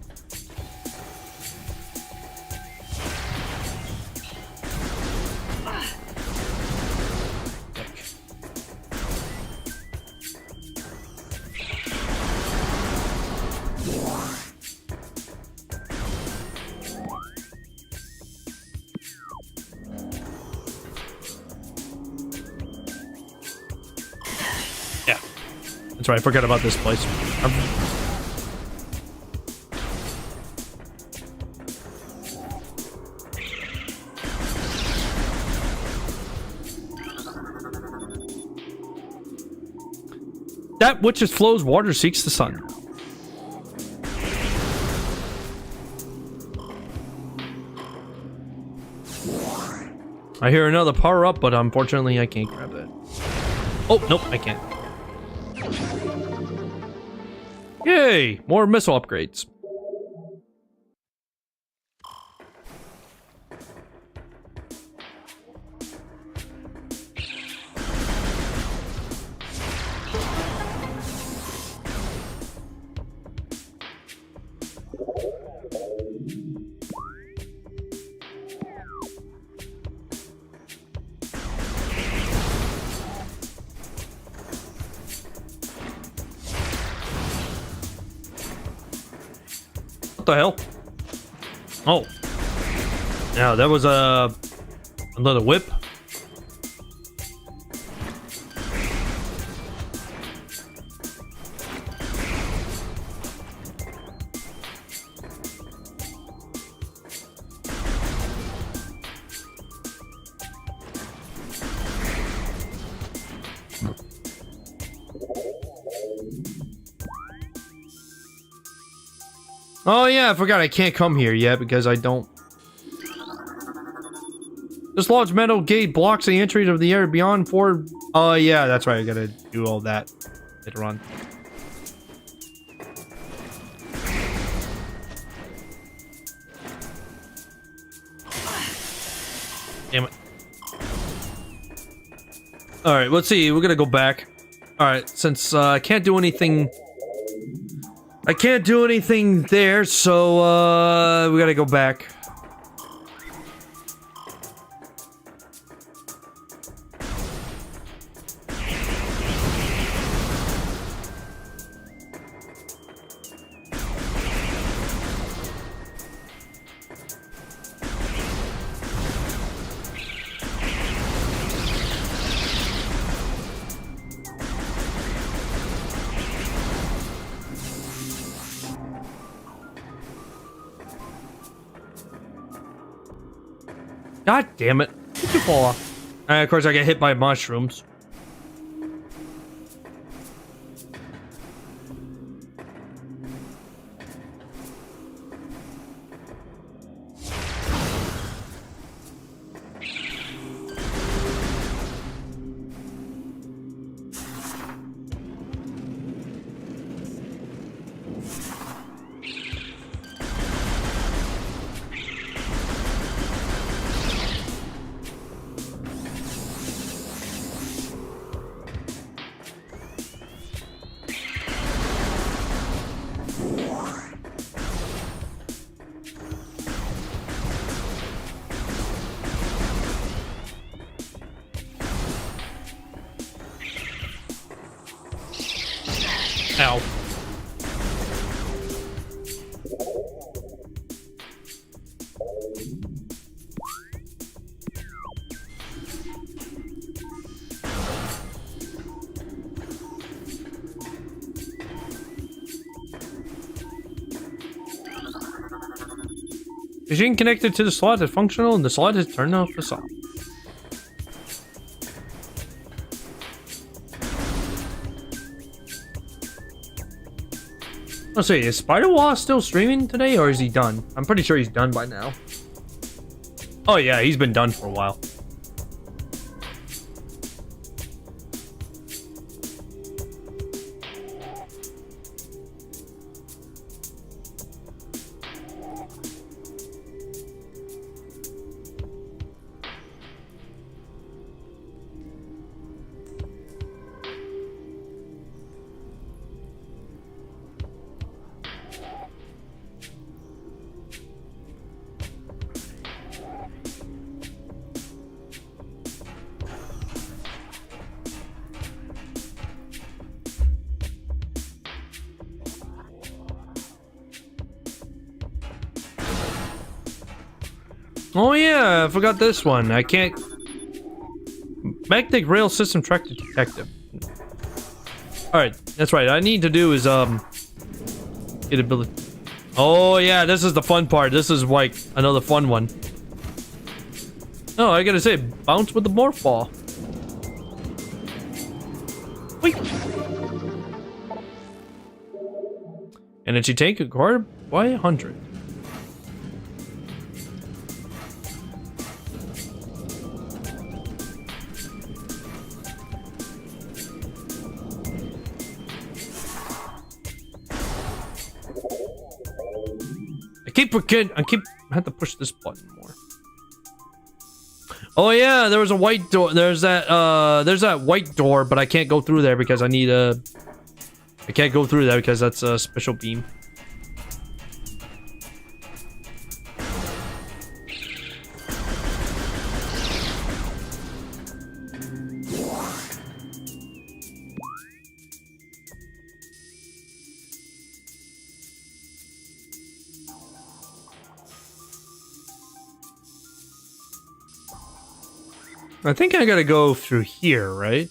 That's right, I forgot about this place. That which is flows water seeks the sun. I hear another power up, but unfortunately I can't grab that. Oh, nope, I can't. Yay! More missile upgrades. What the hell? Oh. Yeah, that was another whip. Oh yeah, I forgot I can't come here yet because I don't. This large metal gate blocks the entry to the area beyond for... Oh yeah, that's right, I gotta do all that later on. Damn it. Alright, let's see, we're gonna go back. Alright, since I can't do anything... I can't do anything there, so we gotta go back. God damn it. Did you fall off? And of course I get hit by mushrooms. Ow. Machine connected to the slot is functional and the slot is turned off the slot. Let's see, is Spider-Wall still streaming today or is he done? I'm pretty sure he's done by now. Oh yeah, he's been done for a while. Oh yeah, I forgot this one. I can't... Magnetic rail system track detective. Alright, that's right. I need to do is, get ability... Oh yeah, this is the fun part. This is like another fun one. Oh, I gotta say, bounce with the morph ball. Wait. Energy tank acquired by 100. I have to push this button more. Oh yeah, there was a white door. There's that white door, but I can't go through there because I need a... I can't go through there because that's a special beam. I think I gotta go through here, right?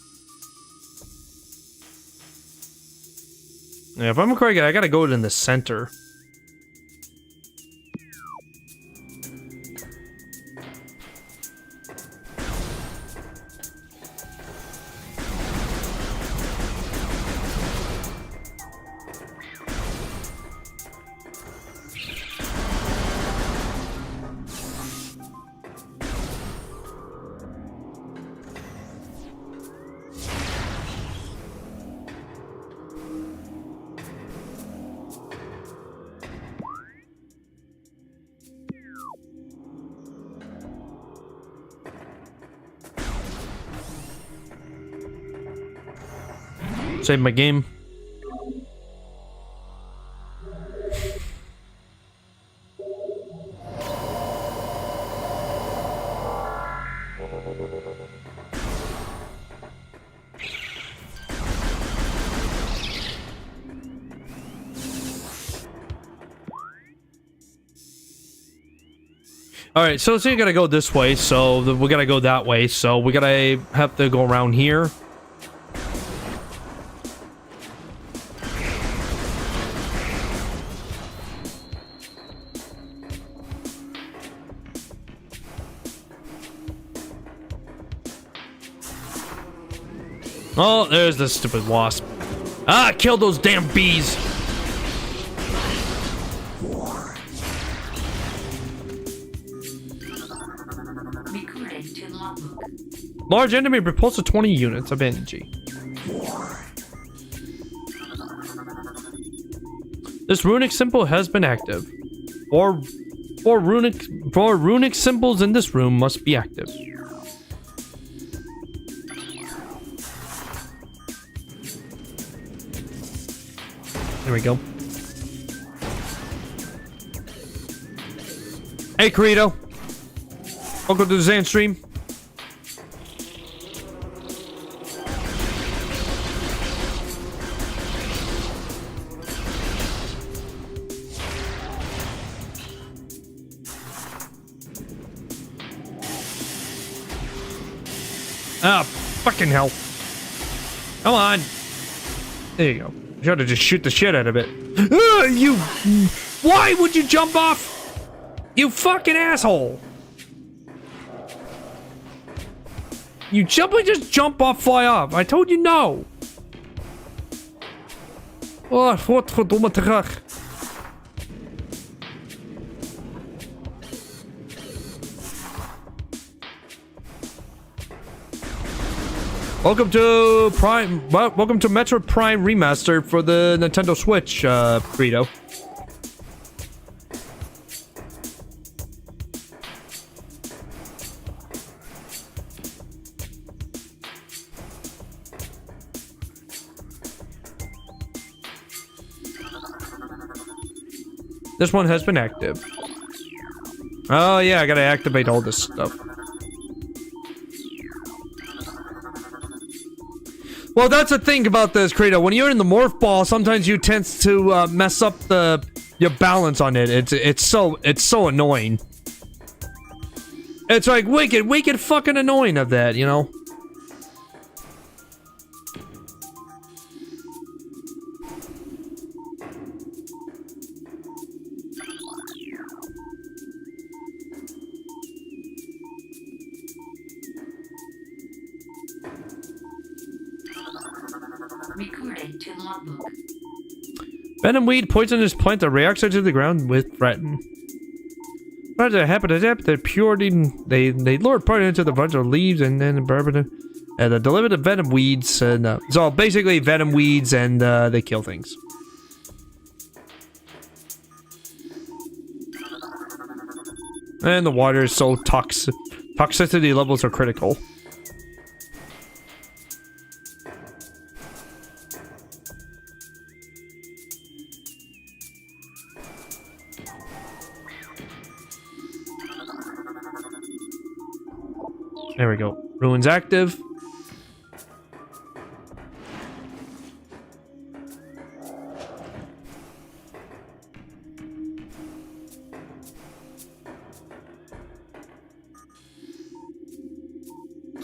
Yeah, if I'm correct, I gotta go in the center. Save my game. All right, so you gotta go this way, so we gotta go that way, so we gotta have to go around here. Oh, there's the stupid wasp. Ah, kill those damn bees. Large enemy repulsed 20 units of energy. This runic symbol has been active. Or runic symbols in this room must be active. There we go. Hey, Corito. Welcome to the Zanstream. Ah, fucking hell. Come on. There you go. You gotta just shoot the shit out of it. You... Why would you jump off? You fucking asshole. You just jump off, fly off. I told you no. Oh, godverdomme terug. Welcome to welcome to Metroid Prime Remastered for the Nintendo Switch, Frito. This one has been active. Oh yeah, I gotta activate all this stuff. Well, that's the thing about this, Credo. When you're in the morph ball, sometimes you tend to mess up your balance on it. It's so annoying. It's like wicked fucking annoying of that, you know. Recorded to logbook. Venom weed poisonous plant that reacts to the ground with threaten. But they happen to adapt the purity. They lure part into the bunch of leaves and then bourbon. And they deliver the venom weeds. And so basically venom weeds, and they kill things. And the water is so toxic. Toxicity levels are critical. There we go. Ruins active.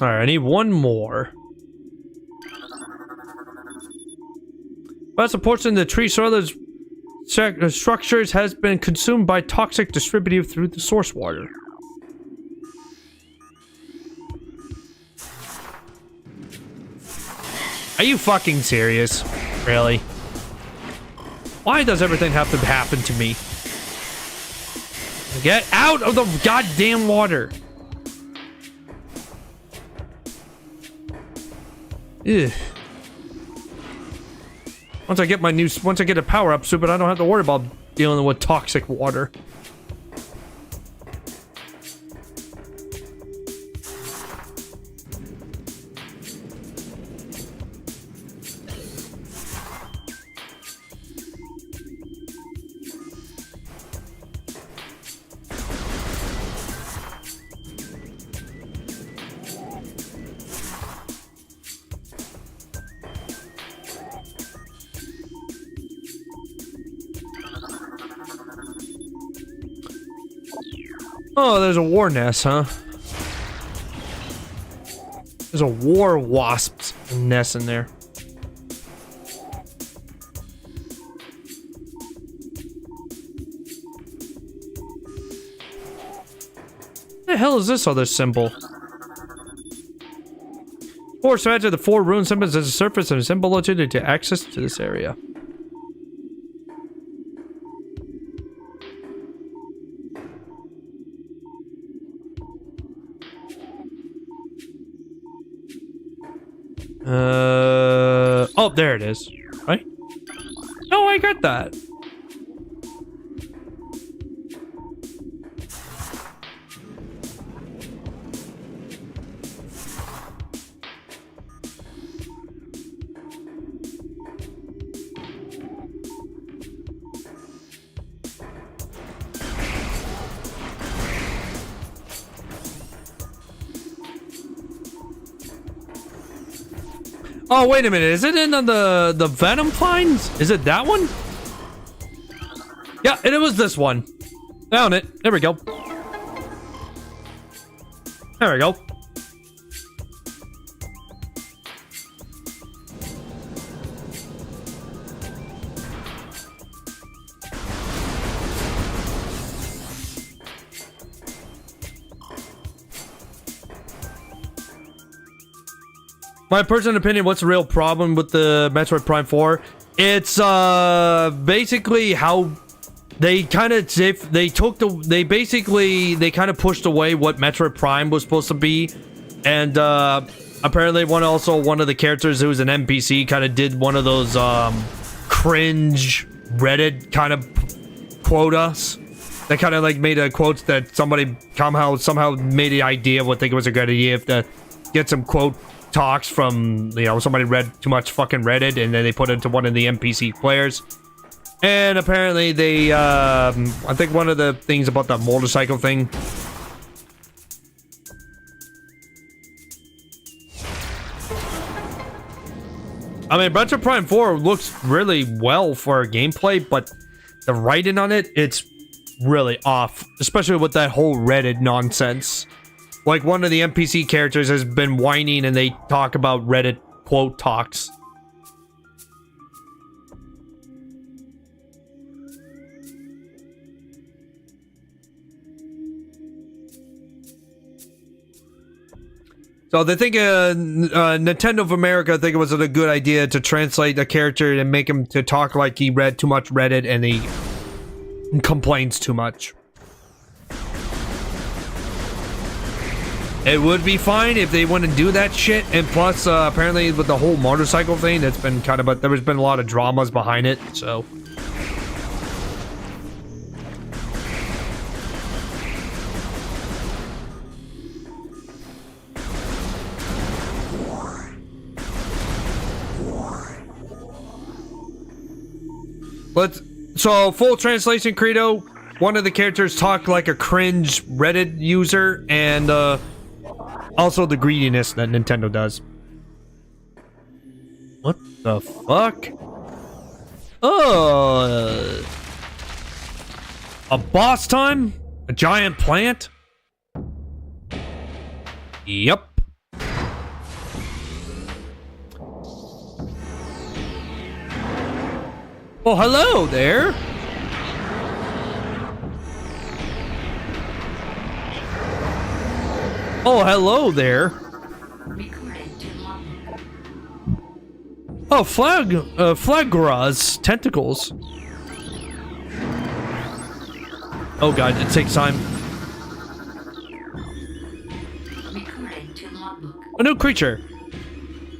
Alright, I need one more. That's a portion of the tree soil's structures has been consumed by toxic distributed through the source water. Are you fucking serious? Really? Why does everything have to happen to me? Get out of the goddamn water! Ugh. Once I get a power up, stupid, I don't have to worry about dealing with toxic water. Oh, there's a war nest, huh? There's a war wasp's nest in there. What the hell is this other symbol? Four sides of the four rune symbols as a surface and symbology to access to this area. Oh, there it is. Right? Oh, I got that. Oh, wait a minute. Is it in the Venom finds? Is it that one? Yeah, and it was this one. Found it. There we go. There we go. My personal opinion, what's the real problem with the Metroid Prime 4? It's basically how they kind of they kind of pushed away what Metroid Prime was supposed to be, and apparently one of the characters who was an NPC kind of did one of those cringe Reddit kind of quotas. They kind of like made a quote that somebody somehow made the idea of what they think was a good idea if to get some quote talks from, you know, somebody read too much fucking Reddit and then they put it into one of the NPC players. And apparently they I think one of the things about the motorcycle thing, I mean, Metroid Prime 4 looks really well for gameplay, but the writing on it, it's really off, especially with that whole Reddit nonsense. Like, one of the NPC characters has been whining and they talk about Reddit quote talks. So they think Nintendo of America think it was a good idea to translate the character and make him to talk like he read too much Reddit and he complains too much. It would be fine if they wouldn't do that shit, and plus, apparently with the whole motorcycle thing, that's been kind of, but there's been a lot of dramas behind it, so. So full translation, Credo, one of the characters talk like a cringe Reddit user, and, also the greediness that Nintendo does. What the fuck? Oh, a boss time? A giant plant? Yep. Oh, hello there. Oh, hello there. Oh, Flagra's tentacles. Oh god, it takes time. A new creature.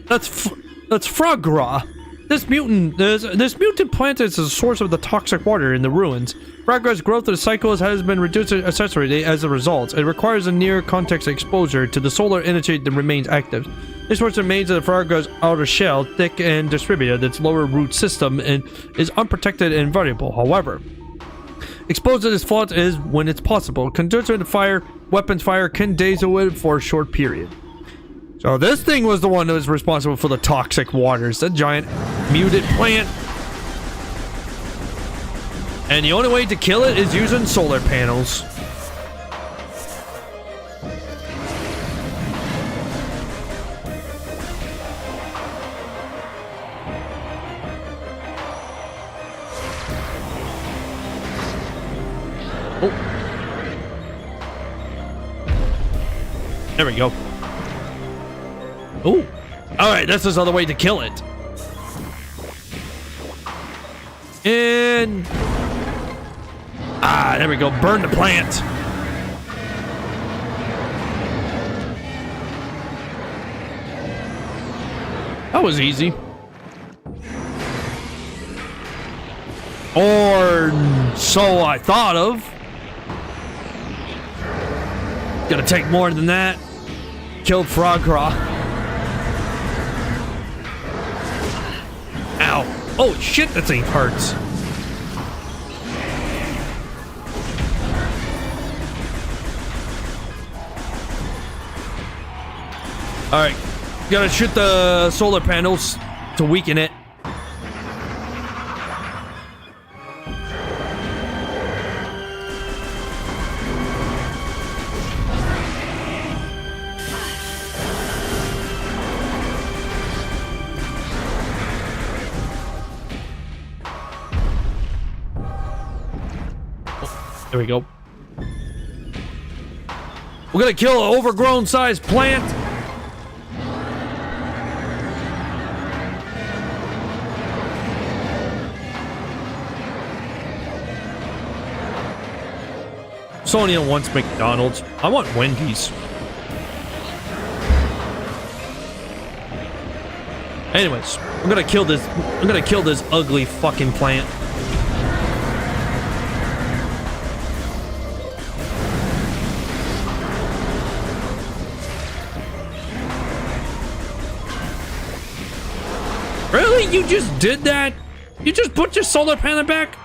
That's Fragra. This mutant plant is the source of the toxic water in the ruins. Fragra's growth of cycles has been reduced accessory as a result. It requires a near context exposure to the solar energy that remains active. This source remains in Fragra's outer shell, thick and distributed. Its lower root system and is unprotected and variable. However, exposed to this fault is when it's possible. Conducive fire, weapons fire can dazzle it for a short period. So this thing was the one that was responsible for the toxic waters, the giant mutant plant. And the only way to kill it is using solar panels. Oh. There we go. Oh. Alright, this is another way to kill it. And... ah, there we go. Burn the plant. That was easy. Or so I thought of. Gonna take more than that. Killed Frogcraw. Ow. Oh shit, that thing hurts. Alright. Gotta shoot the solar panels to weaken it. There we go. We're gonna kill an overgrown sized plant. Sonia wants McDonald's. I want Wendy's. Anyways, I'm gonna kill this. I'm gonna kill this ugly fucking plant. Really? You just did that? You just put your solar panel back?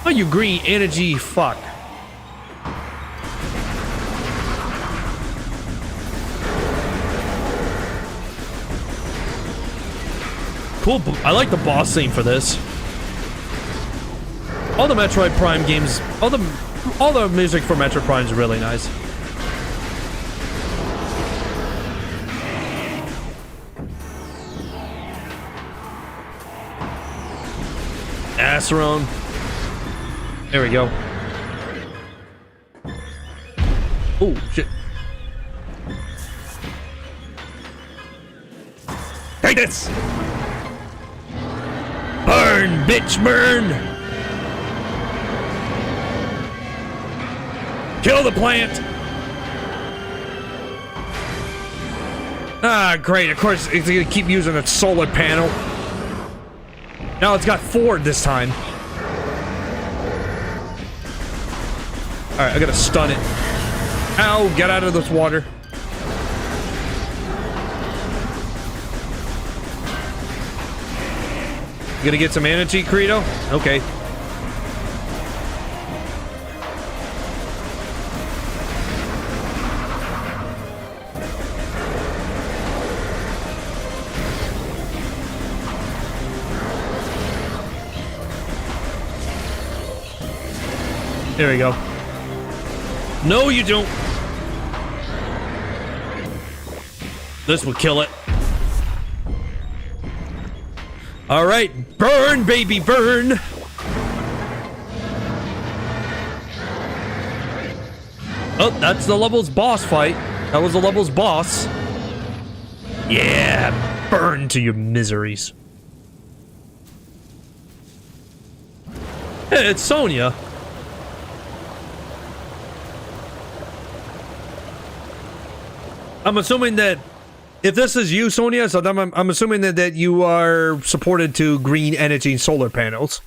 Oh, you green energy fuck. Cool. I like the boss theme for this. All the Metroid Prime games, all the music for Metroid Prime is really nice. Asaron. There we go. Oh shit. Take this! Burn, bitch, burn! Kill the plant! Ah, great. Of course, it's gonna keep using its solar panel. Now it's got 4 this time. Alright, I gotta stun it. Ow, get out of this water. You gonna get some energy, Credo? Okay. There we go. No, you don't. This will kill it. All right, burn, baby, burn. Oh, that's the level's boss fight. That was the level's boss. Yeah, burn to your miseries. Hey, it's Sonia. I'm assuming that if this is you, Sonia, so I'm assuming that you are supported to green energy and solar panels.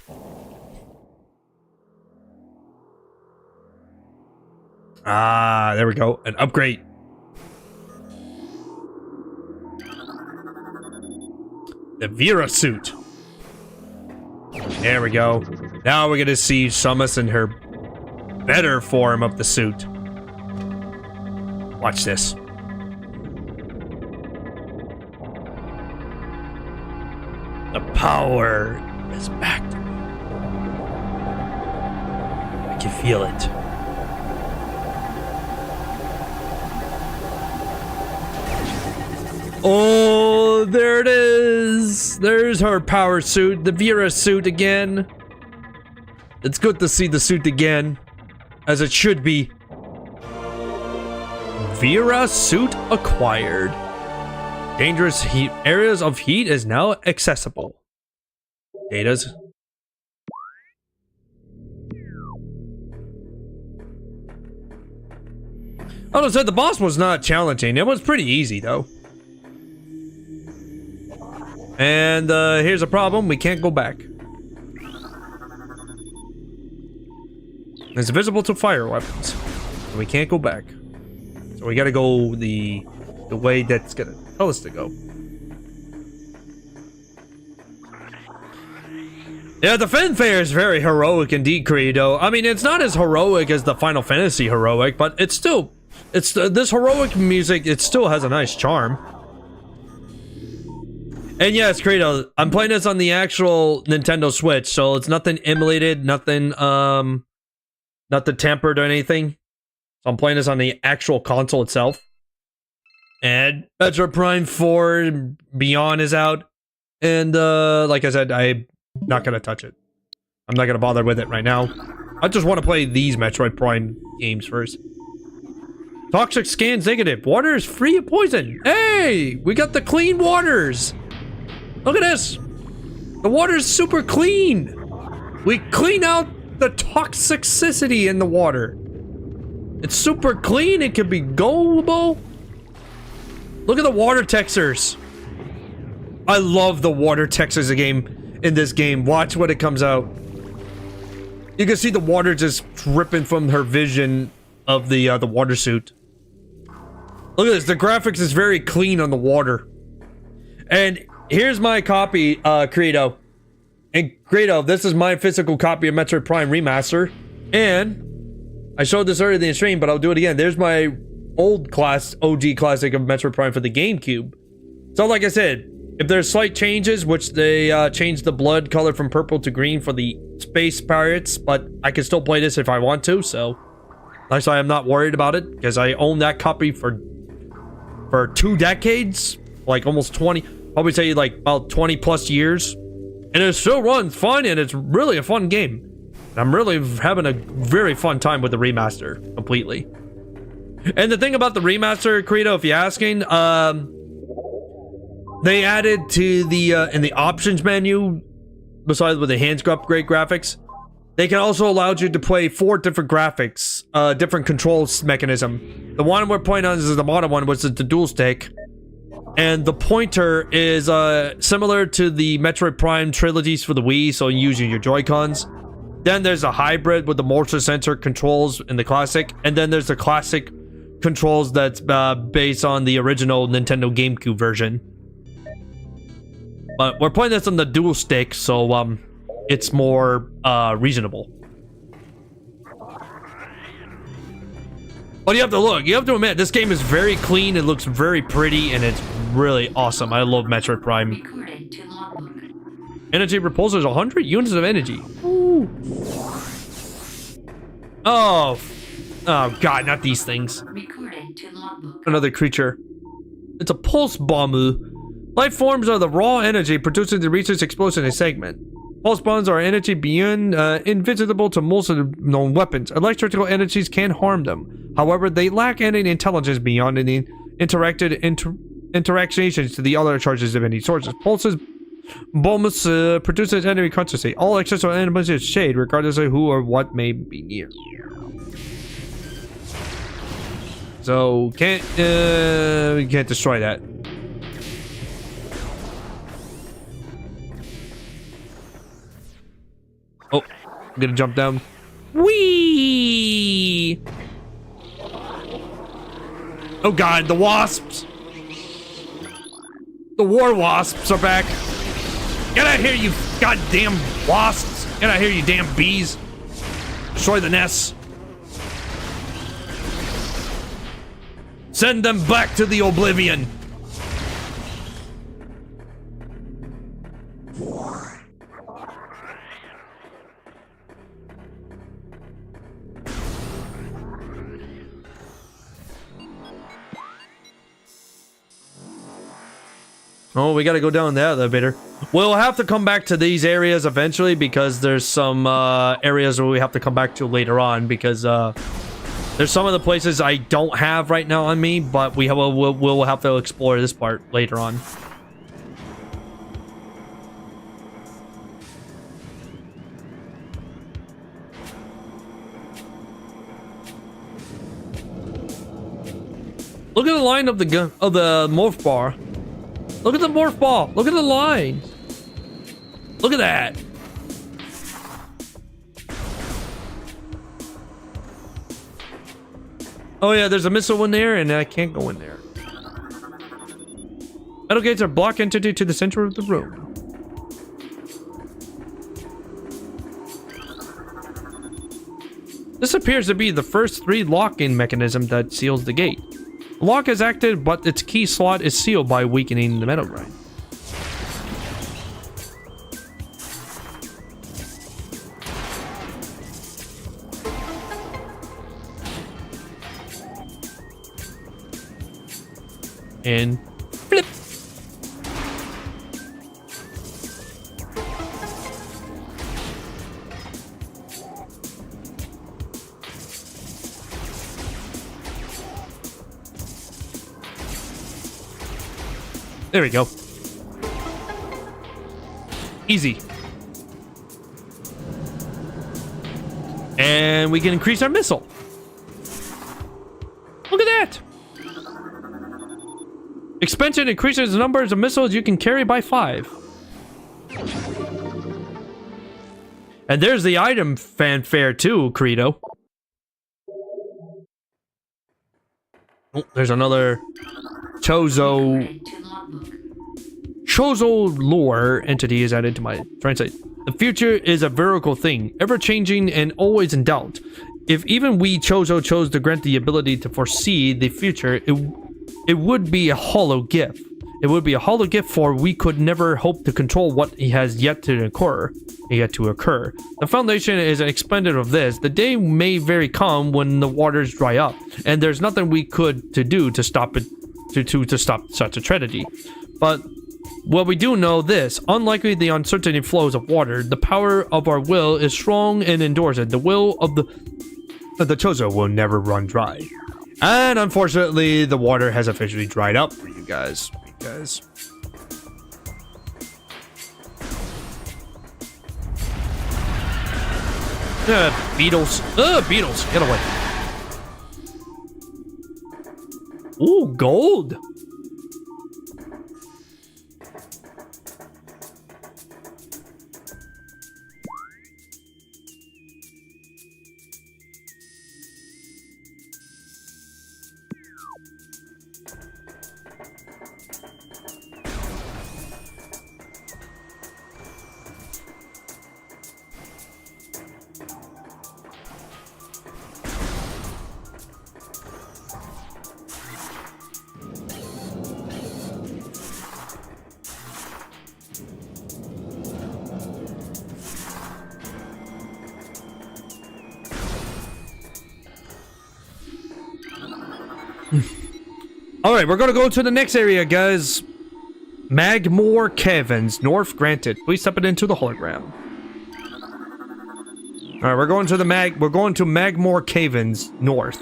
Ah, there we go. An upgrade. The Vera suit. There we go. Now we're gonna see Samus in her better form of the suit. Watch this. The power is back to me. I can feel it. Oh, there it is. There's her power suit, the Vera suit again. It's good to see the suit again. as it should be. Vera suit acquired. Dangerous heat areas of heat is now accessible. Data's. I said the boss was not challenging. It was pretty easy though. And here's a problem. We can't go back. It's visible to fire weapons. So we can't go back. So we gotta go the way that's gonna tell us to go. Yeah, the fanfare is very heroic indeed, Credo. I mean, it's not as heroic as the Final Fantasy heroic, but it's still... this heroic music, it still has a nice charm. And yes, Credo, I'm playing this on the actual Nintendo Switch, so it's nothing emulated, nothing tampered or anything. So I'm playing this on the actual console itself. And Metroid Prime 4 Beyond is out. And like I said, I'm not gonna touch it. I'm not gonna bother with it right now. I just want to play these Metroid Prime games first. Toxic scans negative. Water is free of poison. Hey, we got the clean waters. Look at this. The water is super clean. We clean out the toxicity in the water. It's super clean. It can be goable. Look at the water textures. I love the water textures in this game. Watch when it comes out. You can see the water just dripping from her vision of the water suit. Look at this. The graphics is very clean on the water. And here's my copy, Credo. And Credo, this is my physical copy of Metroid Prime Remastered. And I showed this earlier in the stream, but I'll do it again. There's my old OG classic of Metroid Prime for the GameCube. So like I said, if there's slight changes, which they changed the blood color from purple to green for the Space Pirates, but I can still play this if I want to, so that's why I'm not worried about it, because I own that copy for 2 decades, like almost 20, probably say like about 20 plus years, and it still runs fun, and it's really a fun game. And I'm really having a very fun time with the remaster completely. And the thing about the remaster, Credo, if you're asking, they added to the in the options menu, besides with the enhanced upgrade graphics, they can also allow you to play 4 different graphics, different controls mechanism. The one we're playing on is the modern one, which is the dual stick. And the pointer is similar to the Metroid Prime trilogies for the Wii, so using your Joy-Cons. Then there's a hybrid with the motion sensor controls in the classic. And then there's the classic controls that's based on the original Nintendo GameCube version. But we're playing this on the dual stick, so it's more reasonable. But you have to look. You have to admit, this game is very clean. It looks very pretty, and it's really awesome. I love Metroid Prime. Recorded to logbook. Energy repulsor is 100 units of energy. Ooh. Oh God, not these things. Recorded to logbook. Another creature. It's a pulse bomb. Life forms are the raw energy produced in the research explosion in a segment. Pulse bombs are energy beyond invisible to most of the known weapons. Electrical energies can harm them. However, they lack any intelligence beyond any interactions to the other charges of any sources. Pulses bombs produces enemy consciously. All accessible enemies is shade, regardless of who or what may be near. So we can't destroy that. Oh, I'm gonna jump down. Whee! Oh God, the wasps! The war wasps are back. Get out of here, you goddamn wasps! Get out of here, you damn bees! Destroy the nests. Send them back to the oblivion. Oh, we gotta go down the elevator. We'll have to come back to these areas eventually because there's some areas where we have to come back to later on because there's some of the places I don't have right now on me, but we'll have to explore this part later on. Look at the line of the morph bar. Look at the morph ball. Look at the line. Look at that. Oh yeah, there's a missile in there and I can't go in there. Metal gates are block entity to the center of the room. This appears to be the first 3 lock-in mechanism that seals the gate. The lock is active, but its key slot is sealed by weakening the metal grind. And flip. There we go. Easy. And we can increase our missile. Look at that. Expansion increases the numbers of missiles you can carry by 5. And there's the item fanfare too, Credo. Oh, there's another Chozo lore entity is added to my translate. The future is a vertical thing, ever changing and always in doubt. If even we Chozo chose to grant the ability to foresee the future, it would be a hollow gift. It would be a hollow gift, for we could never hope to control what has yet to occur. The foundation is expended of this. The day may very come when the waters dry up, and there's nothing we could do to stop it, to stop such a tragedy. But well, we do know this: unlikely the uncertainty flows of water, the power of our will is strong and endures it. The will of the Chozo will never run dry. And unfortunately, the water has officially dried up for you guys. Beetles. Beetles. Get away. Ooh, gold. Alright, we're gonna go to the next area, guys. Magmoor Caverns, North granted. Please step it into the hologram. Alright, we're going to Magmoor Caverns, North.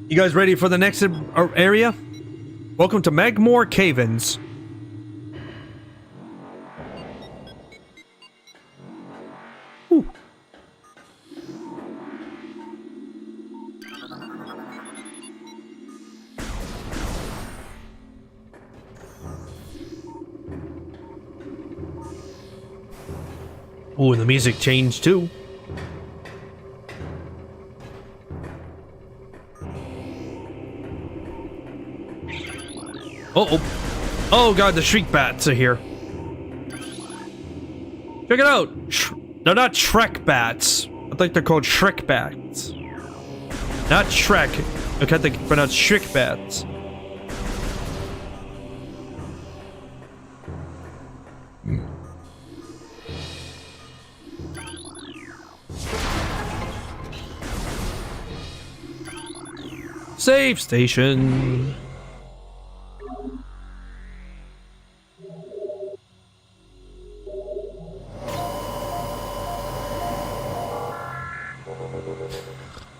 You guys ready for the next area? Welcome to Magmoor Caverns. Ooh, the music changed too. Uh-oh. Oh god, the shriek bats are here. Check it out. They're not Shrek bats. I think they're called Shrek bats. Not Shrek. I can't think pronounce Shrek bats. Save station.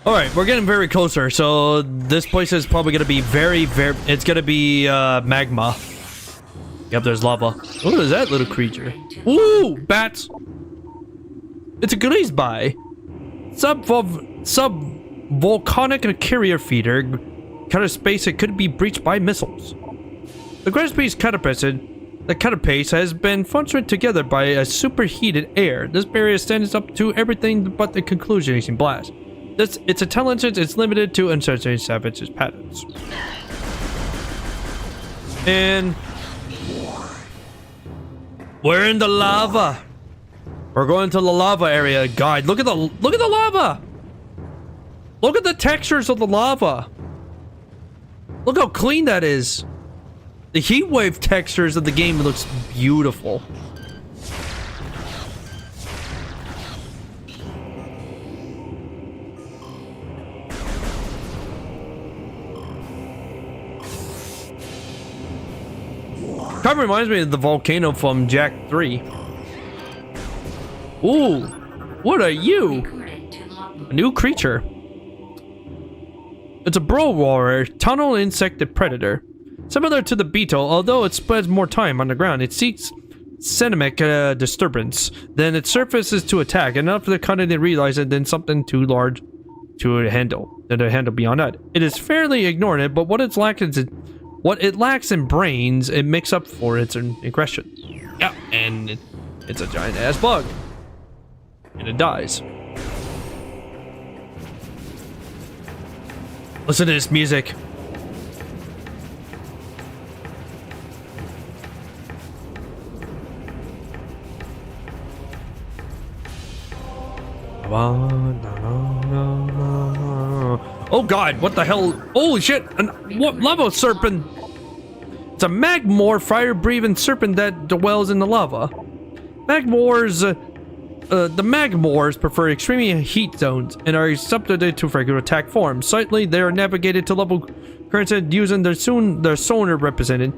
Alright, we're getting very closer, so this place is probably going to be very, it's going to be magma. Yep, there's lava. What is that little creature? Ooh, bats! It's a grease by. Sub-volcanic carrier feeder. Kind of space it could be breached by missiles. The grease beast carapace has been functioning together by a superheated air. This barrier stands up to everything but the conclusion blast. Its intelligence is limited to uncertain savage patterns. And we're in the lava. We're going to the lava area. Guide, look at the lava. Look at the textures of the lava. Look how clean that is. The heat wave textures of the game looks beautiful. Kind of reminds me of the volcano from Jack 3. Ooh, what are you? A new creature. It's a burrower, tunnel insect predator. Similar to the beetle, although it spends more time on the ground, it seeks seismic disturbance. Then it surfaces to attack, enough for the cunning to realize it, then something too large to handle. Then to handle beyond that. It is fairly ignorant, but what it lacks in brains, it makes up for its aggression. Yeah, and it's a giant ass bug. And it dies. Listen to this music. Oh god, what the hell? Holy shit! What lava serpent? It's a magmor fire-breathing serpent that dwells in the lava. The magmors prefer extreme heat zones and are susceptible to regular attack forms. Slightly, they are navigated to level currents using their sonar represented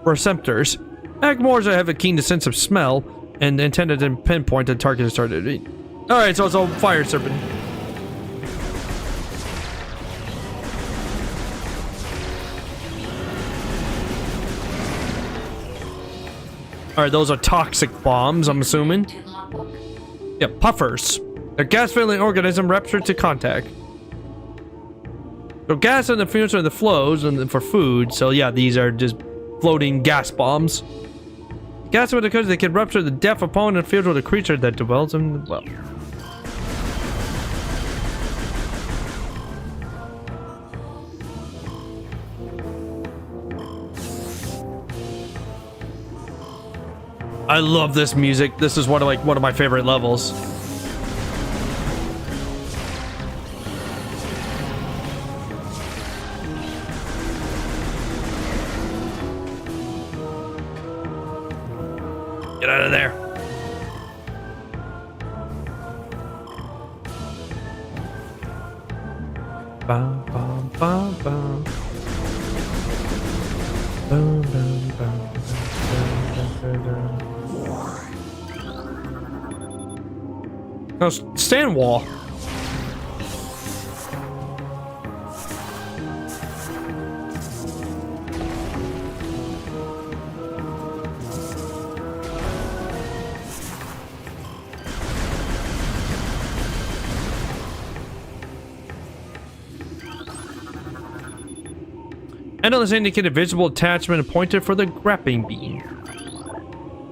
receptors. Magmors have a keen sense of smell and intended to pinpoint the target and start to eat. Alright, so it's a fire serpent. Alright, those are toxic bombs, I'm assuming. Yeah, puffers. They're gas-filling organism raptured to contact. So gas in the future of the flows and for food, so yeah, these are just floating gas bombs. Gas because they can rupture the deaf opponent and field with a creature that dwells in the well. I love this music. This is one of my favorite levels. Get out of there. Bum, bum, bum, bum. Bum, bum, bum, bum. No, stand wall. Endless indicated visible attachment and pointer for the grappling beam.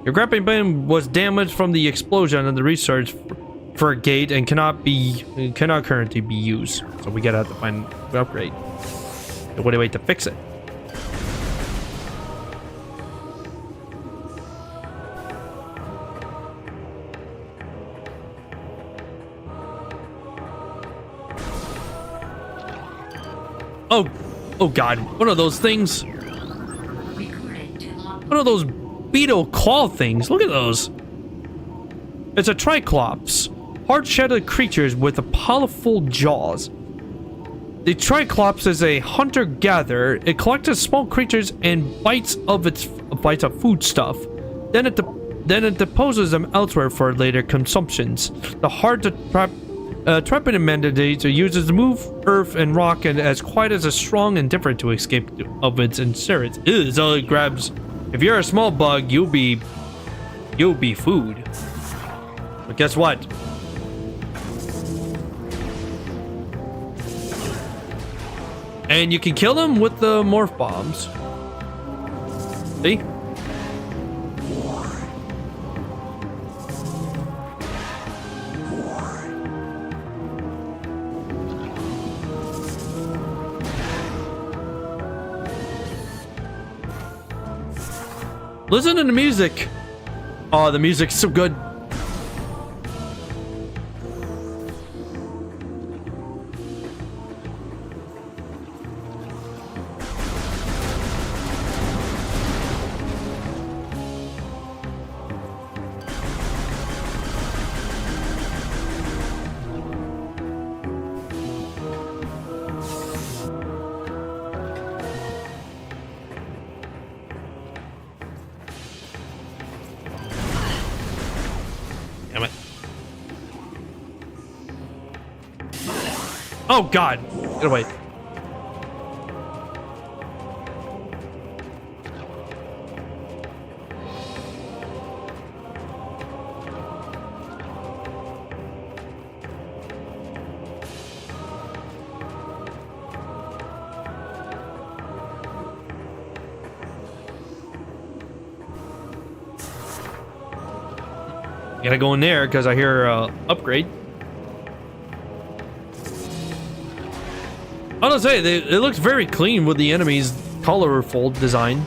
Your grappling beam was damaged from the explosion and the research frigate and cannot currently be used. So we gotta have to find an upgrade. What do we wait to fix it? Oh god, what are those things? What are those beetle claw things? Look at those. It's a triclops. Hard-shelled creatures with powerful jaws. The Triclops is a hunter-gatherer. It collects small creatures and bites of foodstuff. Then it deposes them elsewhere for later consumptions. The trepidant mandates uses to move earth and rock and as quiet as a strong and different to escape of its inserts. Ew, so it grabs. If you're a small bug, you'll be food. But guess what? And you can kill them with the morph bombs. See? Listen to the music. Oh, the music's so good. Damn it. Oh God, get away. Gotta go in there because I hear upgrade. I don't say it looks very clean with the enemies' colorful design.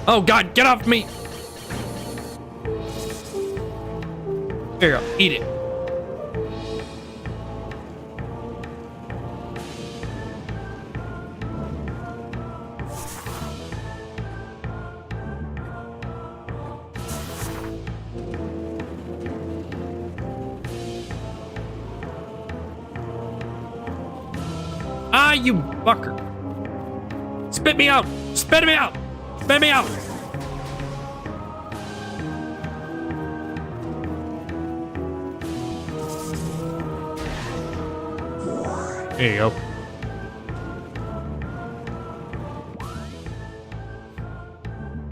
Oh God, get off me! Here you go, eat it. Ah, you fucker. Spit me out! Spit me out! Spit me out! There you go.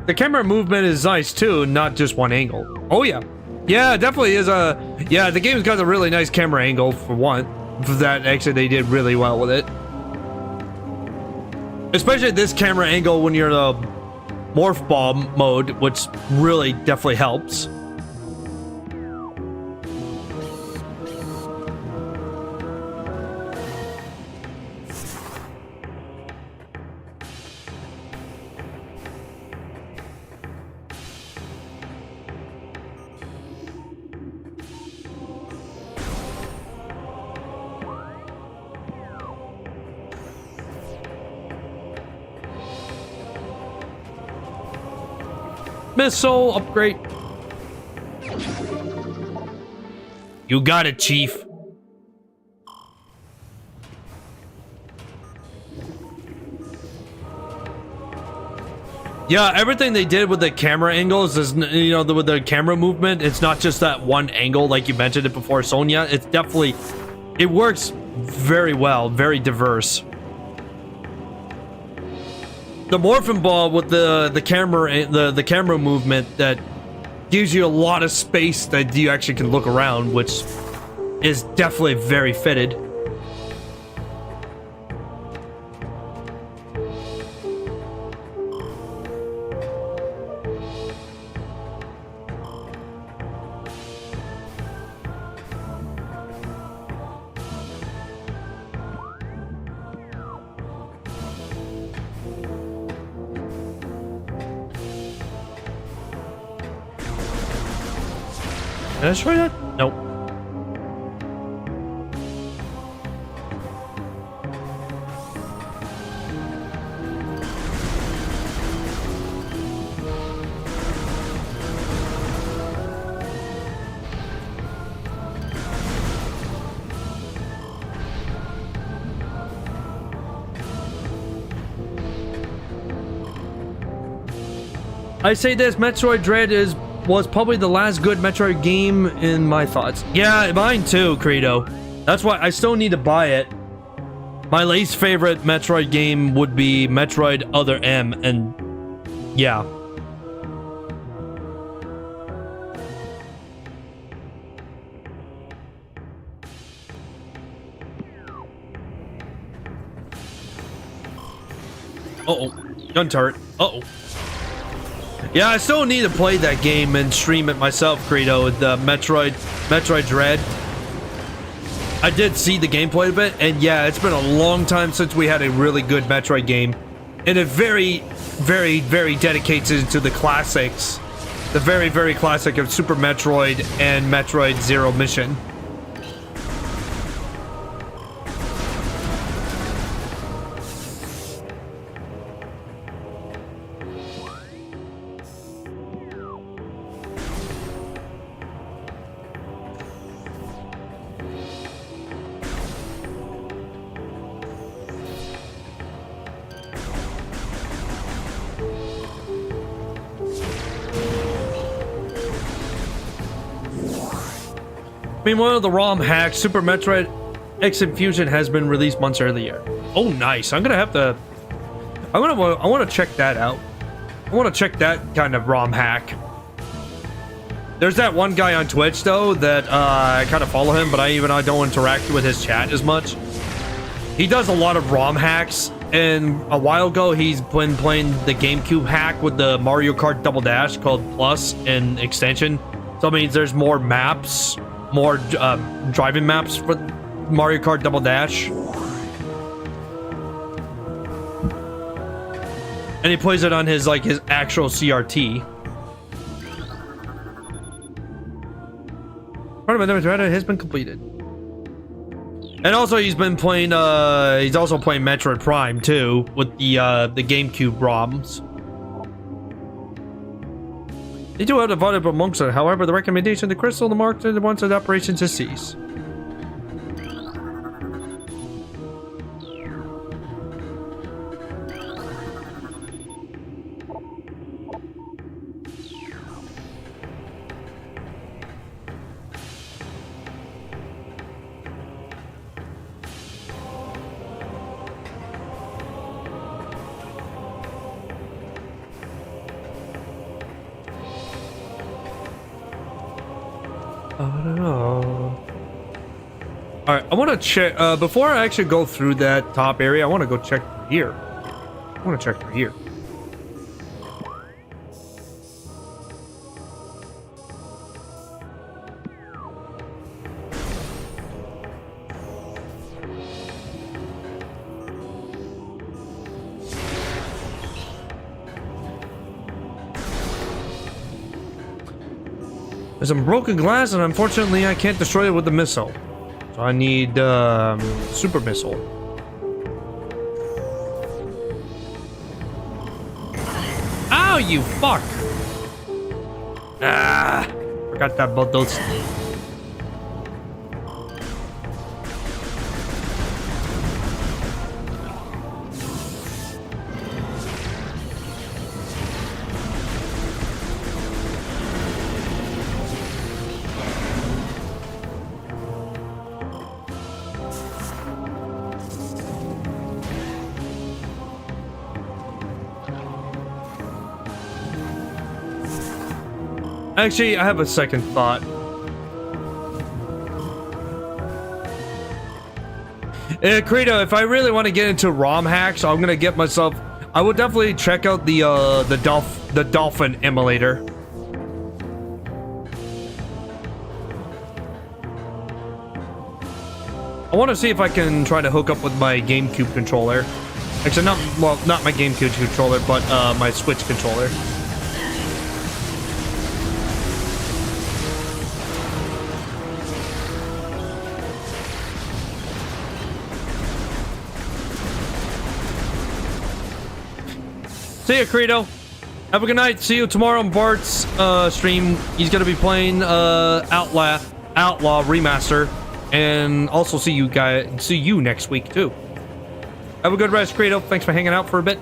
The camera movement is nice too, not just one angle. Oh yeah. Yeah, it definitely is a... Yeah, the game's got a really nice camera angle for one. For that, actually, they did really well with it. Especially this camera angle when you're in the morph bomb mode, which really definitely helps. Missile upgrade. You got it, Chief. Yeah, everything they did with the camera angles is, you know, with the camera movement, it's not just that one angle like you mentioned it before, Sonya. It's definitely, it works very well, very diverse. The morphin ball with the camera movement that gives you a lot of space that you actually can look around, which is definitely very fitted. Did I destroy that? Nope. I say this, Metroid Dread was probably the last good Metroid game in my thoughts. Yeah, mine too, Credo. That's why I still need to buy it. My least favorite Metroid game would be Metroid Other M, and yeah. Uh-oh. Gun turret. Uh-oh. Yeah, I still need to play that game and stream it myself, Credo, the Metroid Dread. I did see the gameplay of it, and yeah, it's been a long time since we had a really good Metroid game. And it very, very, very dedicated to the classics. The very, very classic of Super Metroid and Metroid Zero Mission. Meanwhile, the ROM hack Super Metroid X Infusion has been released months earlier. Oh, nice. I want to check that out. I want to check that kind of ROM hack. There's that one guy on Twitch though that I kind of follow him, but I don't interact with his chat as much. He does a lot of ROM hacks, and a while ago he's been playing the GameCube hack with the Mario Kart Double Dash called Plus and Extension. So it means there's more maps. More driving maps for Mario Kart Double Dash. And he plays it on his actual CRT. Part of my Metroid has been completed. And also he's been playing he's also playing Metroid Prime too with the GameCube ROMs. They do have divided amongst it. However, the recommendation to Crystal, the mark, the ones that operation to cease. Alright, I want to check, before I actually go through that top area, I want to go check here. I want to check for here. There's some broken glass, and unfortunately I can't destroy it with the missile. So I need super missile. Ow, you fuck! Ah, forgot about those. Actually, I have a second thought. Credo, if I really want to get into ROM hacks, I'm gonna get myself. I would definitely check out the Dolphin emulator. I want to see if I can try to hook up with my GameCube controller. Actually, not my GameCube controller, but my Switch controller. See ya, Credo. Have a good night. See you tomorrow on Bart's stream. He's gonna be playing Outlaw Remaster, and also see you next week too. Have a good rest, Credo. Thanks for hanging out for a bit.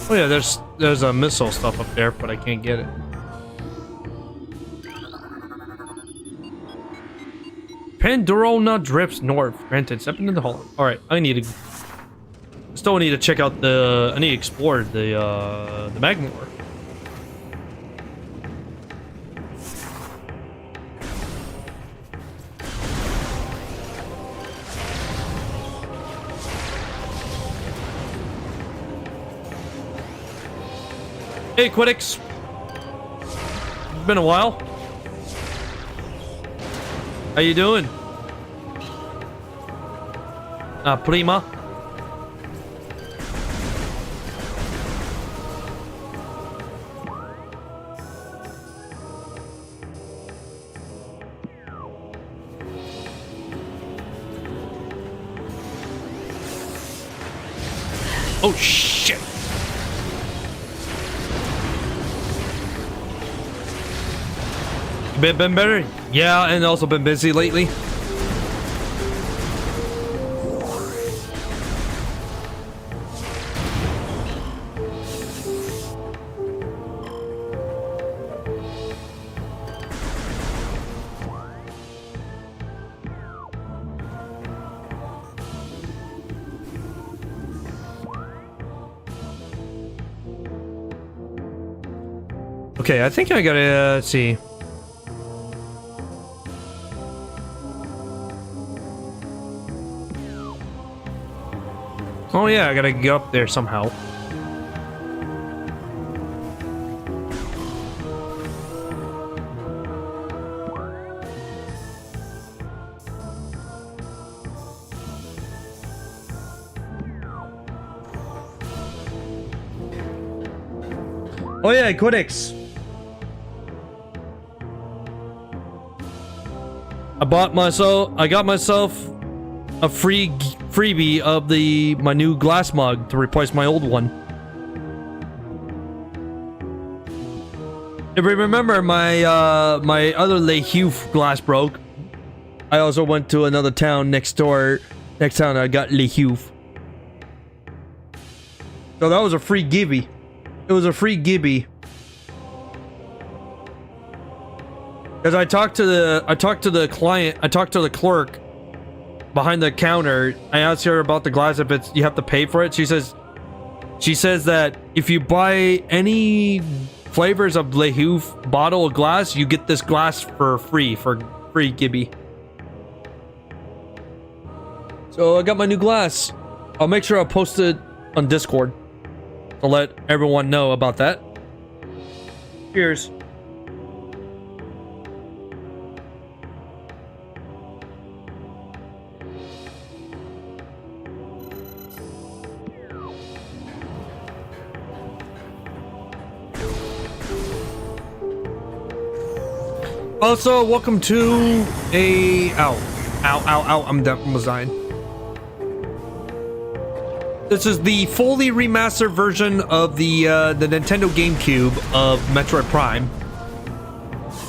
Oh yeah, there's a missile stuff up there, but I can't get it. Pandorona drifts north. Granted, step into the hall. All right, I need to. Still need to check out the. I need to explore the Magmor. Hey, Quiddix. It's been a while. How you doing? Prima. Oh, shit. Been better? Yeah, and also been busy lately. Okay, I think I gotta see. Oh yeah, I gotta get up there somehow. Oh yeah, Codex. I got myself a freebie of my new glass mug to replace my old one. If you remember, my other Le Hue glass broke. I also went to another town next door. Next town I got Le Hue. So that was a free gibby. It was a free gibby. Because I talked to the client, I talked to the clerk behind the counter. I asked her about the glass, if you have to pay for it. She says that if you buy any flavors of Le Hue bottle of glass, you get this glass for free gibby. So I got my new glass. I'll make sure I'll post it on Discord to let everyone know about that. Cheers. Also, welcome to a I'm dying. This is the fully remastered version of the Nintendo GameCube of Metroid Prime.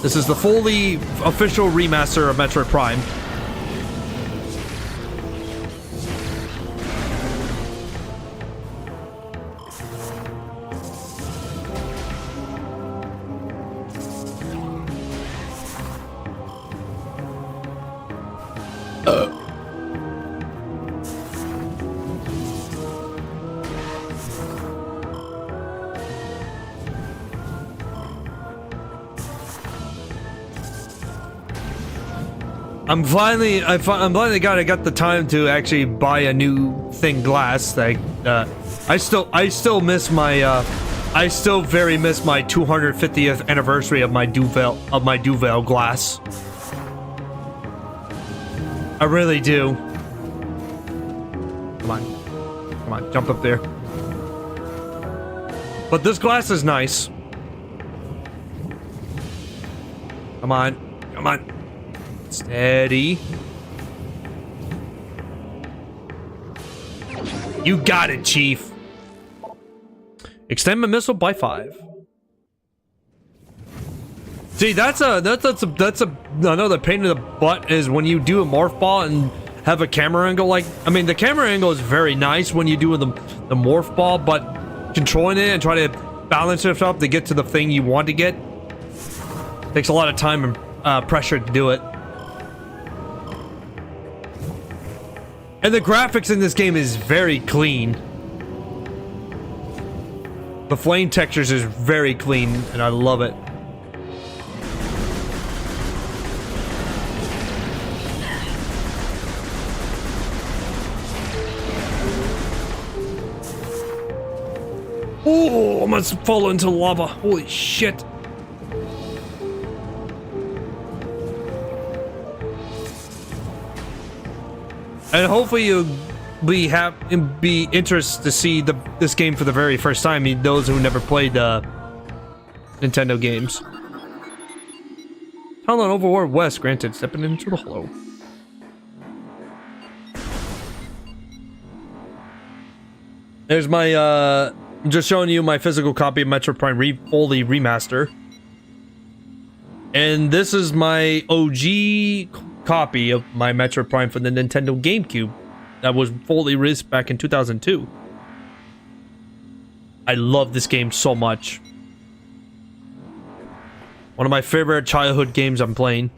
This is the fully official remaster of Metroid Prime. I'm finally I got the time to actually buy a new thing glass. Like I still miss my I still very miss my 250th anniversary of my Duvel glass. I really do. Come on. Come on, jump up there. But this glass is nice. Come on. Come on. Steady. You got it, Chief. Extend my missile by 5. See, that's another pain in the butt is when you do a morph ball and have a camera angle. Like, I mean, the camera angle is very nice when you do the morph ball, but controlling it and try to balance it up to get to the thing you want to get takes a lot of time and pressure to do it. And the graphics in this game is very clean. The flame textures is very clean, and I love it. Oh, I almost fall into lava. Holy shit. And hopefully you'll be interested to see this game for the very first time, those who never played Nintendo games. Tallon IV West granted, stepping into the hollow. There's my just showing you my physical copy of Metroid Prime fully remaster. And this is my OG copy of my Metroid Prime for the Nintendo GameCube that was fully released back in 2002. I love this game so much. One of my favorite childhood games I'm playing.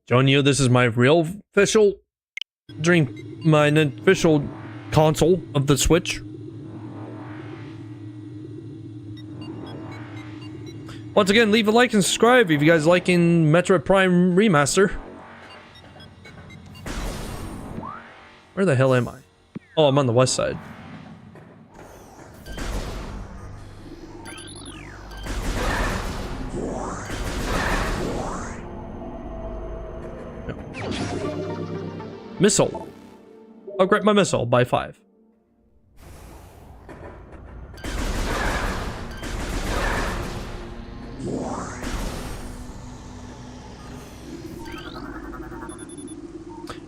Showing you this is my real official my official console of the Switch. Once again, leave a like and subscribe if you guys liking Metroid Prime Remaster. Where the hell am I? Oh, I'm on the west side. Missile. Upgrade my missile by 5.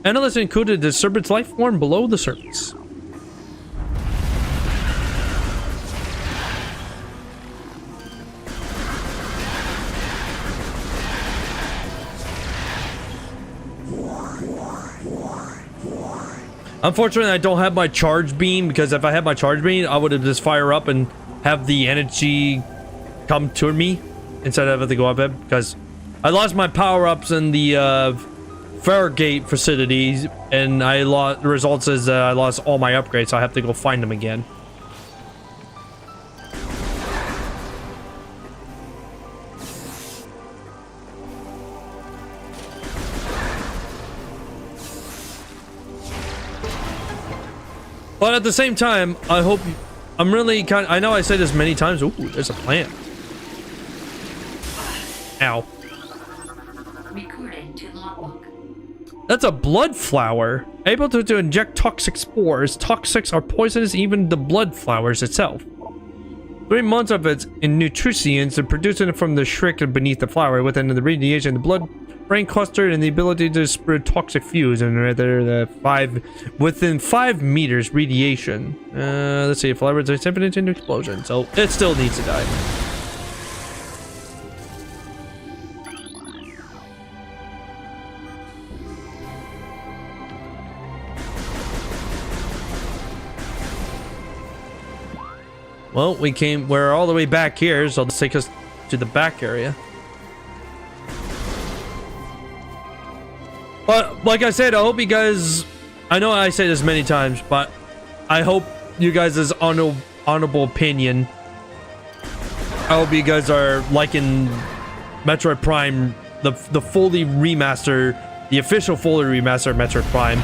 Analysts included the serpent's life form below the surface. Unfortunately, I don't have my charge beam, because if I had my charge beam, I would have just fire up and have the energy come to me instead of having to go up it, because I lost my power-ups in the frigate facilities, and the results is I lost all my upgrades, so I have to go find them again. But at the same time, I hope I'm really I know I said this many times. Ooh, there's a plant. Ow. Recording to logbook. That's a blood flower. Able to inject toxic spores. Toxics are poisonous, even the blood flowers itself. 3 months of its nutrients are producing from the shriek beneath the flower. Within the radiation, the blood brain cluster and the ability to spread toxic fuse, and rather within 5 meters radiation. Let's see, flowers are infinite into explosion, so it still needs to die. Well, we're all the way back here, so let's take us to the back area. But like I said, I hope you guys, I know I say this many times, but I hope you guys' honorable opinion, I hope you guys are liking Metroid Prime, the fully remaster, the official fully remastered Metroid Prime.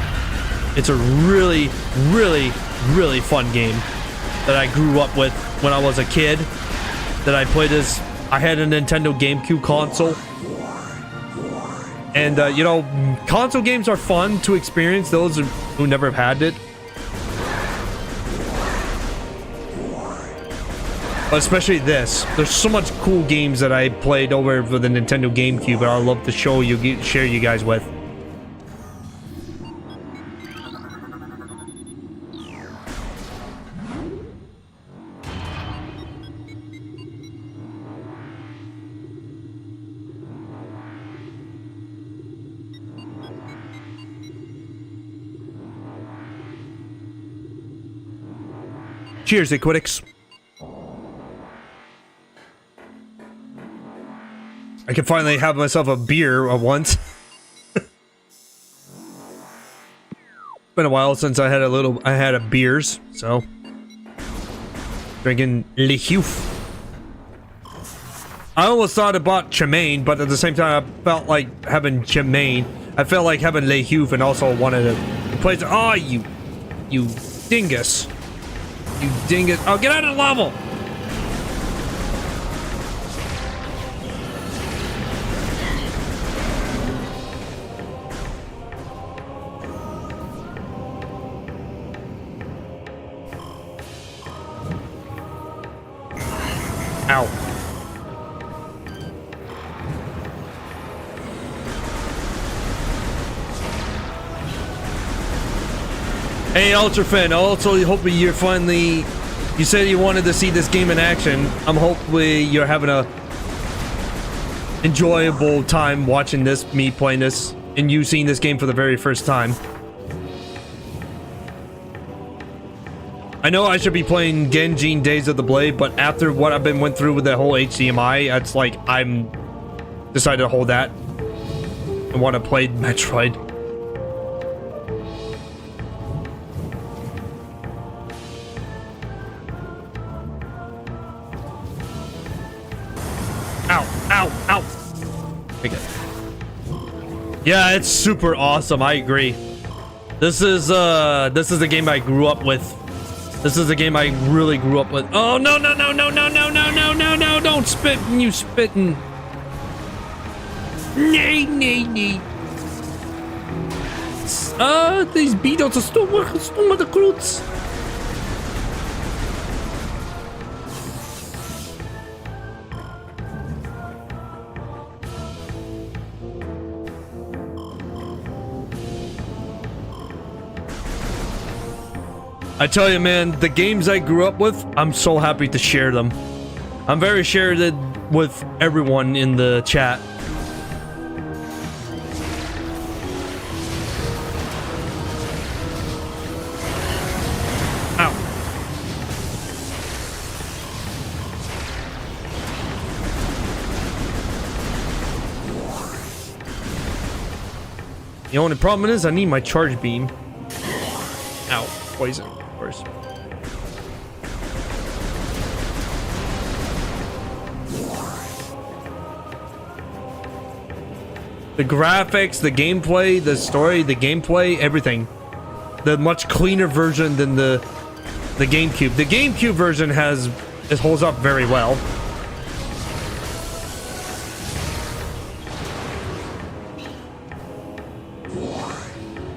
It's a really, really, really fun game that I grew up with when I was a kid. That I played as... I had a Nintendo GameCube console. And, you know, console games are fun to experience, those who never have had it. But especially this. There's so much cool games that I played over with the Nintendo GameCube that I'd love to share you guys with. Cheers, Equitix. I can finally have myself a beer once. Been a while since I had a beers, so drinking Le Huf. I almost thought about Chimane, but at the same time I felt like having Chimane. I felt like having Le Huf and also wanted to play. Oh, you dingus. You dingus. Oh, get out of the level! Ow. Hey, Ultrafan, I also hope you're finally... You said you wanted to see this game in action. I'm hopefully you're having a enjoyable time watching this, me playing this, and you seeing this game for the very first time. I know I should be playing Genjin Days of the Blade, but after what I've went through with the whole HDMI, it's like I'm decided to hold that and want to play Metroid. Ow! Okay. Yeah, it's super awesome. I agree. This is the game I grew up with. This is the game I really grew up with. Oh no! Don't spit! You spitting! Nee. These beetles are stomme de kroets. I tell you, man, the games I grew up with, I'm so happy to share them. I'm very shared with everyone in the chat. Ow. The only problem is I need my charge beam. Ow, poison. The graphics, the gameplay, the story, the gameplay, everything. The much cleaner version than the GameCube. The GameCube version holds up very well.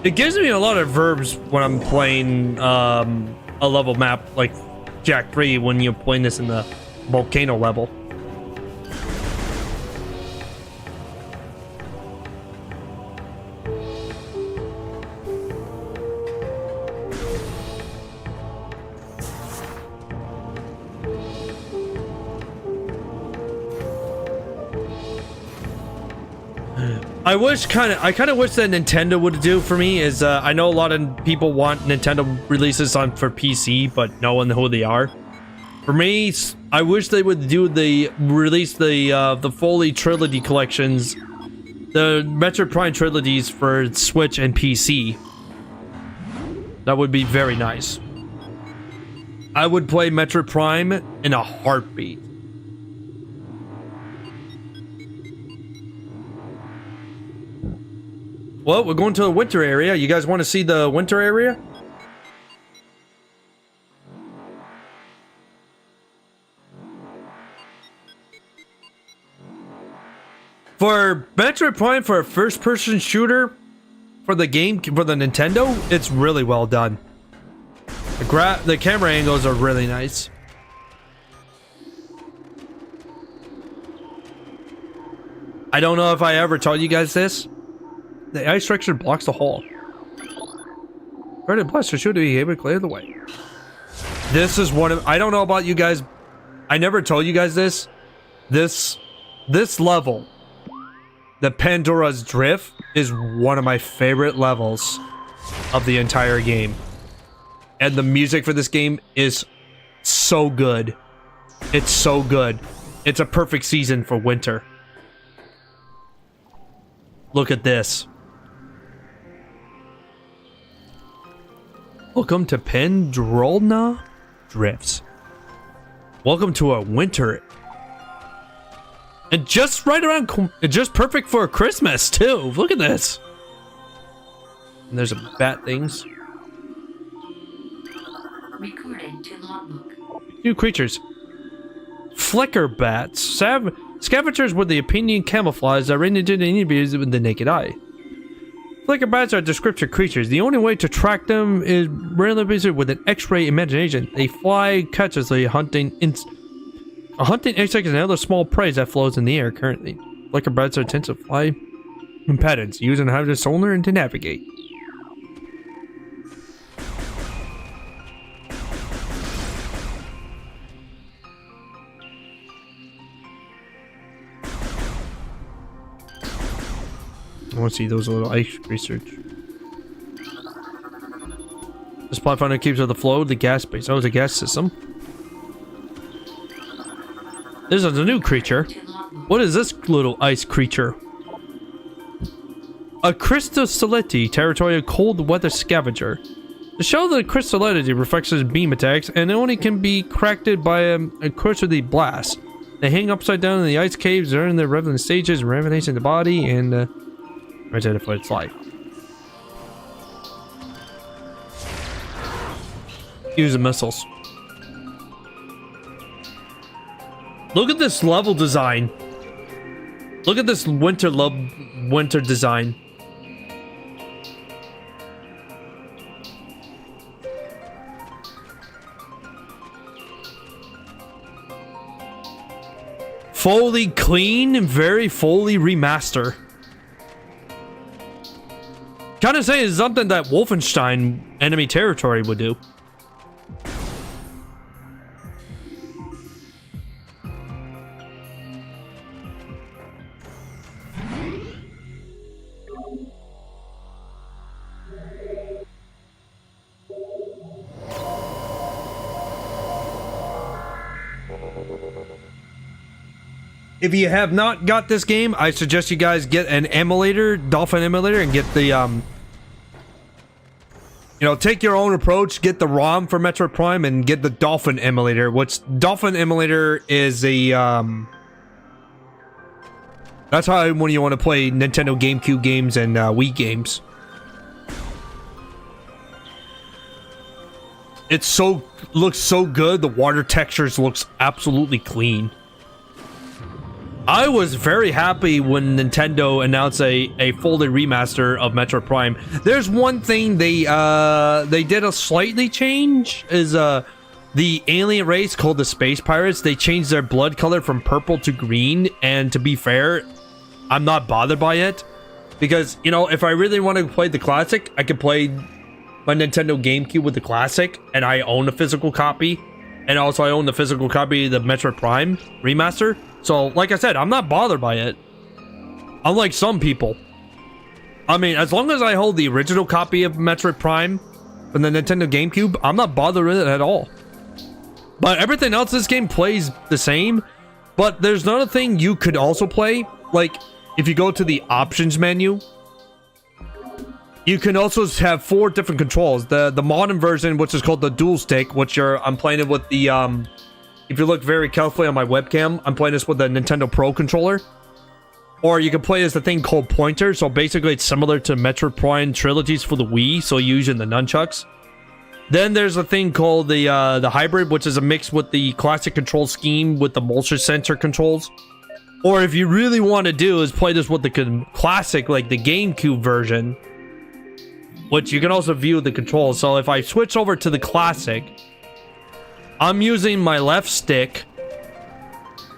It gives me a lot of verbs when I'm playing a level map like Jack 3 when you're playing this in the volcano level. I kind of wish that Nintendo would do for me is I know a lot of people want Nintendo releases for PC, but knowing who they are. For me, I wish they would release the Foley Trilogy collections, the Metroid Prime trilogies for Switch and PC. That would be very nice. I would play Metroid Prime in a heartbeat. Well, we're going to the winter area. You guys want to see the winter area? For Metroid Prime, for a first-person shooter, for the game, for the Nintendo, it's really well done. The camera angles are really nice. I don't know if I ever told you guys this. The ice structure blocks the hole. Credit blaster should be able to clear the way. This is one of, I don't know about you guys. I never told you guys this. This level, the Pandora's Drift, is one of my favorite levels of the entire game. And the music for this game is so good. It's so good. It's a perfect season for winter. Look at this. Welcome to Pendrolna Drifts. Welcome to a winter. And just right around, just perfect for Christmas too. Look at this. And there's a bat things. Recorded to logbook. New creatures. Flicker bats. Scavengers with the opinion camouflage that range into interviews with the naked eye. Flicker bats are descriptive creatures. The only way to track them is rarely visited with an X-ray imagination. They fly cautiously, hunting insects and other small prey that floats in the air currently. Flicker bats are tend to fly in patterns, using hydrogen sonar to navigate. I want to see those little ice research. This platform keeps with the flow of the gas base. Oh, it's a gas system. This is a new creature. What is this little ice creature? A crystallity, territorial cold weather scavenger. The shell of the crystallity reflects beam attacks and only can be cracked by a cursory blast. They hang upside down in the ice caves during their revenant stages, revenating the body and ready for its life. Use the missiles. Look at this level design. Look at this winter design. Fully clean and very fully remaster. Kind of saying something that Wolfenstein enemy territory would do. If you have not got this game, I suggest you guys get an emulator, Dolphin emulator, and get the take your own approach, get the ROM for Metroid Prime and get the Dolphin emulator, which Dolphin emulator is a that's how when you want to play Nintendo GameCube games and Wii games. It's looks so good. The water textures looks absolutely clean. I was very happy when Nintendo announced a fully remaster of Metroid Prime. There's one thing they did a slightly change is the alien race called the Space Pirates. They changed their blood color from purple to green, and to be fair, I'm not bothered by it because if I really want to play the classic, I could play my Nintendo GameCube with the classic, and I own a physical copy, and also I own the physical copy of the Metroid Prime remaster. So, like I said, I'm not bothered by it. Unlike some people. I mean, as long as I hold the original copy of Metroid Prime from the Nintendo GameCube, I'm not bothered with it at all. But everything else, this game plays the same. But there's another thing you could also play. Like, if you go to the options menu, you can also have 4 different controls. The modern version, which is called the dual stick, which I'm playing it with the if you look very carefully on my webcam, I'm playing this with the Nintendo Pro controller. Or you can play as the thing called pointer. So basically it's similar to Metroid Prime trilogies for the Wii. So using the nunchucks. Then there's a thing called the hybrid, which is a mix with the classic control scheme with the motion sensor controls. Or if you really want to do is play this with the classic, like the GameCube version, which you can also view the controls. So if I switch over to the classic, I'm using my left stick.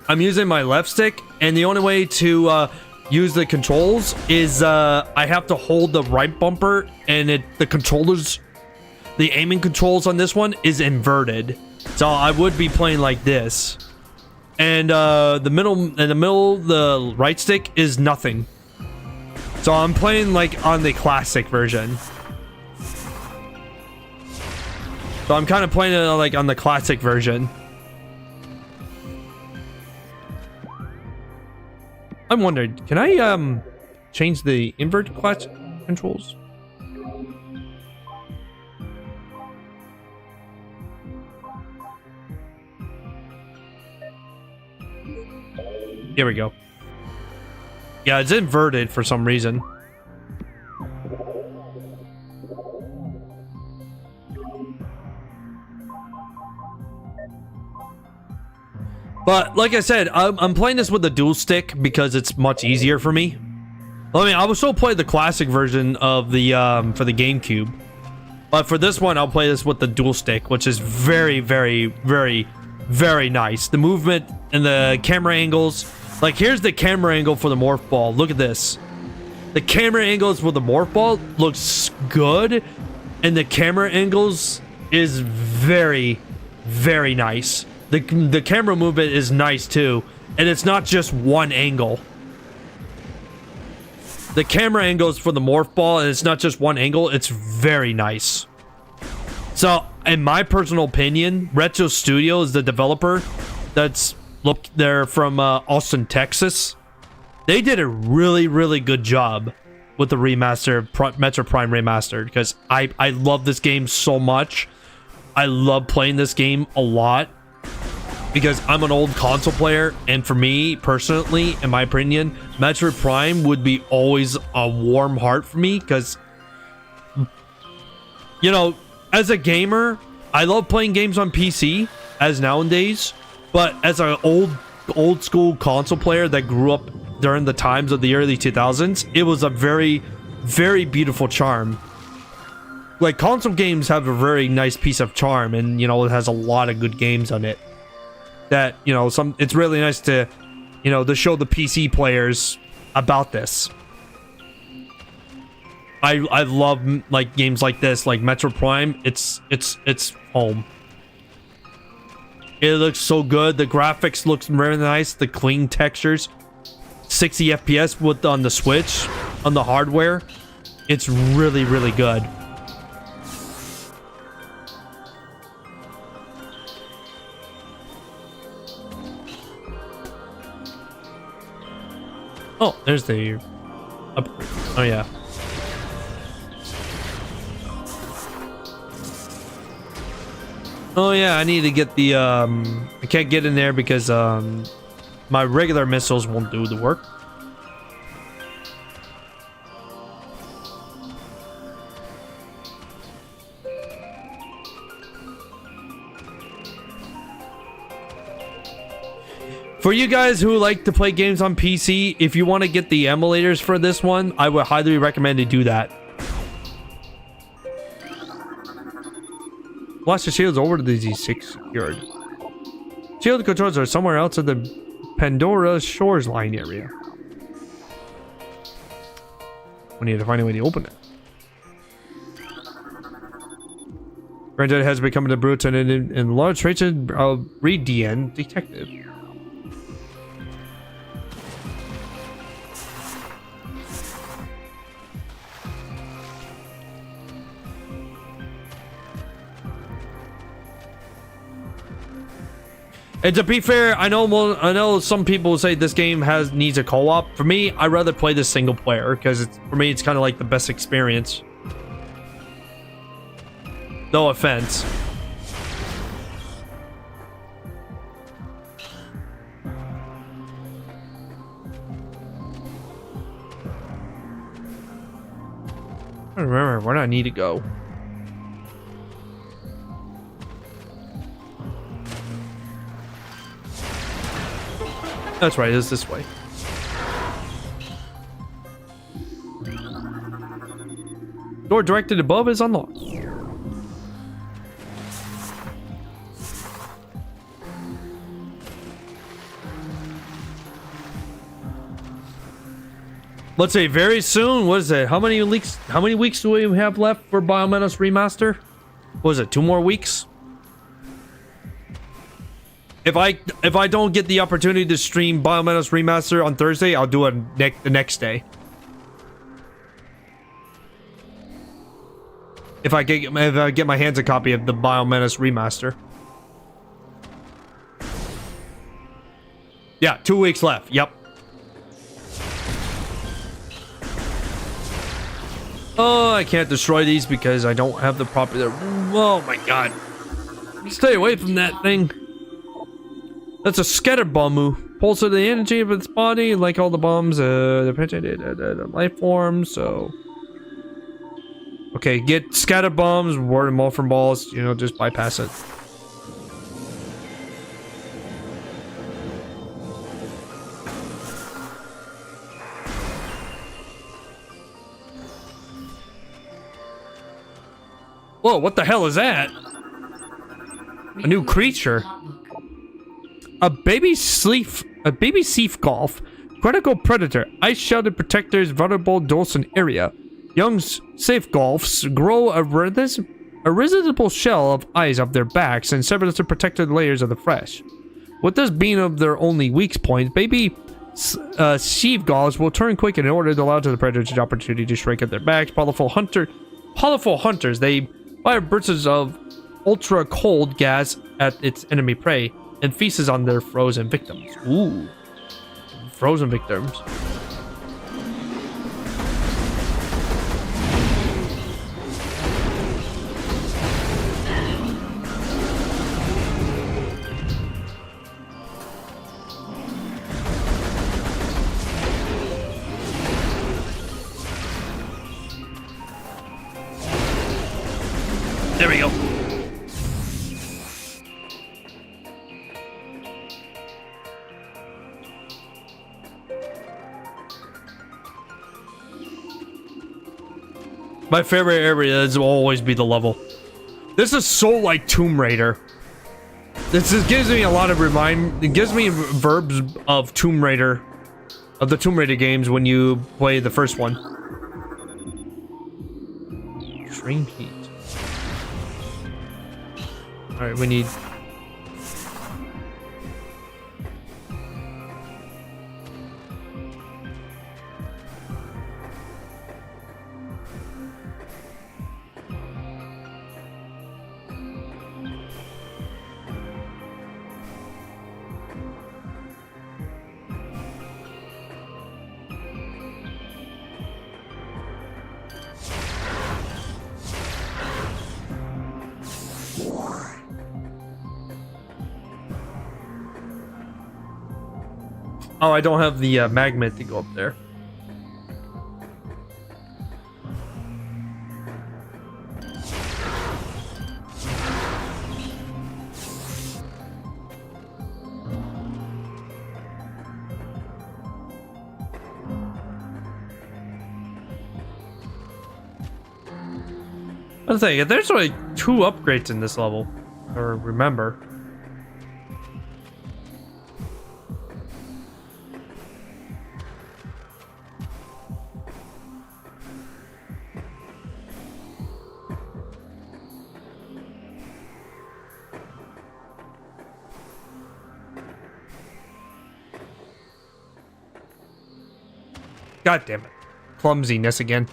And the only way to use the controls is I have to hold the right bumper, and the aiming controls on this one is inverted. So I would be playing like this. And the right stick is nothing. So I'm playing like on the classic version. So I'm kind of playing it like on the classic version. I'm wondering, can I change the invert class controls? Here we go. Yeah, it's inverted for some reason. But like I said, I'm playing this with the dual stick because it's much easier for me. I mean, I will still play the classic version of the for the GameCube, but for this one, I'll play this with the dual stick, which is very, very, very, very nice. The movement and the camera angles. Like, here's the camera angle for the morph ball. Look at this. The camera angles for the morph ball looks good, and the camera angles is very, very nice. The camera movement is nice too, and it's not just one angle. The camera angles for the morph ball, and it's not just one angle. It's very nice. So, in my personal opinion, Retro Studio is the developer they're from Austin, Texas. They did a really, really good job with the remaster of Metroid Prime Remastered, because I love this game so much. I love playing this game a lot because I'm an old console player, and for me personally, in my opinion, Metroid Prime would be always a warm heart for me because, you know, as a gamer, I love playing games on PC as nowadays. But as an old school console player that grew up during the times of the early 2000s, it was a very, very beautiful charm. Like, console games have a very nice piece of charm, and, you know, it has a lot of good games on it. That, you know, it's really nice to, you know, to show the PC players about this. I love, like, games like this, like Metroid Prime. It's home. It looks so good. The graphics looks very nice. The clean textures. 60 FPS on the Switch, on the hardware. It's really, really good. Oh, there's the upgrade. Oh yeah. Oh yeah, I need to get the I can't get in there because my regular missiles won't do the work. For you guys who like to play games on PC, if you want to get the emulators for this one, I would highly recommend to do that. Blaster shields over to the Z6 secured. Shield controls are somewhere else in the Pandora Shores line area. We need to find a way to open it. Granddad has become a brute and in large traits of Reed DN detective. And to be fair, I know some people say this game needs a co-op. For me, I'd rather play this single player because for me it's kind of like the best experience. No offense. Alright, where do I need to go? That's right, it's this way. Door directed above is unlocked. Let's say very soon. What is it? How many weeks do we have left for Biomenace Remaster? What is it? 2 more weeks? If I don't get the opportunity to stream Biomenace Remaster on Thursday, I'll do it the next day. If I get my hands a copy of the Biomenace Remaster. Yeah, 2 weeks left. Yep. Oh, I can't destroy these because I don't have the proper... Oh my god. Stay away from that thing. That's a scatter bomb. Pulse of the energy of its body, like all the bombs, the life forms, so... Okay, get scatter bombs, ward them off from balls, you know, just bypass it. Whoa, what the hell is that? A new creature. A baby sea golf. Critical predator. Ice shielded protectors vulnerable Dawson area. Young safe golfs grow a resistible shell of ice of their backs and sever the protected layers of the flesh. With this being of their only weak point, baby sea golfs will turn quick in order to allow to the predators the opportunity to shrink at their backs. Powerful hunters. They fire bursts of ultra cold gas at its enemy prey and feasts on their frozen victims. Ooh, frozen victims. There we go. My favorite area is will always be the level. This is so like Tomb Raider. Gives me a lot of it gives me verbs of Tomb Raider, of the Tomb Raider games when you play the first one. Stream heat. All right, we need. Oh, I don't have the magnet to go up there. Let's say there's like 2 upgrades in this level, or remember. God damn it. Clumsiness again.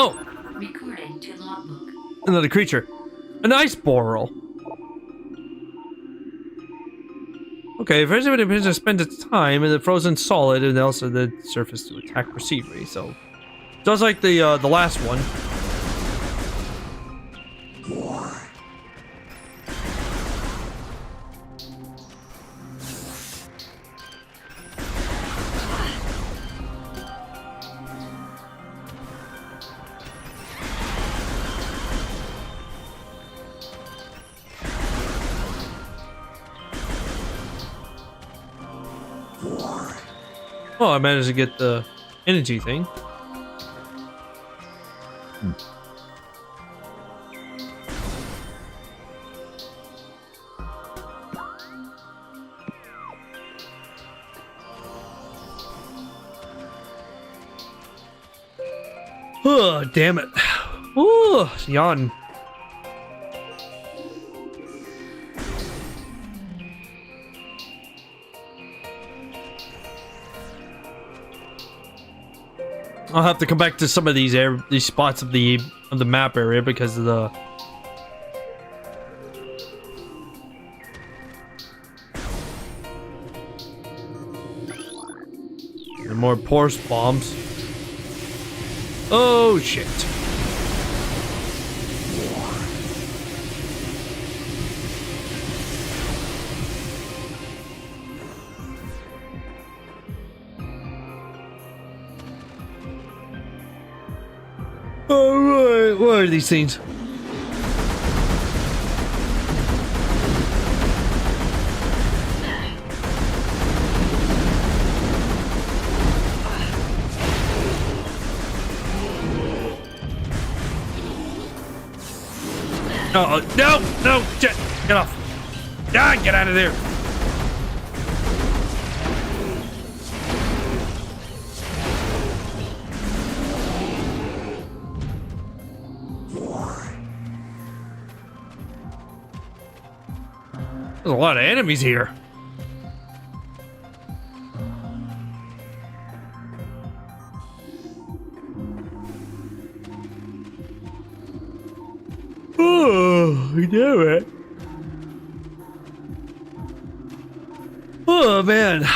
Oh, Recording to logbook. another creature. An ice boral. Okay, if anybody business spends its time in the frozen solid and also the surface to attack procedurally, so just like the last one. Oh, I managed to get the energy thing. Oh, damn it. Ooh, yawn. I'll have to come back to some of these spots of the map area because of the more force bombs. Oh shit. Alright, what are these things? Oh, no, shit, get off. Ah, get out of there. There's a lot of enemies here. Oh, damn it. Oh, man.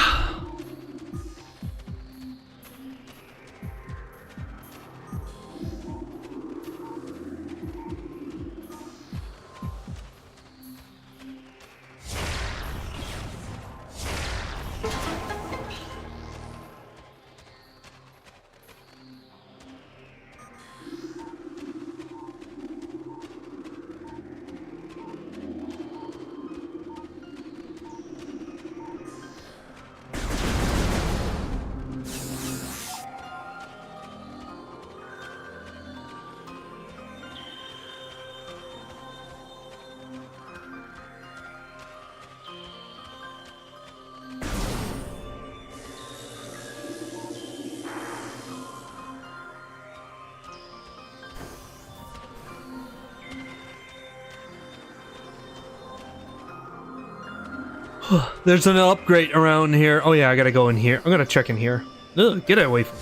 There's an upgrade around here. Oh yeah, I gotta go in here. I'm gonna check in here. Ugh, get away from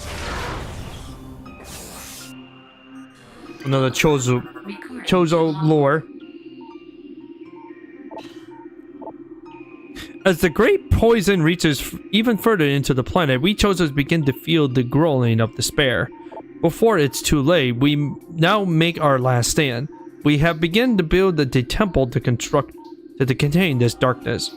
me. Another Chozo lore. As the great poison reaches even further into the planet, we Chozos begin to feel the growling of despair. Before it's too late, we now make our last stand. We have begun to build the temple to contain this darkness.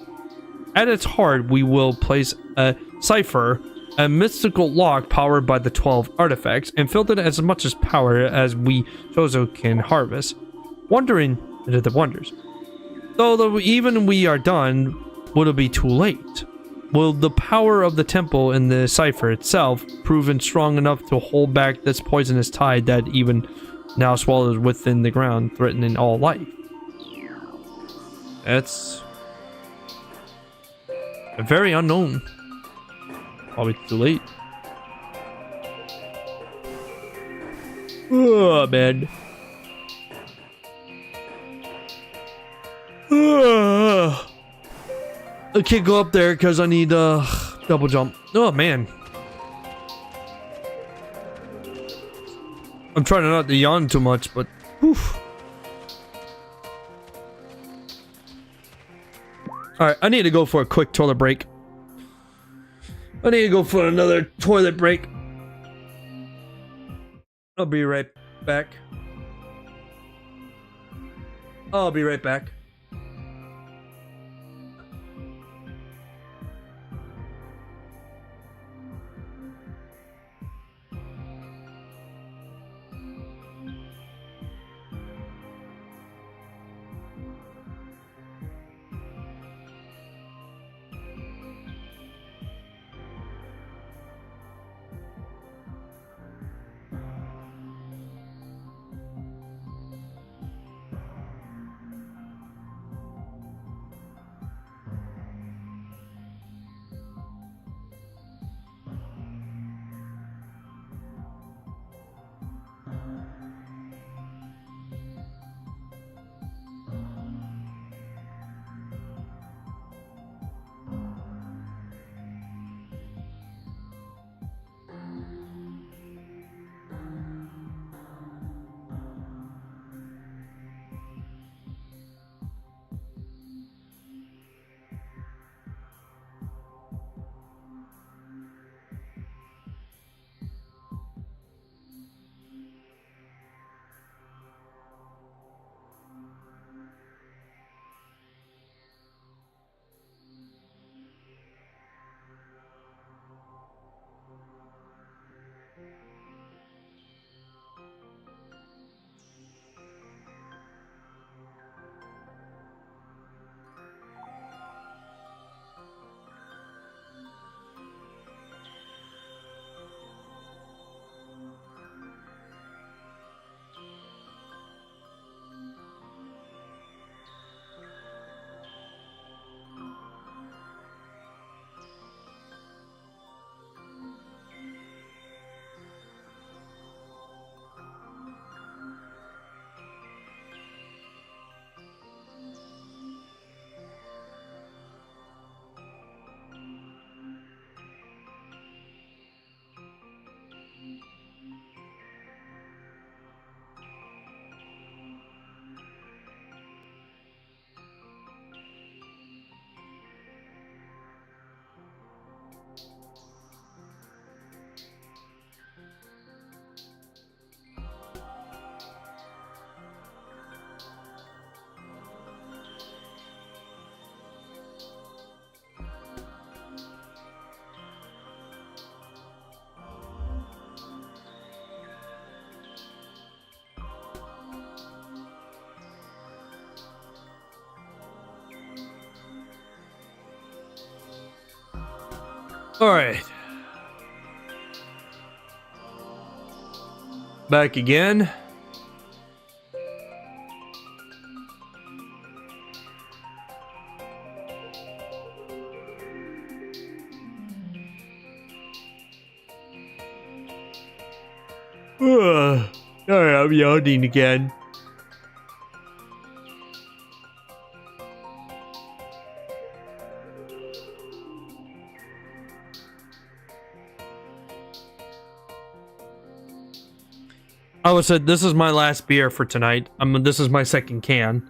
At its heart, we will place a cipher, a mystical lock powered by the 12 artifacts, and filled it as much as power as we Chozo can harvest. Wandering into the wonders. Though even we are done, will it be too late? Will the power of the temple and the cipher itself proven strong enough to hold back this poisonous tide that even now swallows within the ground, threatening all life? That's very unknown. Probably too late. Oh, man. I can't go up there because I need double jump. Oh, man. I'm trying not to yawn too much, but whew. Alright, I need to go for a quick toilet break. I need to go for another toilet break. I'll be right back. I'll be right back. All right. Back again. Sorry, I'm yawning again. I would say this is my last beer for tonight. This is my second can.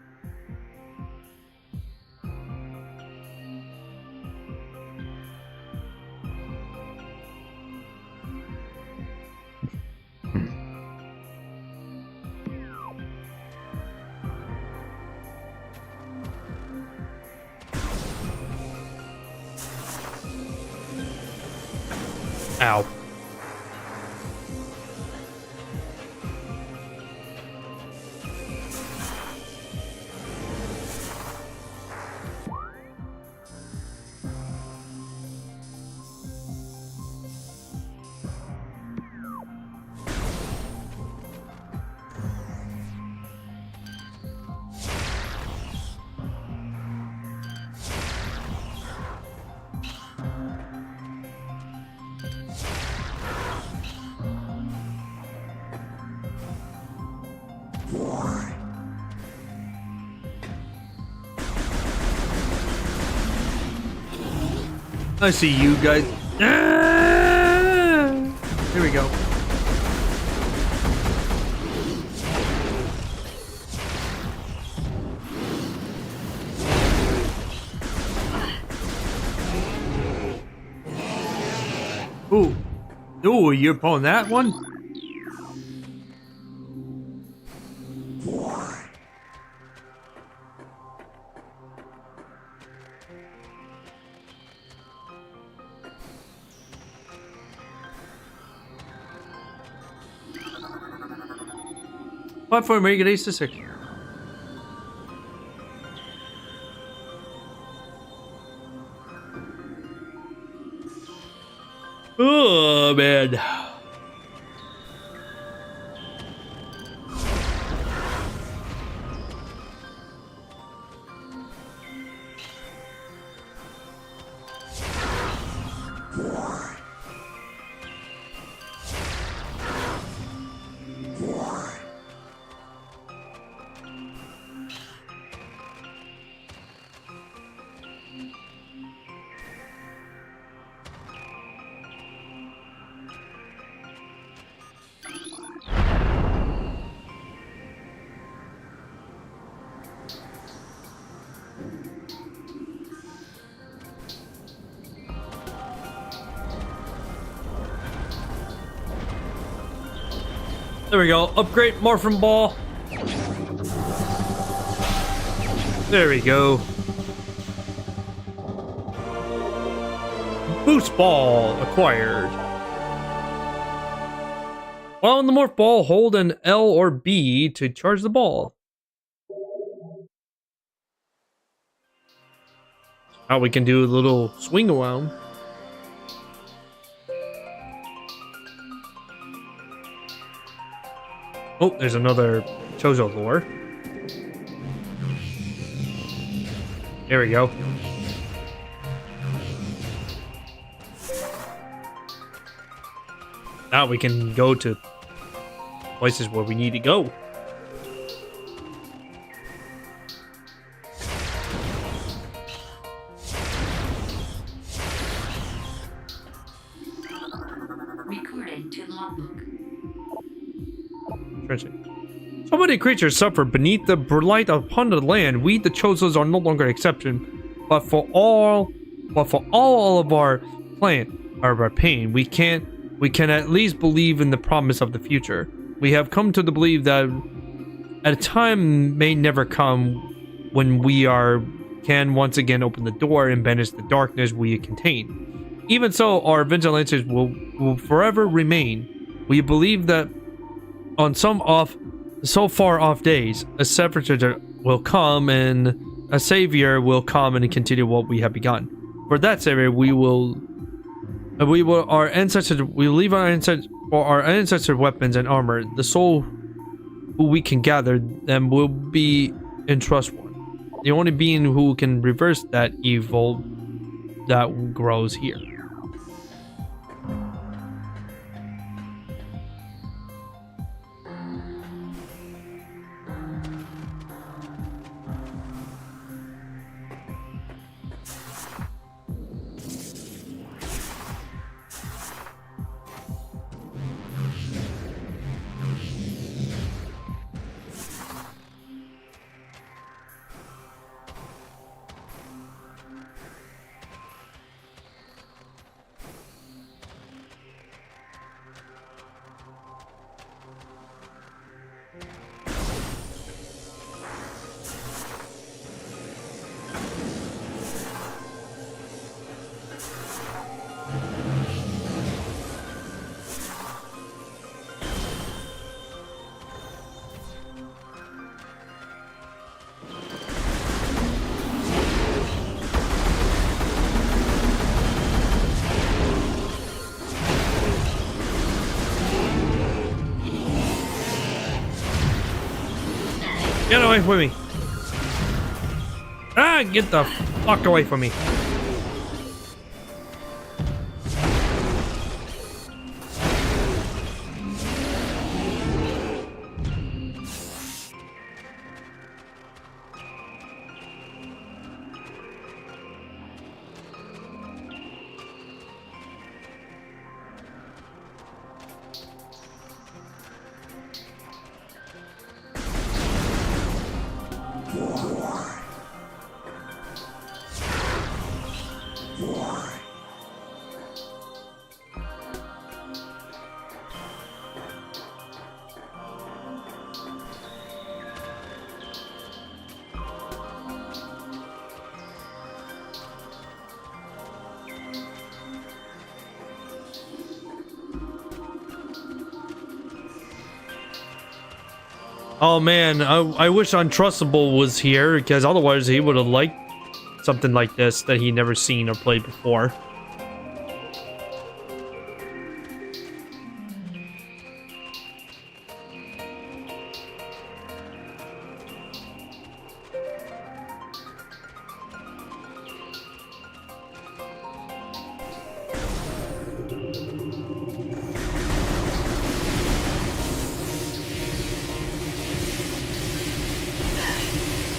Ow. I see you guys. Ah! Here we go. Ooh. Ooh, you're pulling that one? Platform where you get ace to 6. Oh, man. There we go. Upgrade Morphin Ball. There we go. Boost Ball acquired. While in the Morph Ball, hold an L or B to charge the ball. Now we can do a little swing around. Oh, there's another Chozo lore. There we go. Now we can go to places where we need to go. Recording to logbook. So many creatures suffer beneath the blight upon the land. We, the Chozos, are no longer an exception. But for all of our pain, we can at least believe in the promise of the future. We have come to believe that a time may never come when we can once again open the door and banish the darkness we contain. Even so, our vigilances will forever remain. We believe that on so far off days, a separator will come and a savior will come and continue what we have begun. For that savior, we will leave our ancestors weapons and armor. The soul who we can gather them will be in trust one. The only being who can reverse that evil that grows here. Get away from me! Ah, get the fuck away from me! Oh man, I wish Untrustable was here, because otherwise he would have liked something like this that he never seen or played before.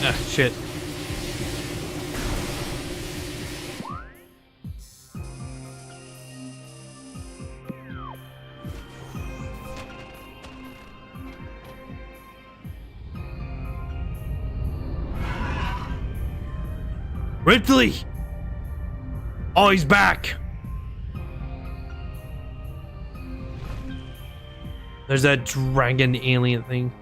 Ah, shit. Ridley! Oh, he's back! There's that dragon alien thing.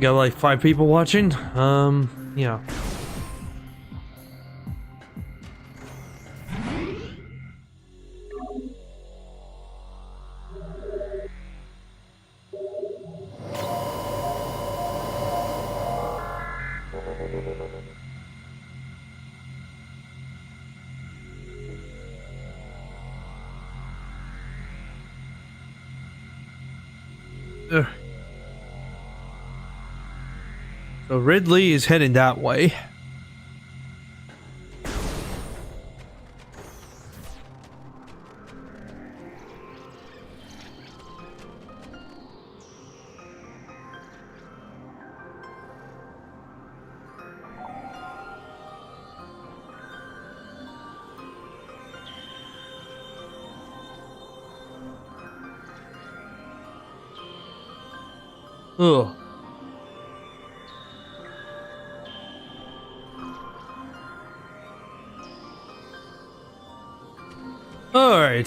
Got like 5 people watching. Yeah. Ugh. So Ridley is heading that way. Ugh. All right,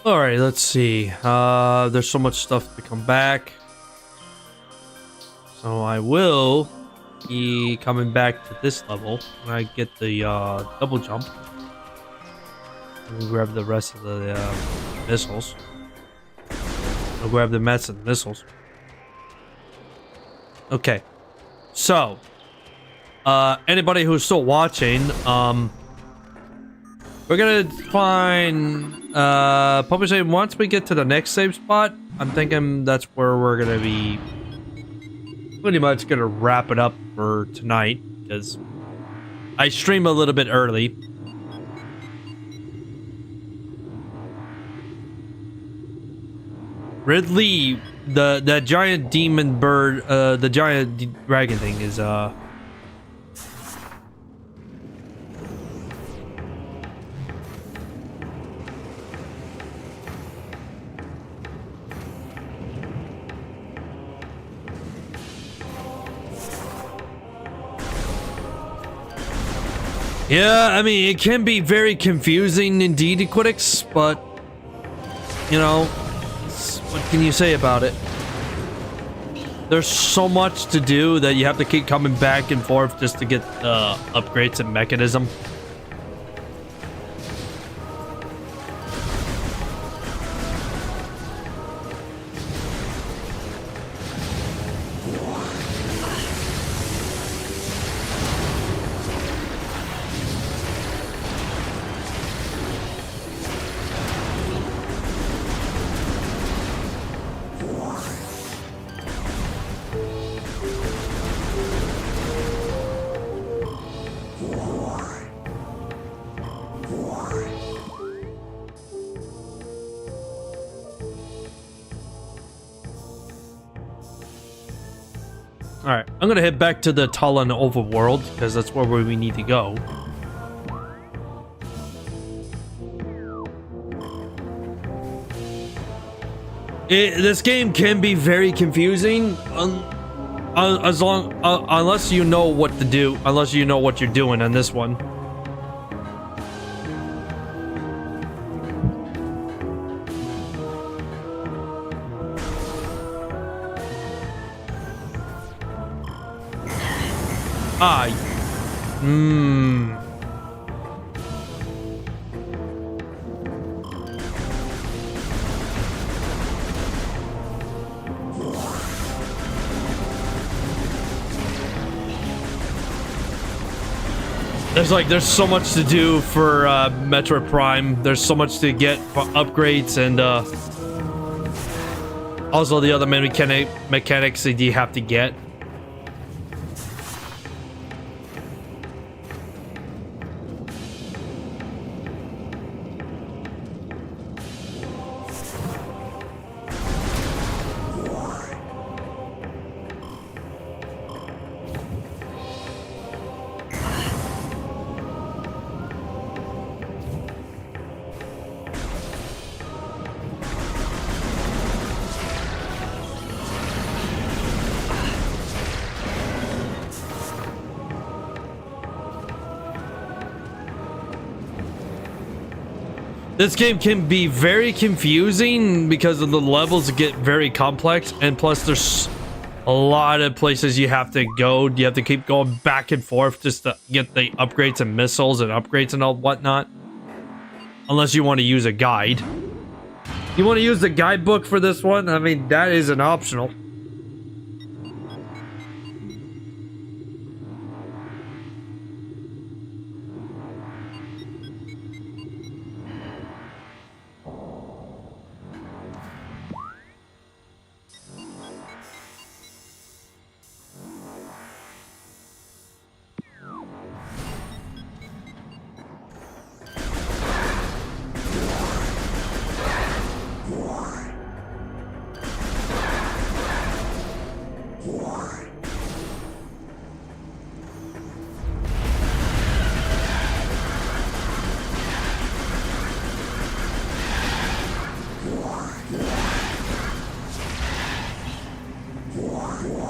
Alright, let's see. There's so much stuff to come back. So I will be coming back to this level when I get the double jump. Let me grab the rest of the missiles. I'll grab the mets and missiles. Okay. So, anybody who's still watching, we're gonna find probably say once we get to the next save spot, I'm thinking that's where we're gonna be pretty much gonna wrap it up for tonight, because I stream a little bit early. Ridley, the giant demon bird, the giant dragon thing is yeah, I mean, it can be very confusing indeed, Equitix, but, you know, what can you say about it? There's so much to do that you have to keep coming back and forth just to get upgrades and mechanism. Alright, I'm gonna head back to the Tallon overworld, because that's where we need to go. This game can be very confusing unless you know what to do, unless you know what you're doing on this one. There's so much to do for Metroid Prime. There's so much to get for upgrades and also the other mechanics that you have to get. This game can be very confusing because of the levels get very complex, and plus there's a lot of places you have to go. You have to keep going back and forth just to get the upgrades and missiles and upgrades and all whatnot. Unless you want to use a guide. You want to use the guidebook for this one? I mean, that is an optional.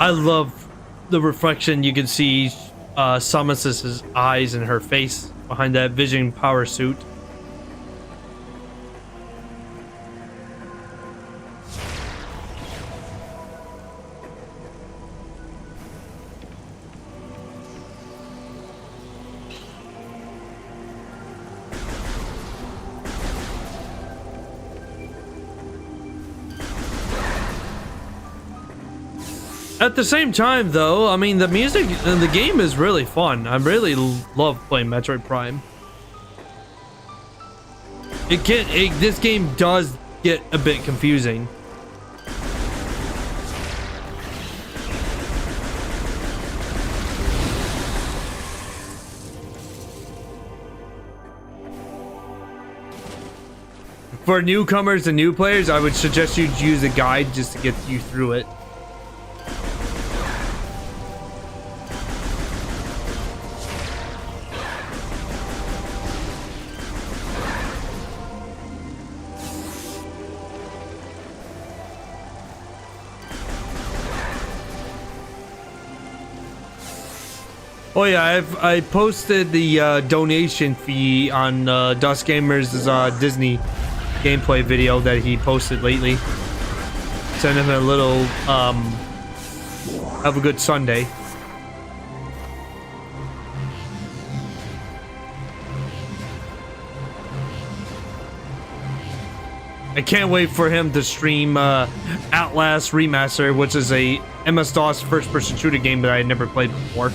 I love the reflection. You can see Samus's eyes and her face behind that vision power suit. At the same time, though, I mean, the music in the game is really fun. I really love playing Metroid Prime. This game does get a bit confusing. For newcomers and new players, I would suggest you use a guide just to get you through it. Oh yeah, I posted the donation fee on Dust Gamer's Disney gameplay video that he posted lately. Send him a little have a good Sunday. I can't wait for him to stream Outlast Remastered, which is a MS-DOS first-person shooter game that I had never played before.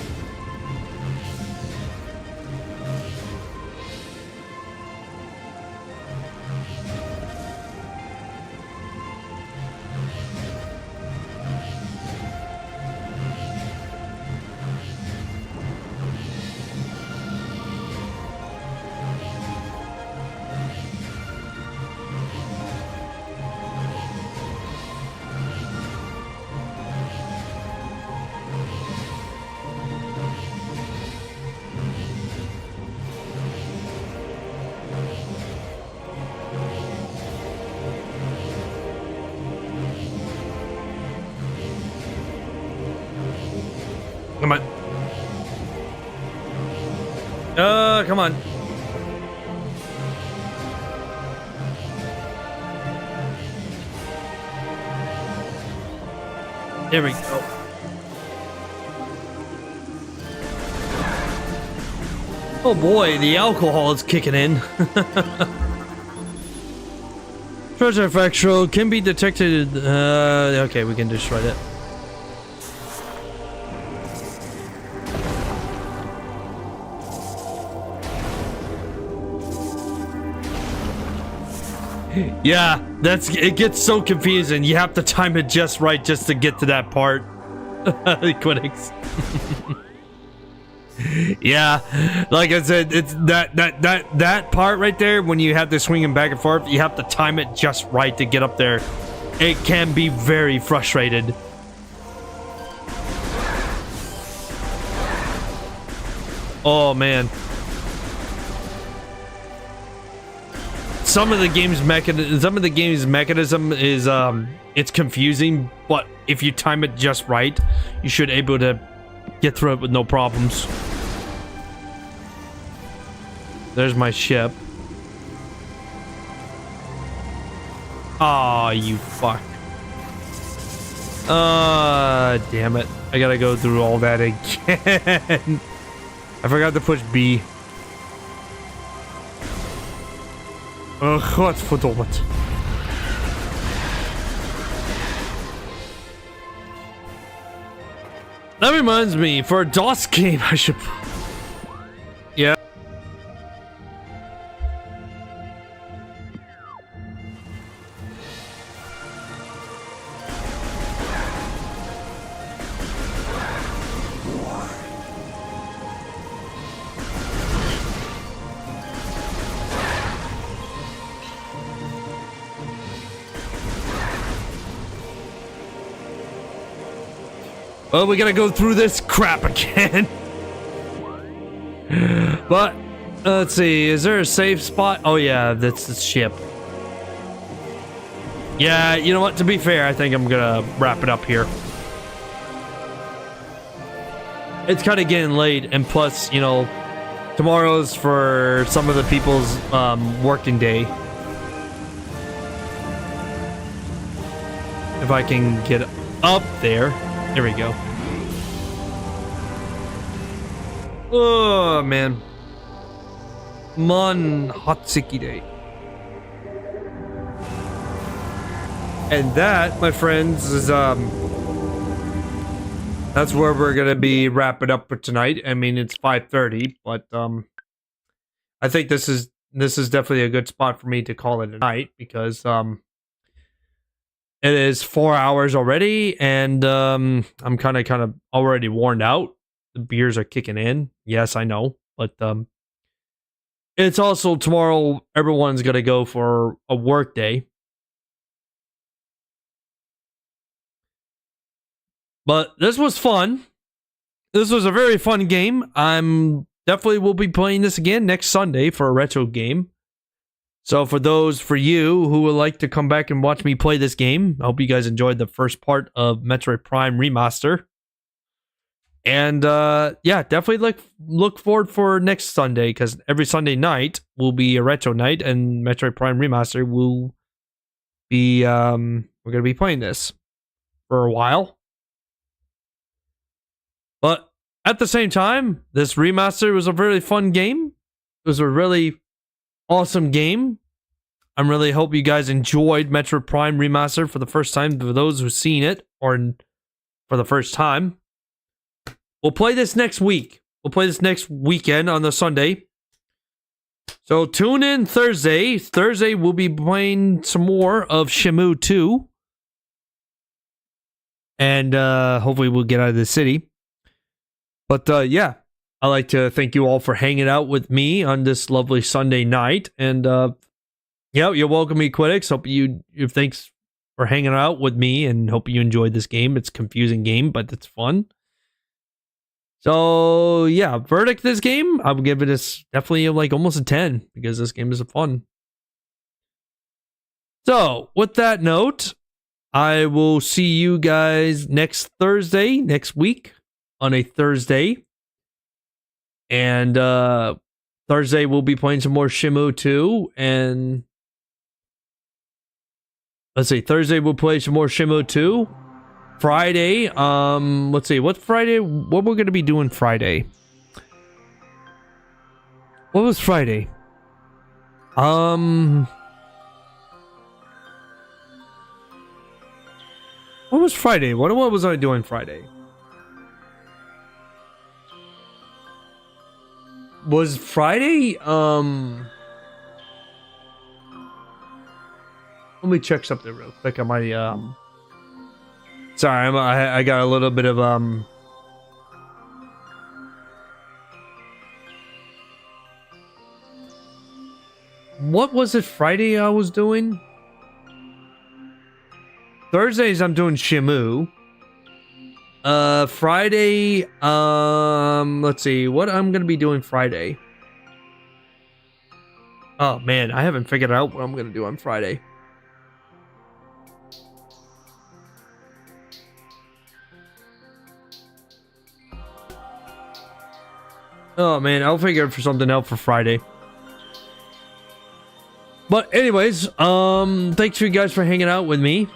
Come on. Come on. There we go. Oh boy, the alcohol is kicking in. Treasure effect show can be detected. Okay, we can destroy that. Yeah, it gets so confusing. You have to time it just right just to get to that part. Quittings. Yeah, like I said, it's that part right there when you have to swinging back and forth. You have to time it just right to get up there. It can be very frustrated. Oh man. Some of the game's mechanism is it's confusing, but if you time it just right, you should able to get through it with no problems. There's my ship. Aw, you fuck. Damn it. I gotta go through all that again. I forgot to push B. Godverdomme. That reminds me, for a DOS game, I should... Yeah. Well, we gotta go through this crap again. But, let's see, is there a safe spot? Oh yeah, that's the ship. Yeah, you know what, to be fair, I think I'm gonna wrap it up here. It's kind of getting late, and plus, you know, tomorrow's for some of the people's working day. If I can get up there. There we go. Oh, man. Mon Hotsiki Day. And that, my friends, is, that's where we're gonna be wrapping up for tonight. I mean, it's 5:30, but, I think this is definitely a good spot for me to call it a night, because, it is 4 hours already, and I'm kind of already worn out. The beers are kicking in. Yes, I know, but it's also tomorrow. Everyone's gonna go for a work day, but this was fun. This was a very fun game. I'm definitely will be playing this again next Sunday for a retro game. So for you who would like to come back and watch me play this game, I hope you guys enjoyed the first part of Metroid Prime Remaster. And yeah, definitely look forward for next Sunday, because every Sunday night will be a retro night, and Metroid Prime Remaster will be we're gonna be playing this for a while. But at the same time, this remaster was a really fun game. It was a really awesome game. I really hope you guys enjoyed Metroid Prime Remastered for the first time. For those who've seen it, or for the first time, we'll play this next week. We'll play this next weekend on the Sunday. So tune in Thursday. Thursday we'll be playing some more of Shenmue 2. And hopefully we'll get out of the city. But yeah, I'd like to thank you all for hanging out with me on this lovely Sunday night. And yeah, you're welcome, Equitix. Thanks for hanging out with me, and hope you enjoyed this game. It's a confusing game, but it's fun. So yeah, verdict this game, I would give it definitely like almost a 10, because this game is fun. So with that note, I will see you guys next Thursday, next week. on a Thursday. And Thursday we'll be playing some more Shenmue 2. And let's see, Thursday we'll play some more Shenmue 2. Friday, let's see, what we're gonna be doing Friday? What was Friday? What was Friday? What was I doing Friday? Was Friday, let me check something real quick on my, sorry, I got a little bit of, what was it Friday I was doing? Thursdays I'm doing Shenmue. Friday, let's see, what I'm gonna be doing Friday. Oh man, I haven't figured out what I'm gonna do on Friday. Oh man, I'll figure for something out for Friday. But anyways, thanks you guys for hanging out with me.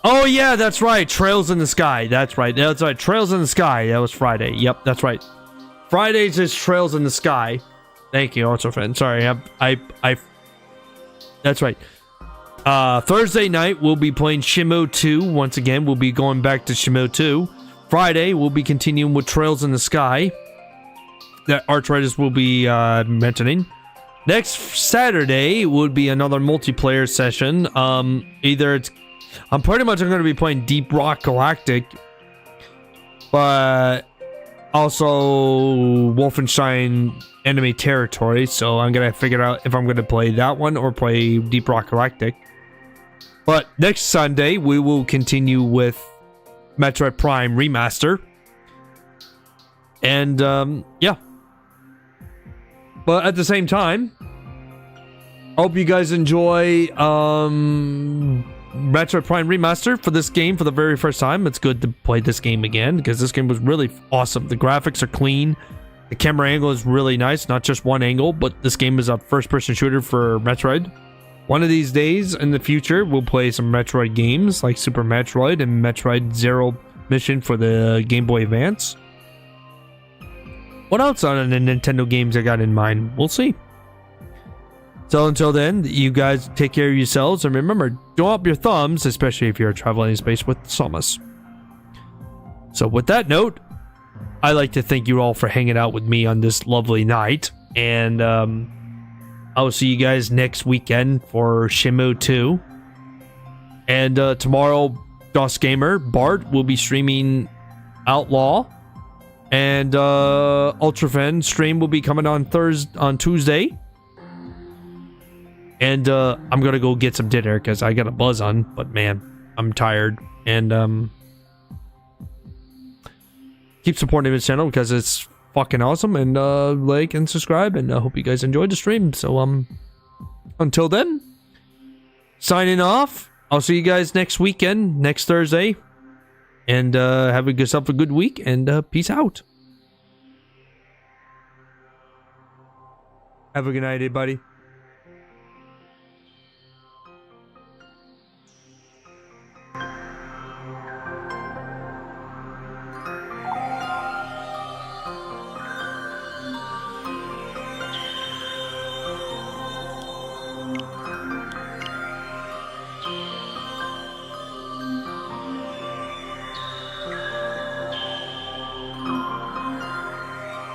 Oh yeah, that's right. Trails in the Sky. That's right. That's right. Trails in the Sky. That was Friday. Yep, that's right. Fridays is Trails in the Sky. Thank you, also friend. Sorry, I that's right. Thursday night we'll be playing Shenmue 2 once again. We'll be going back to Shenmue 2. Friday we'll be continuing with Trails in the Sky that Archriders will be mentioning. Next Saturday would be another multiplayer session. I'm pretty much going to be playing Deep Rock Galactic, but also Wolfenstein Enemy Territory. So I'm going to figure out if I'm going to play that one or play Deep Rock Galactic. But next Sunday we will continue with Metroid Prime Remastered. And yeah. But at the same time, I hope you guys enjoy Metroid Prime Remastered for this game for the very first time. It's good to play this game again because this game was really awesome. The graphics are clean. The camera angle is really nice. Not just one angle, but this game is a first-person shooter for Metroid. One of these days in the future, we'll play some Metroid games like Super Metroid and Metroid Zero Mission for the Game Boy Advance. What else on the Nintendo games I got in mind? We'll see. So until then, you guys take care of yourselves, and remember, don't up your thumbs, especially if you're traveling in space with Samus. So with that note, I'd like to thank you all for hanging out with me on this lovely night, and I will see you guys next weekend for Shenmue 2. And tomorrow, DOS Gamer, Bart, will be streaming Outlaw, and Ultrafen stream will be coming on Tuesday. And I'm gonna go get some dinner because I got a buzz on, but man, I'm tired. And keep supporting this channel because it's fucking awesome. And like and subscribe, and I hope you guys enjoyed the stream. So until then, signing off. I'll see you guys next weekend, next Thursday. And have yourself a good week, and peace out. Have a good night, everybody.